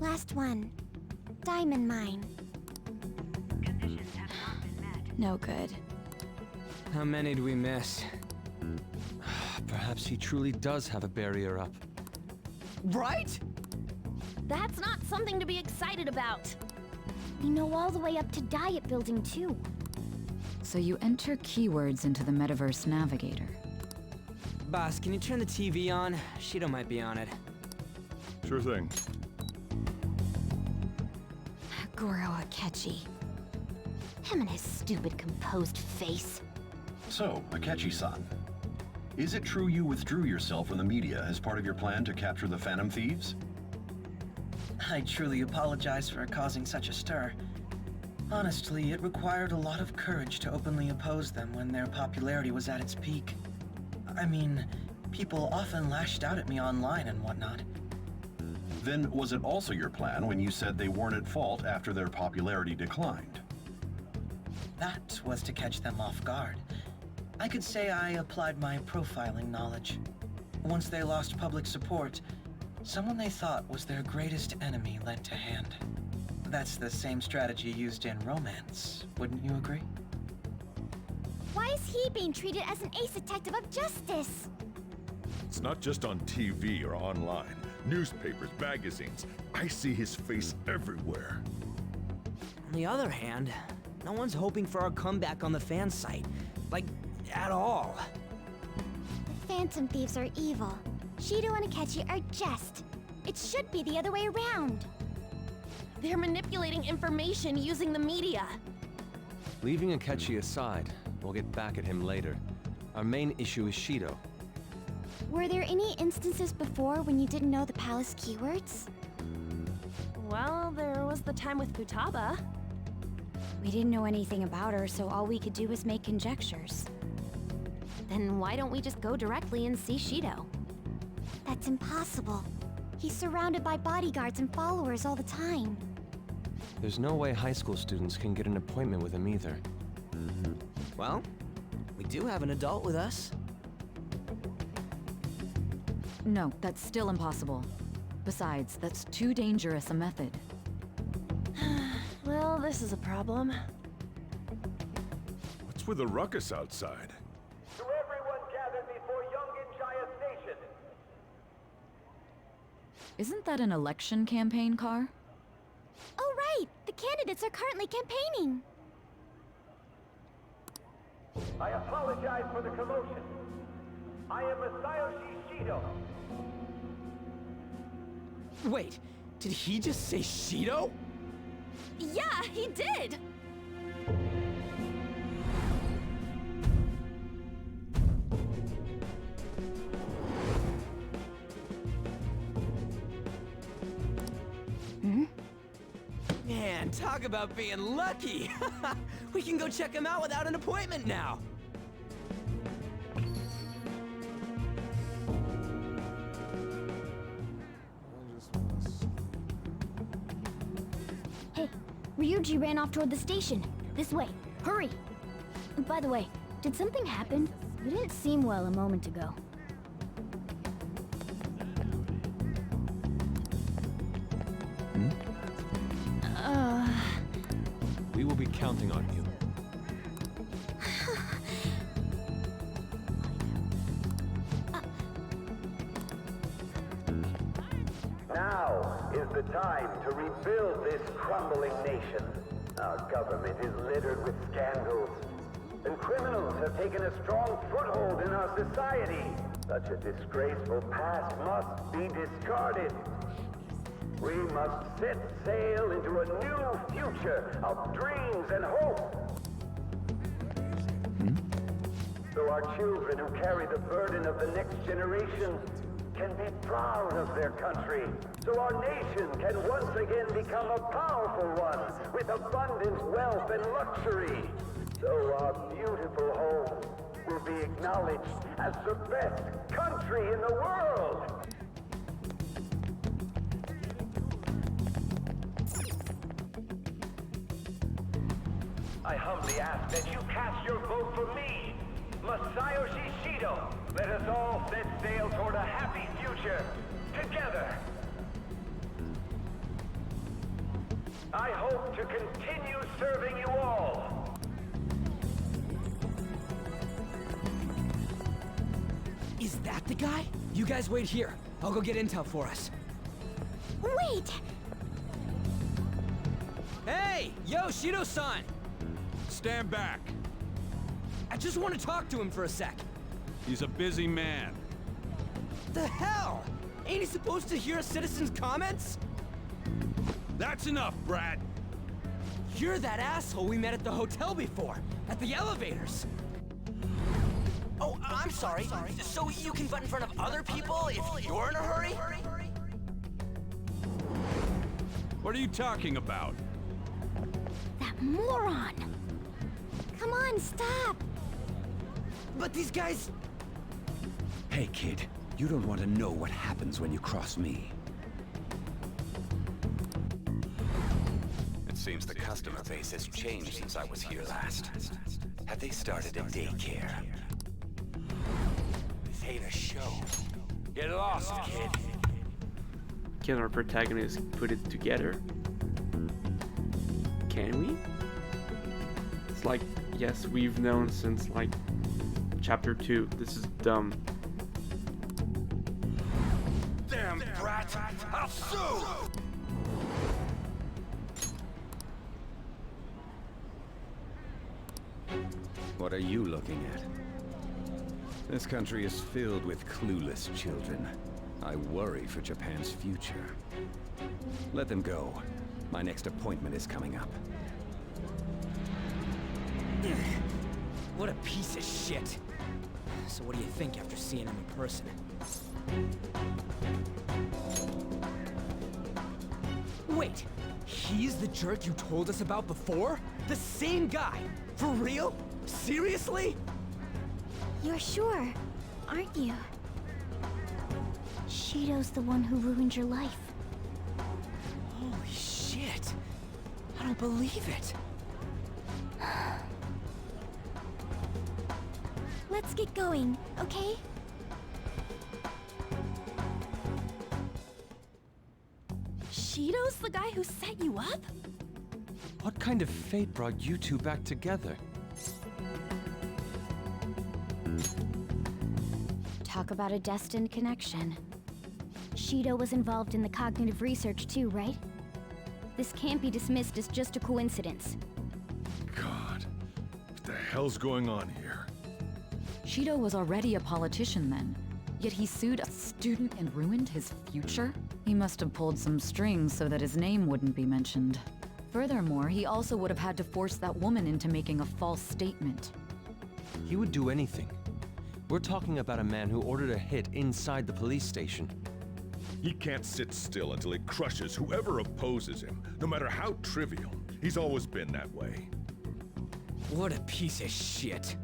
Last one. Diamond mine. No good. How many do we miss? Perhaps he truly does have a barrier up. Right? That's not something to be excited about. We know all the way up to Diet Building, too. So you enter keywords into the Metaverse Navigator. Boss, can you turn the TV on? Shido might be on it. Sure thing. Goro Akechi. Him and his stupid composed face. So, Akechi-san, is it true you withdrew yourself from the media as part of your plan to capture the Phantom Thieves? I truly apologize for causing such a stir. Honestly, it required a lot of courage to openly oppose them when their popularity was at its peak. I mean, people often lashed out at me online and whatnot. Then was it also your plan when you said they weren't at fault after their popularity declined? That was to catch them off guard. I could say I applied my profiling knowledge. Once they lost public support, someone they thought was their greatest enemy lent a hand. That's the same strategy used in romance, wouldn't you agree? Why is he being treated as an ace detective of justice? It's not just on TV or online. Newspapers, magazines. I see his face everywhere. On the other hand, no one's hoping for our comeback on the fan site. Like, at all. The Phantom Thieves are evil. Shido and Akechi are just. It should be the other way around. They're manipulating information using the media. Leaving Akechi aside, we'll get back at him later. Our main issue is Shido. Were there any instances before when you didn't know the palace keywords? Well, there was the time with Futaba. We didn't know anything about her, so all we could do was make conjectures. Then why don't we just go directly and see Shido? That's impossible. He's surrounded by bodyguards and followers all the time. There's no way high school students can get an appointment with him either. Well, we do have an adult with us. No, that's still impossible. Besides, that's too dangerous a method. Well, this is a problem. What's with the ruckus outside? To everyone gathered before Yongen-Jaya Station. Isn't that an election campaign car? Oh, right! The candidates are currently campaigning. I apologize for the commotion. I am Masayoshi Shido. Wait, did he just say Shido? Yeah, he did! Man, talk about being lucky! We can go check him out without an appointment now! Hey, Ryuji ran off toward the station. This way. Hurry! By the way, did something happen? You didn't seem well a moment ago. We will be counting on you. Now is the time to rebuild this crumbling nation. Our government is littered with scandals, and criminals have taken a strong foothold in our society. Such a disgraceful past must be discarded. We must set sail into a new future of dreams and hope. So our children who carry the burden of the next generation can be proud of their country, so our nation can once again become a powerful one with abundant wealth and luxury. So our beautiful home will be acknowledged as the best country in the world. I humbly ask that you cast your vote for me, Masayoshi Shido. Let us all set sail toward a happy future, together. I hope to continue serving you all. Is that the guy? You guys wait here. I'll go get intel for us. Wait! Hey! Yo, Shido-san! Stand back. I just want to talk to him for a sec. He's a busy man. The hell? Ain't he supposed to hear a citizen's comments? That's enough, Brad. You're that asshole we met at the hotel before, at the elevators. Oh, I'm sorry. So you can butt in front of other people if you're in a hurry? What are you talking about? That moron! Come on, stop! But these guys... Hey, kid. You don't want to know what happens when you cross me. It seems the customer base has changed since I was here last. Have they started a daycare? This ain't a show. Get lost, kid. Can our protagonist put it together? Can we? It's like, yes, we've known since like chapter 2. This is dumb. Damn brat! I'll sue! What are you looking at? This country is filled with clueless children. I worry for Japan's future. Let them go. My next appointment is coming up. What a piece of shit. So what do you think after seeing him in person? Wait, he's the jerk you told us about before? The same guy? For real? Seriously? You're sure, aren't you? Shido's the one who ruined your life. Holy shit. I don't believe it. Let's get going, okay? Shido's the guy who set you up? What kind of fate brought you two back together? Talk about a destined connection. Shido was involved in the cognitive research too, right? This can't be dismissed as just a coincidence. God, what the hell's going on here? Shido was already a politician then, yet he sued a student and ruined his future? He must have pulled some strings so that his name wouldn't be mentioned. Furthermore, he also would have had to force that woman into making a false statement. He would do anything. We're talking about a man who ordered a hit inside the police station. He can't sit still until he crushes whoever opposes him, no matter how trivial. He's always been that way. What a piece of shit.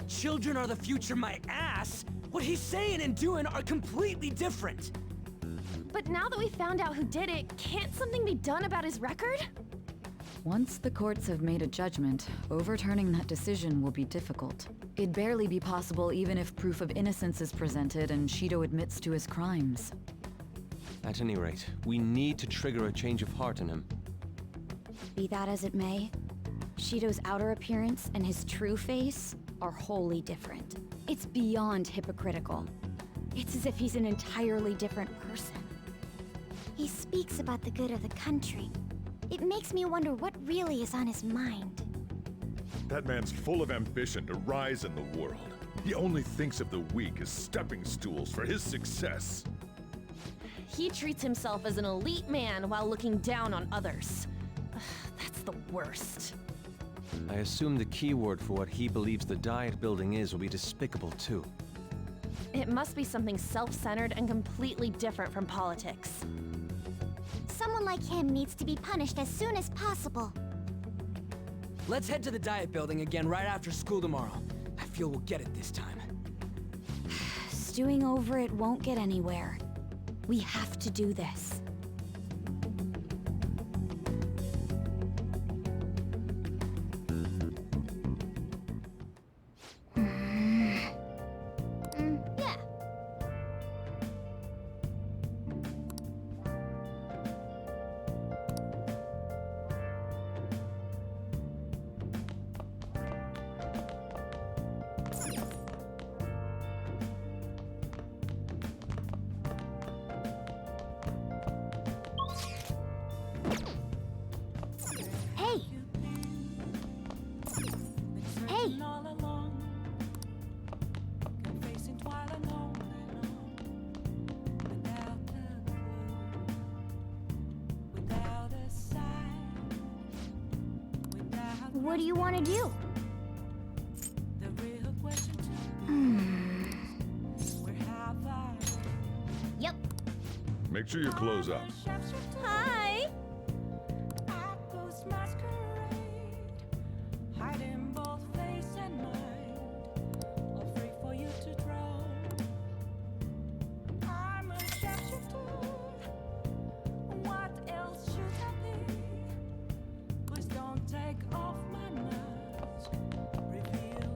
Children are the future, my ass! What he's saying and doing are completely different! But now that we found out who did it, can't something be done about his record? Once the courts have made a judgment, overturning that decision will be difficult. It'd barely be possible even if proof of innocence is presented and Shido admits to his crimes. At any rate, we need to trigger a change of heart in him. Be that as it may, Shido's outer appearance and his true face are wholly different. It's beyond hypocritical. It's as if he's an entirely different person. He speaks about the good of the country. It makes me wonder what really is on his mind. That man's full of ambition to rise in the world. He only thinks of the weak as stepping stools for his success. He treats himself as an elite man while looking down on others. Ugh, that's the worst. I assume the key word for what he believes the Diet Building is will be despicable too. It must be something self-centered and completely different from politics. Someone like him needs to be punished as soon as possible. Let's head to the Diet Building again right after school tomorrow. I feel we'll get it this time. Stewing over it won't get anywhere. We have to do this. Yeah. Hey! Hey! All along, facing twilight on and on, without a clue, without a sign, without What do you want to do? the real question where have I? Yep. Make sure your clothes up. Hi! Ghost masquerade, hiding both face and mind, all free for you to draw. I'm a shapeshifter. What else should I be? Please don't take off my mask, revealing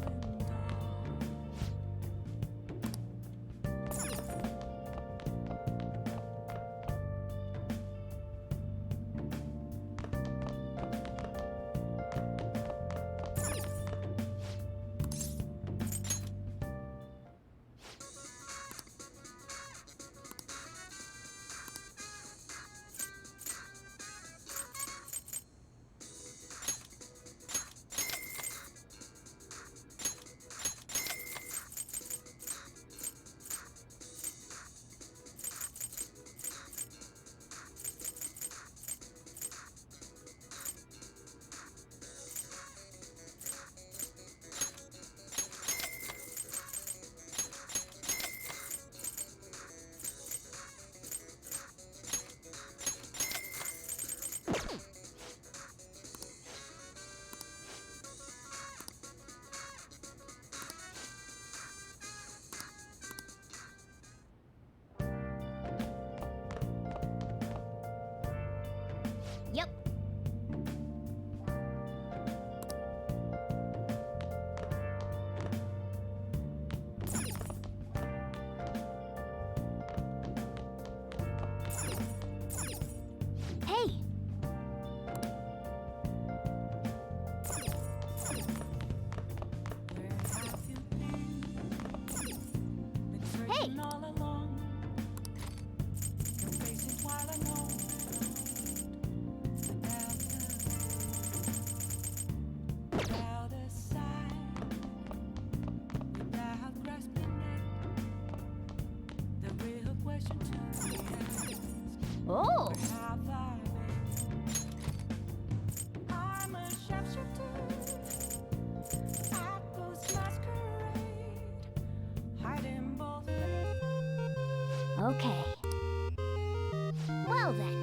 Yep. Hey! Hey! all along, facing twilight on. Without a sign, without grasping it, the real question to be asked. Oh! Where have I been? I'm a shapeshifter. I ghost masquerade, hiding both. Okay. Well then.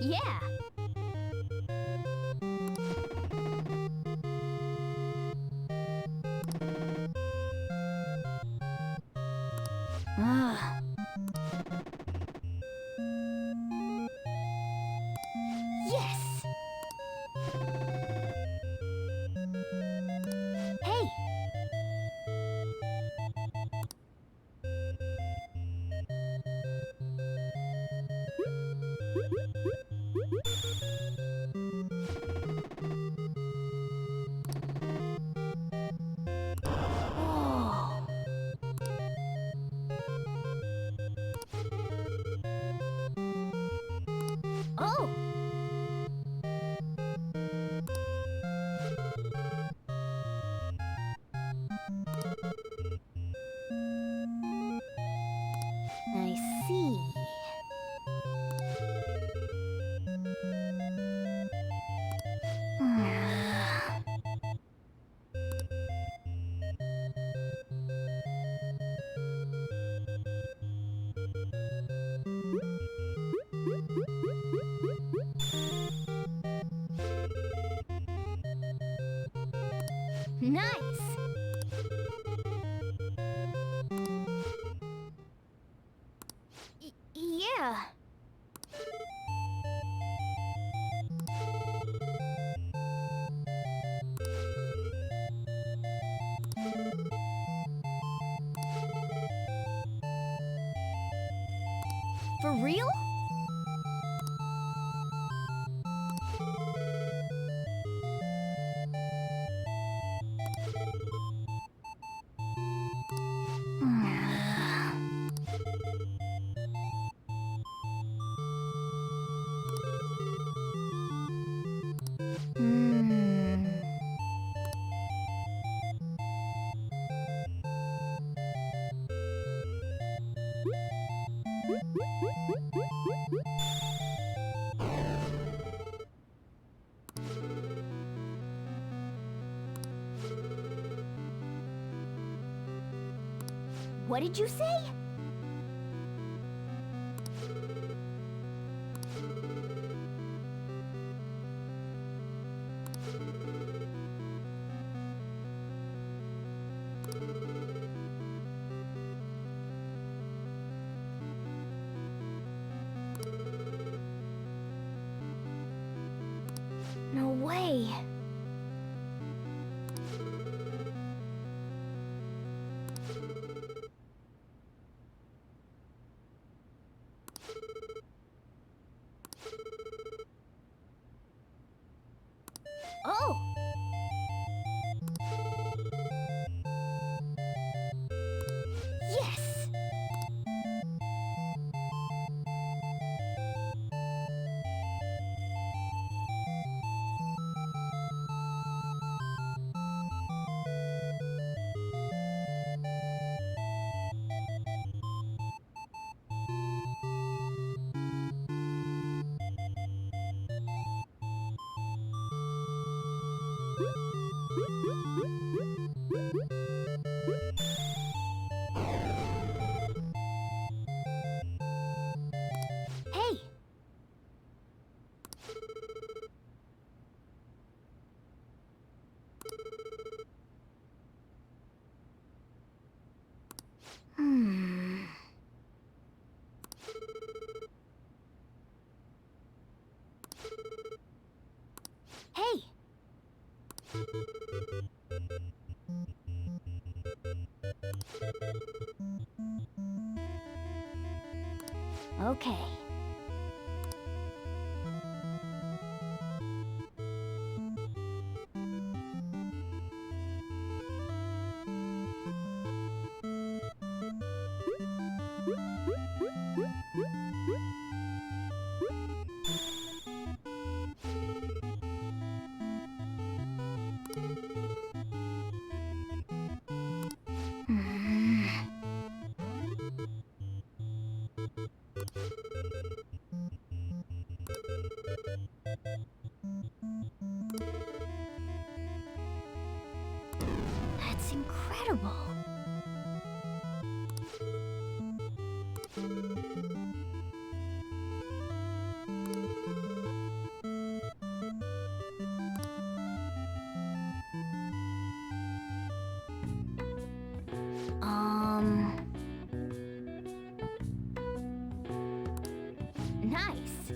Yeah. Ah. Yes. Hey. Oh. Nice! Yeah. For real? What did you say? No way. Oh! Yes! Hey! Hmm. Hey! Okay. That's incredible. Nice.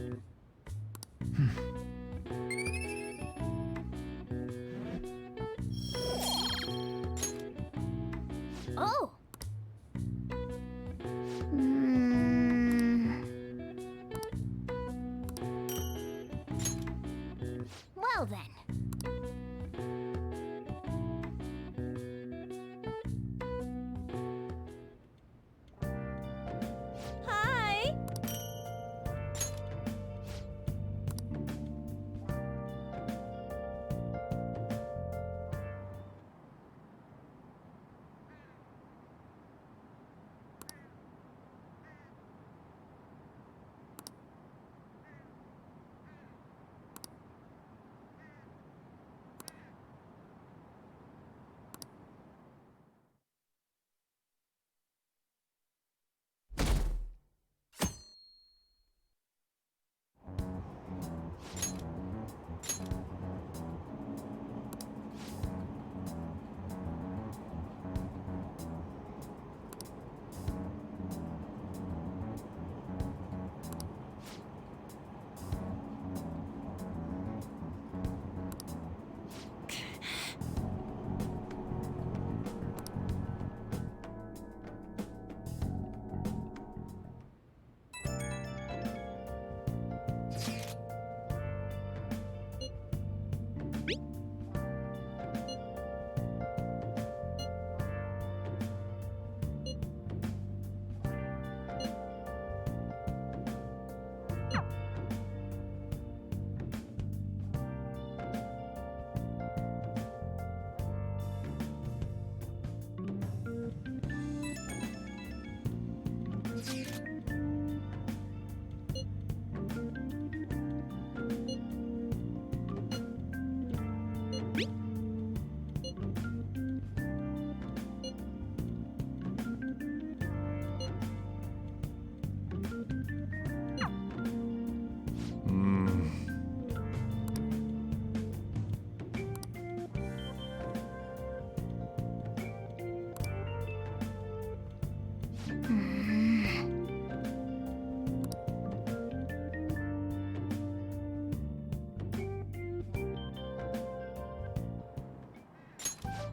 Oh. Well then. Hi!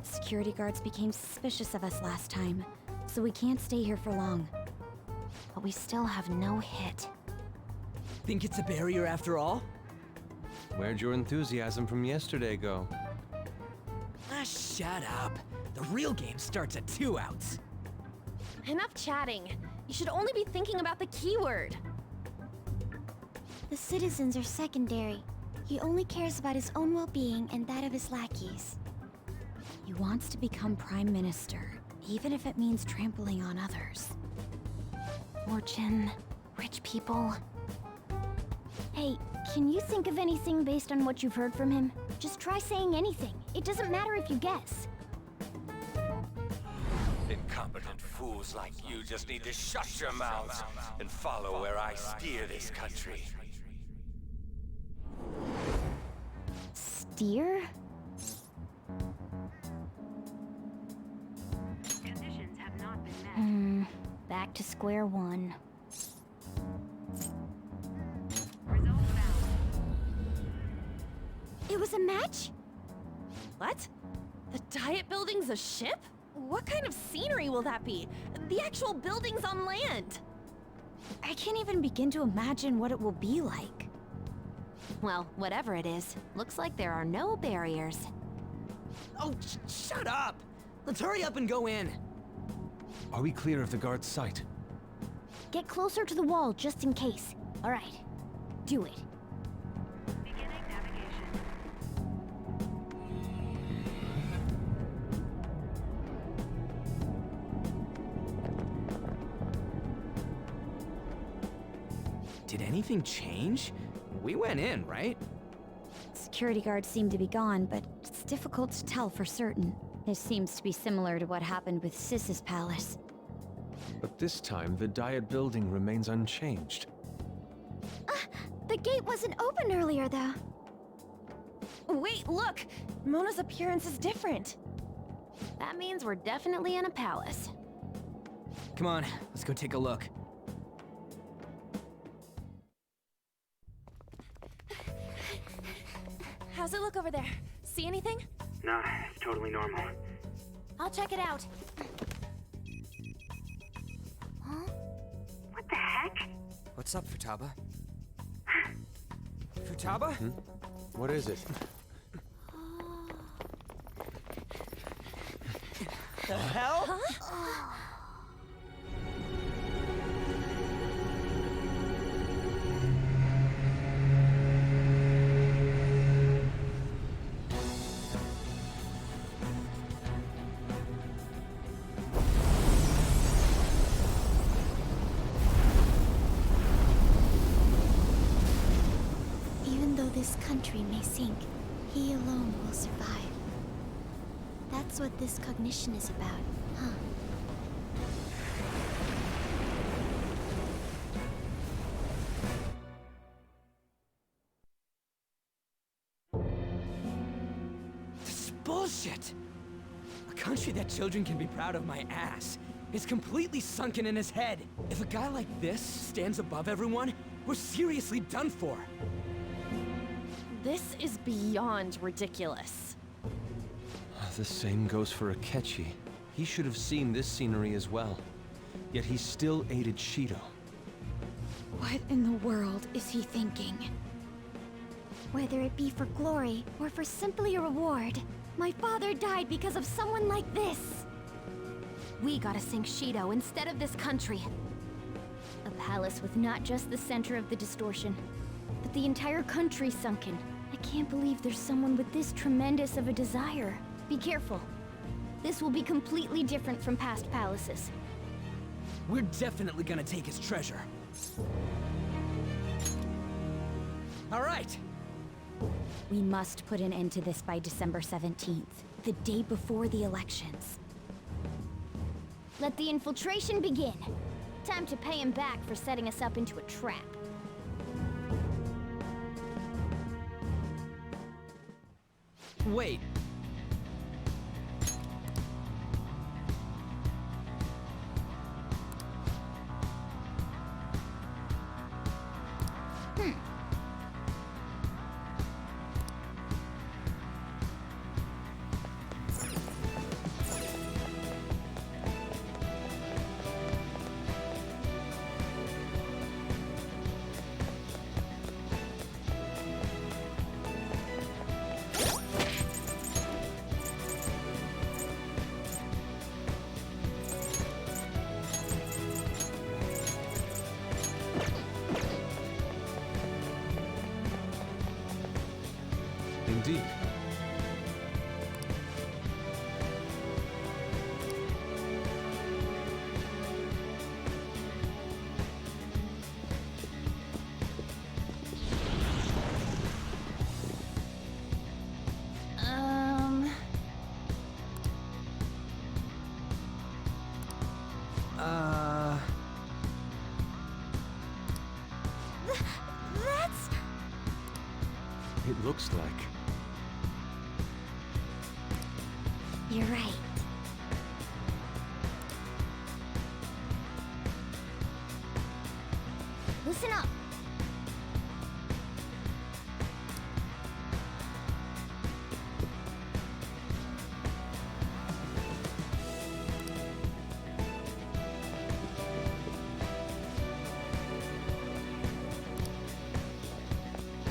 Security guards became suspicious of us last time, so we can't stay here for long. But we still have no hit. Think it's a barrier after all? Where'd your enthusiasm from yesterday go? Ah, shut up. The real game starts at 2 outs. Enough chatting. You should only be thinking about the keyword. The citizens are secondary. He only cares about his own well-being and that of his lackeys. He wants to become Prime Minister, even if it means trampling on others. Fortune, rich people. Hey, can you think of anything based on what you've heard from him? Just try saying anything. It doesn't matter if you guess. Incompetent fools like you just need to shut your mouths and follow where I steer this country. Steer? Conditions have not been met. Back to square one. It was a match? What? The Diet Building's a ship? What kind of scenery will that be? The actual building's on land. I can't even begin to imagine what it will be like. Well, whatever it is, looks like there are no barriers. Oh, shut up! Let's hurry up and go in. Are we clear of the guard's sight? Get closer to the wall just in case. All right, do it. Did anything change? We went in, right? Security guards seem to be gone, but it's difficult to tell for certain. This seems to be similar to what happened with Sis's palace. But this time, the Diet Building remains unchanged. The gate wasn't open earlier, though. Wait, look! Mona's appearance is different. That means we're definitely in a palace. Come on, let's go take a look. How's it look over there? See anything? Nah, it's totally normal. I'll check it out. Huh? What the heck? What's up, Futaba? Futaba? What is it? The hell? Huh? Even though this country may sink, he alone will survive. That's what this cognition is about, huh? This is bullshit! A country that children can be proud of my ass is completely sunken in his head. If a guy like this stands above everyone, we're seriously done for. This is beyond ridiculous. The same goes for Akechi. He should have seen this scenery as well. Yet he still aided Shido. What in the world is he thinking? Whether it be for glory or for simply a reward, my father died because of someone like this. We gotta sink Shido instead of this country. A palace with not just the center of the distortion, but the entire country sunken. I can't believe there's someone with this tremendous of a desire. Be careful. This will be completely different from past palaces. We're definitely gonna take his treasure. All right. We must put an end to this by December 17th, the day before the elections. Let the infiltration begin. Time to pay him back for setting us up into a trap. Wait. looks like. You're right. Listen up.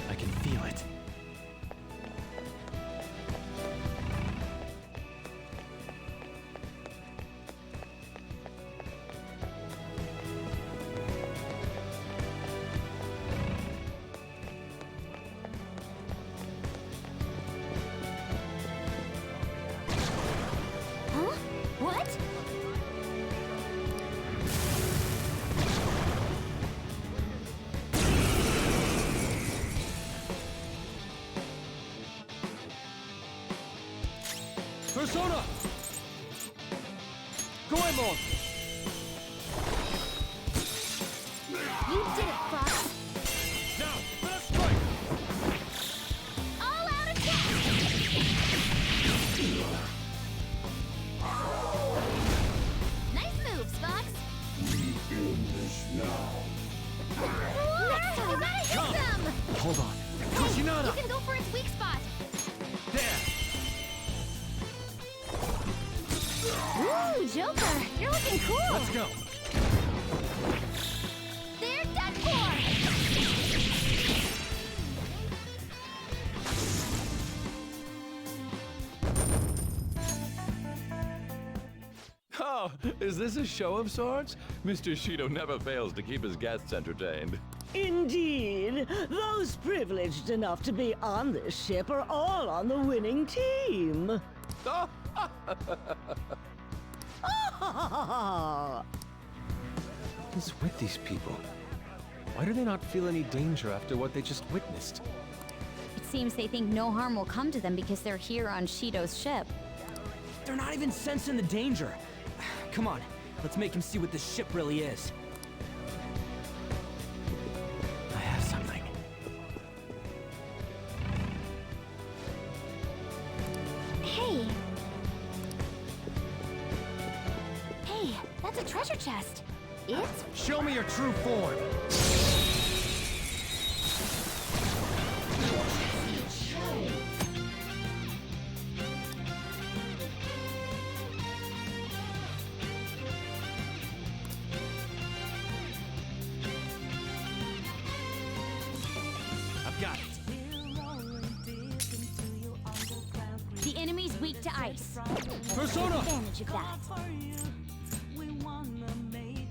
I can feel it. Huh? What? Persona! Goemon! You did it, Fox. Now, let's strike! All out attack! Nice moves, Fox. Next time, you gotta hit them! Hold on. Hey, Kushinada! you can go for its weak spot. There! Ooh, Joker, you're looking cool. Let's go! They're done for. Oh, is this a show of sorts? Mr. Shido never fails to keep his guests entertained. Indeed. Those privileged enough to be on this ship are all on the winning team. What is with these people? Why do they not feel any danger after what they just witnessed? It seems they think no harm will come to them because they're here on Shido's ship. They're not even sensing the danger. Come on, let's make him see what this ship really is. I have something. Hey. Hey, that's a treasure chest. It's... Show me your true form. I've got it. The enemy's weak to ice. Persona! Take advantage of that.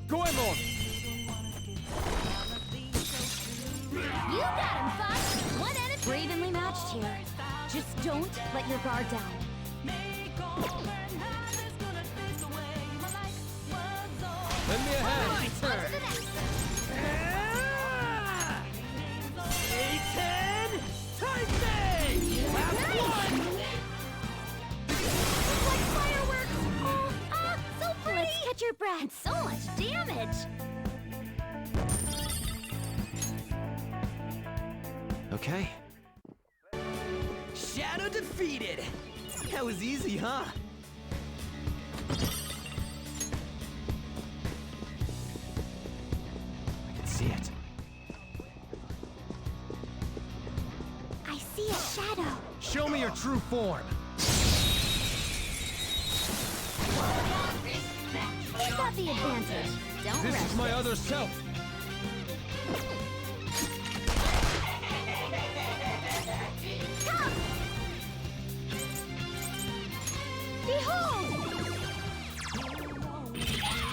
Goemon! You got him, Fox! One enemy... We're evenly matched here. Just don't let your guard down. Lend me a hand. On to the next. A10! Typing! Last one! It's like fireworks! Oh, so pretty! Let's catch your breath. And so much damage! Okay. Shadow defeated! That was easy, huh? I can see it. I see a shadow. Show me your true form. You got the advantage. Don't This rest is my it. other self. Come! Behold!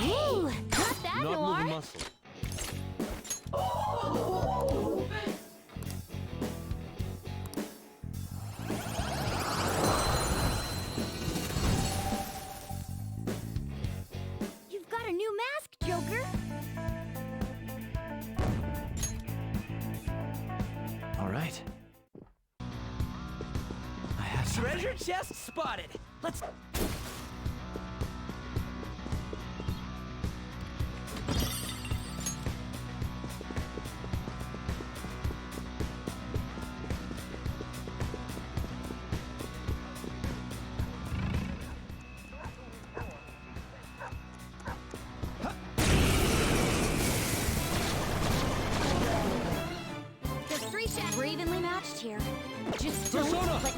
Ooh, not that, Not Noir. with the muscle. You've got a new mask, Joker. All right. I have something. Treasure chest spotted. Let's...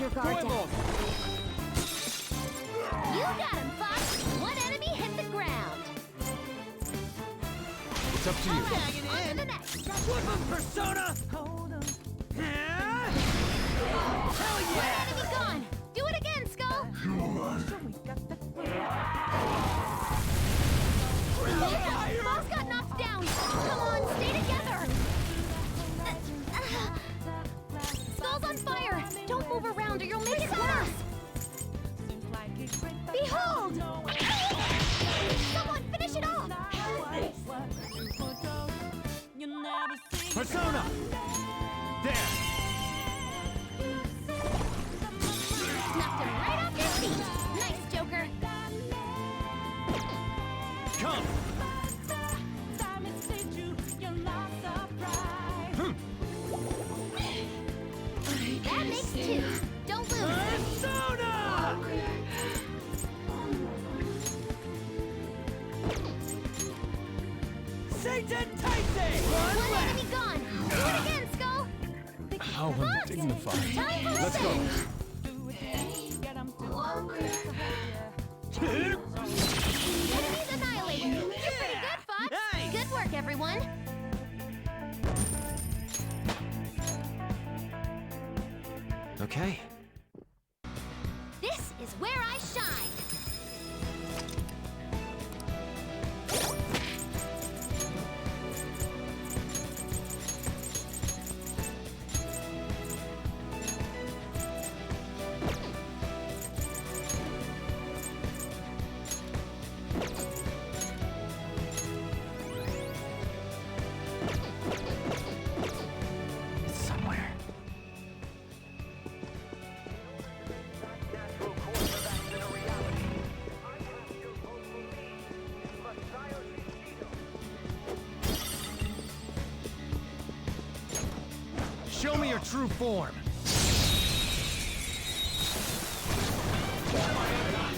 your guard down. You got him, Fox! One enemy hit the ground! It's up to you. On to the next! Flip him, Persona! Hell yeah! One enemy gone! Do it again, Skull! Boss got knocked down! Come on, stay together! Skull's on fire! Don't move around or you'll make it worse! Behold! Someone finish it off! Persona! There! Knocked him right off your feet! Nice, Joker! Come! That makes two! Don't lose! Persona! Satan Taisei! One enemy gone! Do it again, Skull! How undignified. Time for a Let's go. save. Enemies annihilated! You're pretty good, Fox! Good work, everyone! Okay. This is where I shine! It's somewhere. Show me your true form.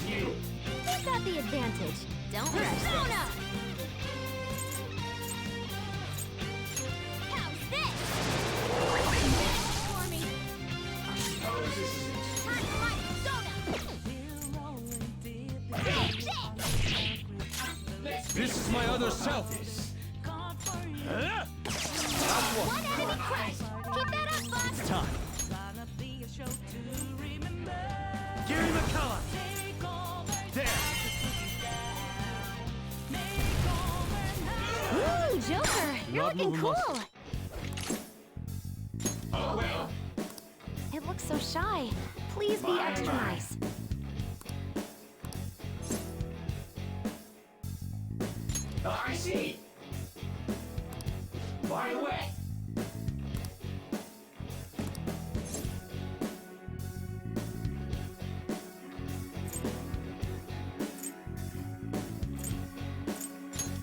You've got the advantage. Don't rush. Persona! How's this? For me. Time for my persona! This is my other self. One enemy crushed! Keep that up, Fox! Time. Gary McCullough. There. Ooh, Joker! You're Not looking moving cool! muscle. It looks so shy. Please be extra nice. I see. By the way.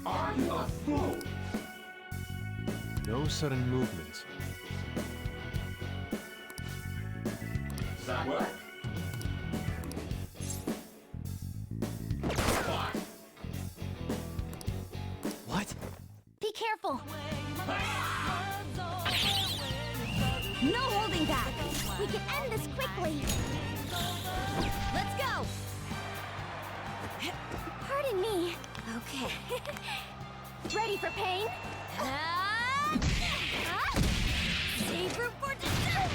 Are you a fool? No sudden movements. Does that work? Fine. What? Be careful! No holding back! We can end this quickly! Let's go! Pardon me. Okay. Ready for pain? Save room for dessert!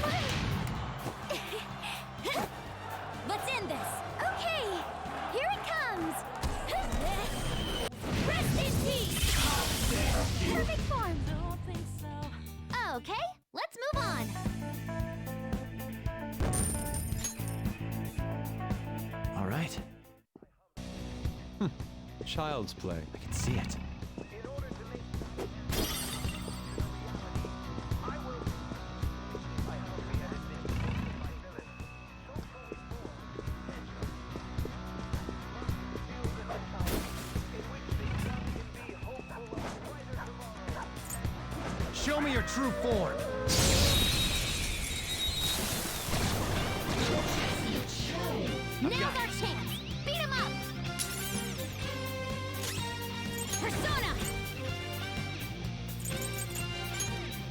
Let's end this! Okay! Here it comes! Rest in peace! Perfect form! Okay, let's move on! All right. Child's play. I can see it. Show me your true form. Now's our chance! Beat him up! Persona!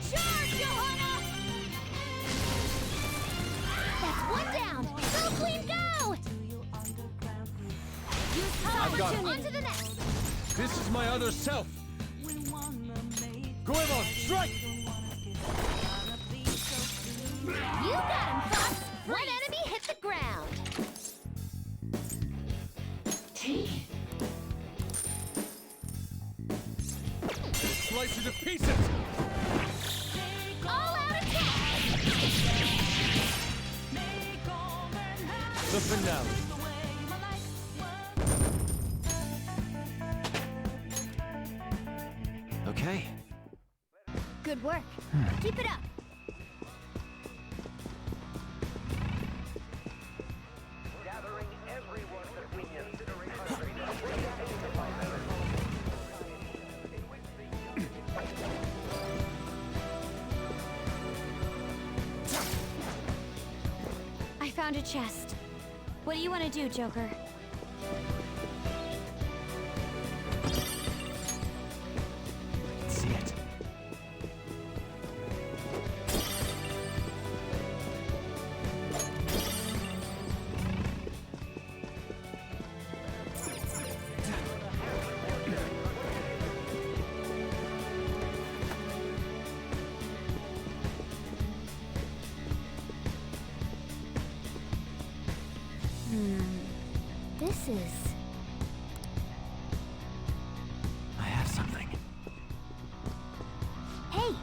Charge, Johanna! That's one down! I've got On it. to the next. This is my other self. Goemon, strike! You got him, Fox. One enemy hit the ground. Slice you to pieces! All out attack. The finale. Okay. Good work. Keep it up. Gathering everyone that we consider I found a chest. What do you want to do, Joker? See it. This is... I have something. Hey!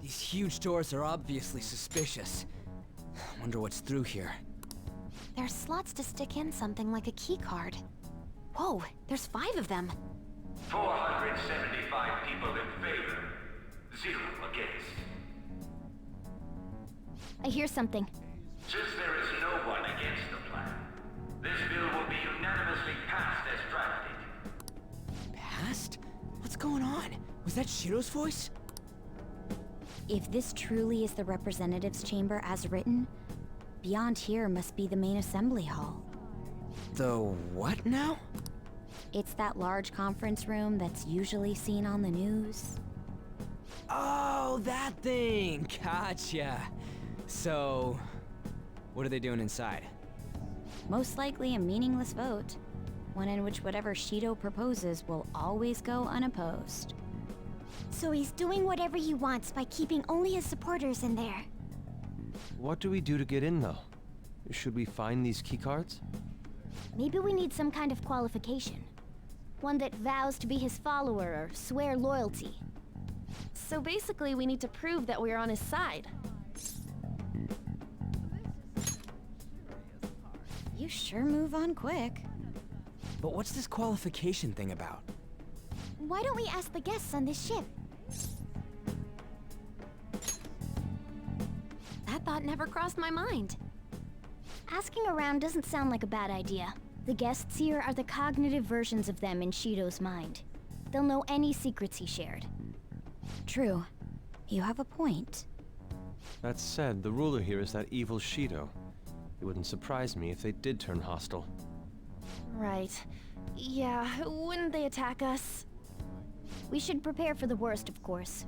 These huge doors are obviously suspicious. Wonder what's through here. There's slots to stick in something like a key card. Whoa, there's 5 of them. 475 people in favor, 0 against. I hear something. Since there is no one against the plan, this bill will be unanimously passed as drafted. Past? What's going on? Was that Shiro's voice? If this truly is the representatives' chamber as written, beyond here must be the main assembly hall. The what now? It's that large conference room that's usually seen on the news. Oh, that thing! Gotcha. So, what are they doing inside? Most likely a meaningless vote. One in which whatever Shido proposes will always go unopposed. So he's doing whatever he wants by keeping only his supporters in there. What do we do to get in, though? Should we find these keycards? Maybe we need some kind of qualification. One that vows to be his follower or swear loyalty. So basically, we need to prove that we're on his side. You sure move on quick. But what's this qualification thing about? Why don't we ask the guests on this ship? That thought never crossed my mind. Asking around doesn't sound like a bad idea. The guests here are the cognitive versions of them in Shido's mind. They'll know any secrets he shared. True. You have a point. That said, the ruler here is that evil Shido. It wouldn't surprise me if they did turn hostile. Right. Yeah, wouldn't they attack us? We should prepare for the worst, of course.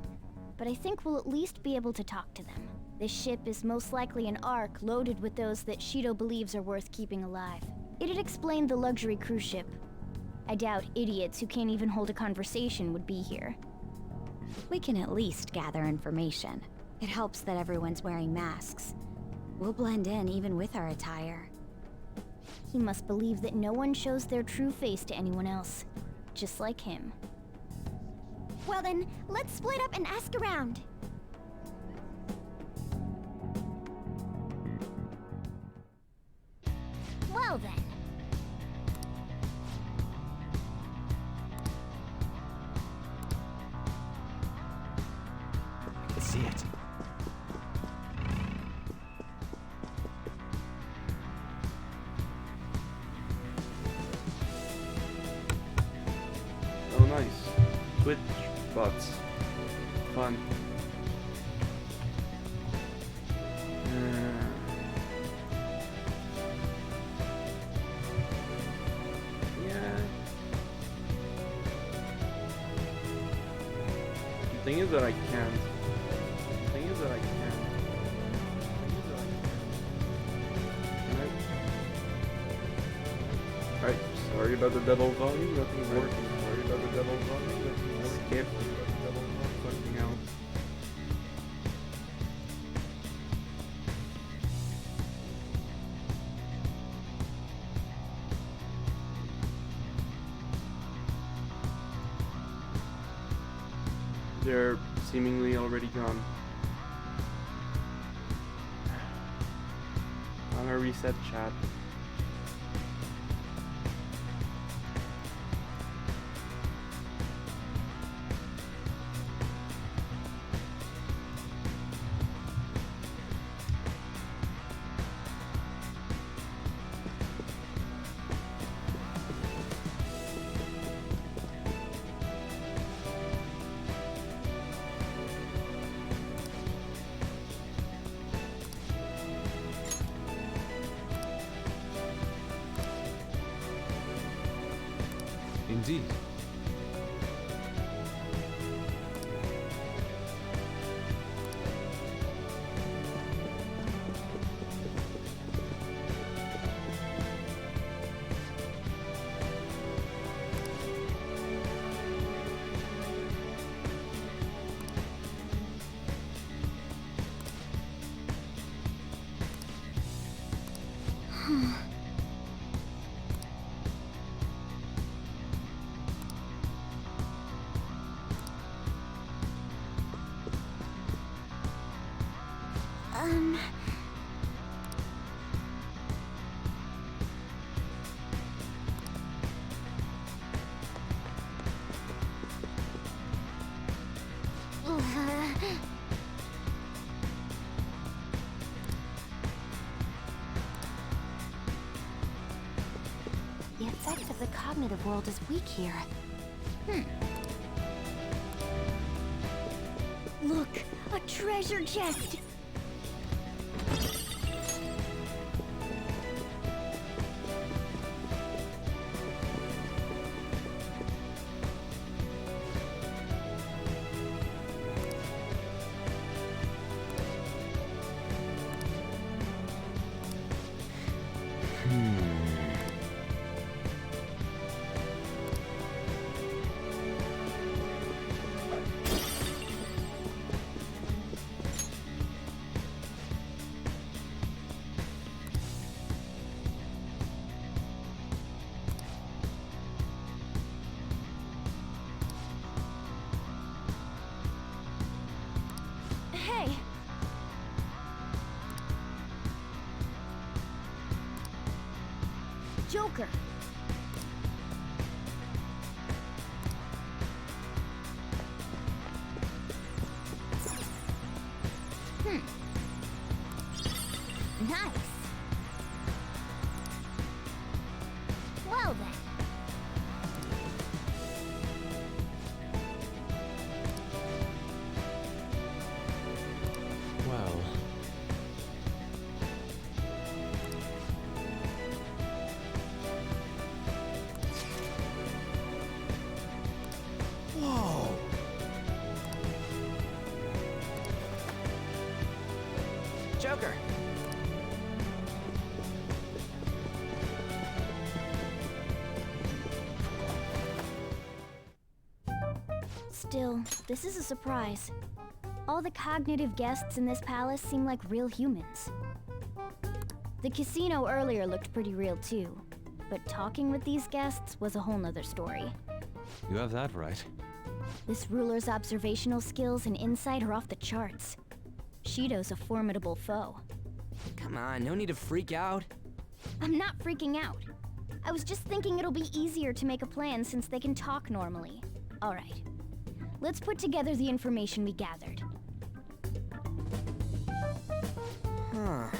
But I think we'll at least be able to talk to them. This ship is most likely an Ark loaded with those that Shido believes are worth keeping alive. It'd explain the luxury cruise ship. I doubt idiots who can't even hold a conversation would be here. We can at least gather information. It helps that everyone's wearing masks. We'll blend in even with our attire. He must believe that no one shows their true face to anyone else. Just like him. Well then, let's split up and ask around. Well then. I can see it. Oh, nice. Twitch bots. Fun. Yeah. Thing is that I can't. Thing is that I can't. Alright, sorry about the double volume, nothing's working. Sorry about the double volume, nothing's working. Skip. Double volume, something else. They're seemingly already gone. I'm gonna reset chat. Indeed. The effect of the cognitive world is weak here. Look, a treasure chest! Hey! Joker! Nice! Well then. Well. Whoa! Joker! Still, this is a surprise. All the cognitive guests in this palace seem like real humans. The casino earlier looked pretty real too, but talking with these guests was a whole nother story. You have that right. This ruler's observational skills and insight are off the charts. Shido's a formidable foe. Come on, no need to freak out. I'm not freaking out. I was just thinking it'll be easier to make a plan since they can talk normally. Alright. Let's put together the information we gathered. Huh.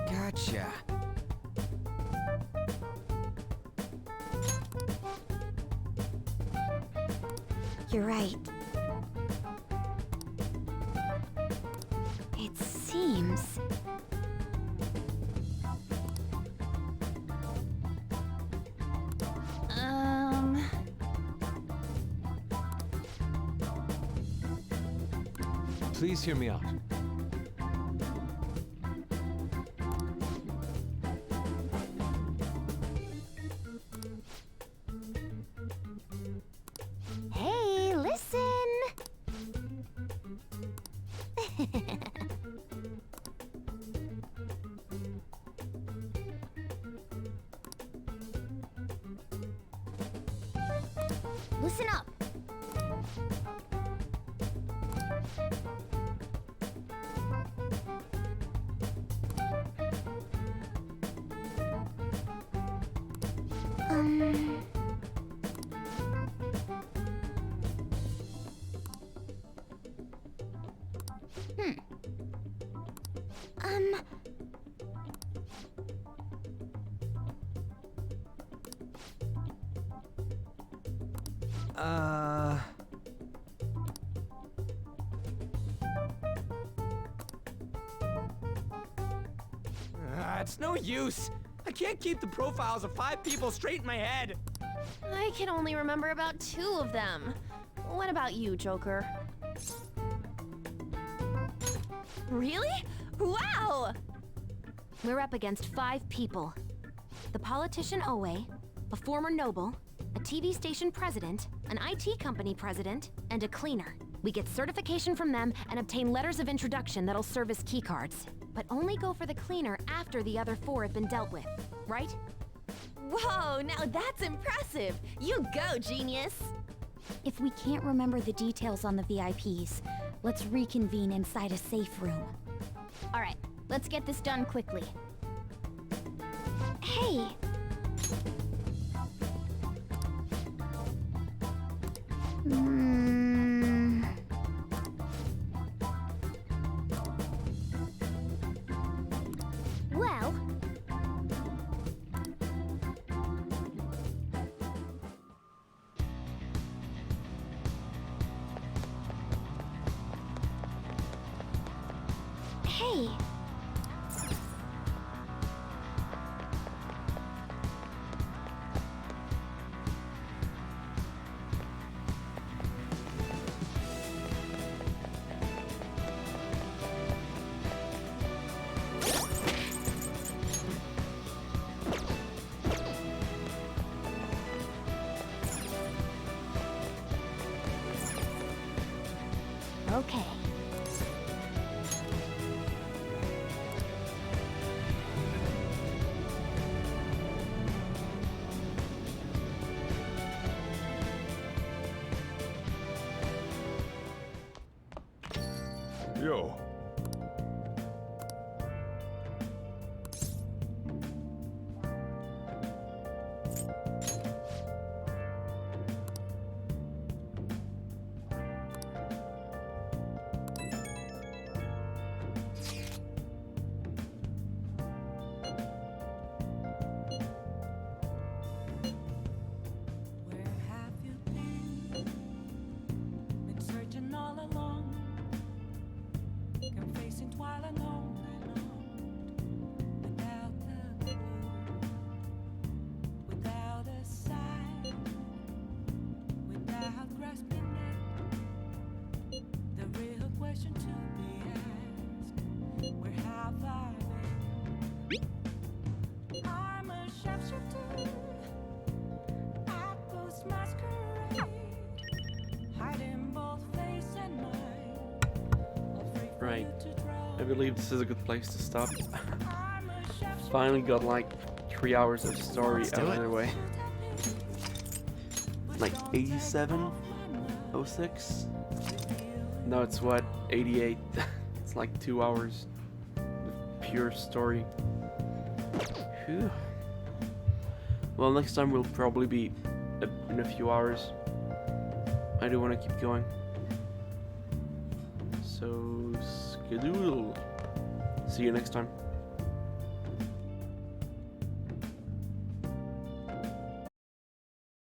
Gotcha. You're right. It seems... Please hear me out. Hey, listen! Listen up. Hmm. It's no use. I can't keep the profiles of 5 people straight in my head. I can only remember about 2 of them. What about you, Joker? Really? Wow! We're up against 5 people. The politician Owe, a former noble, a TV station president, an IT company president, and a cleaner. We get certification from them and obtain letters of introduction that'll serve as keycards. But only go for the cleaner after the other 4 have been dealt with, right? Whoa, now that's impressive! You go, genius! If we can't remember the details on the VIPs, let's reconvene inside a safe room. All right, let's get this done quickly. Hey! Well... Hey! Okay. Yo. Where have you been? Been searching all along, confessing while alone without a clue, without a sign, without grasping it. The real question to be asked: where have I been? I'm a sharpshooter. Outpost masquerade, hiding both face and mind. Right. I believe this is a good place to stop. Finally got like 3 hours of story out of the way. Like 87? 06? No, it's what? 88. It's like 2 hours of pure story. Phew. Well, next time we'll probably be in a few hours. I do want to keep going. So, skedoodle. See you next time.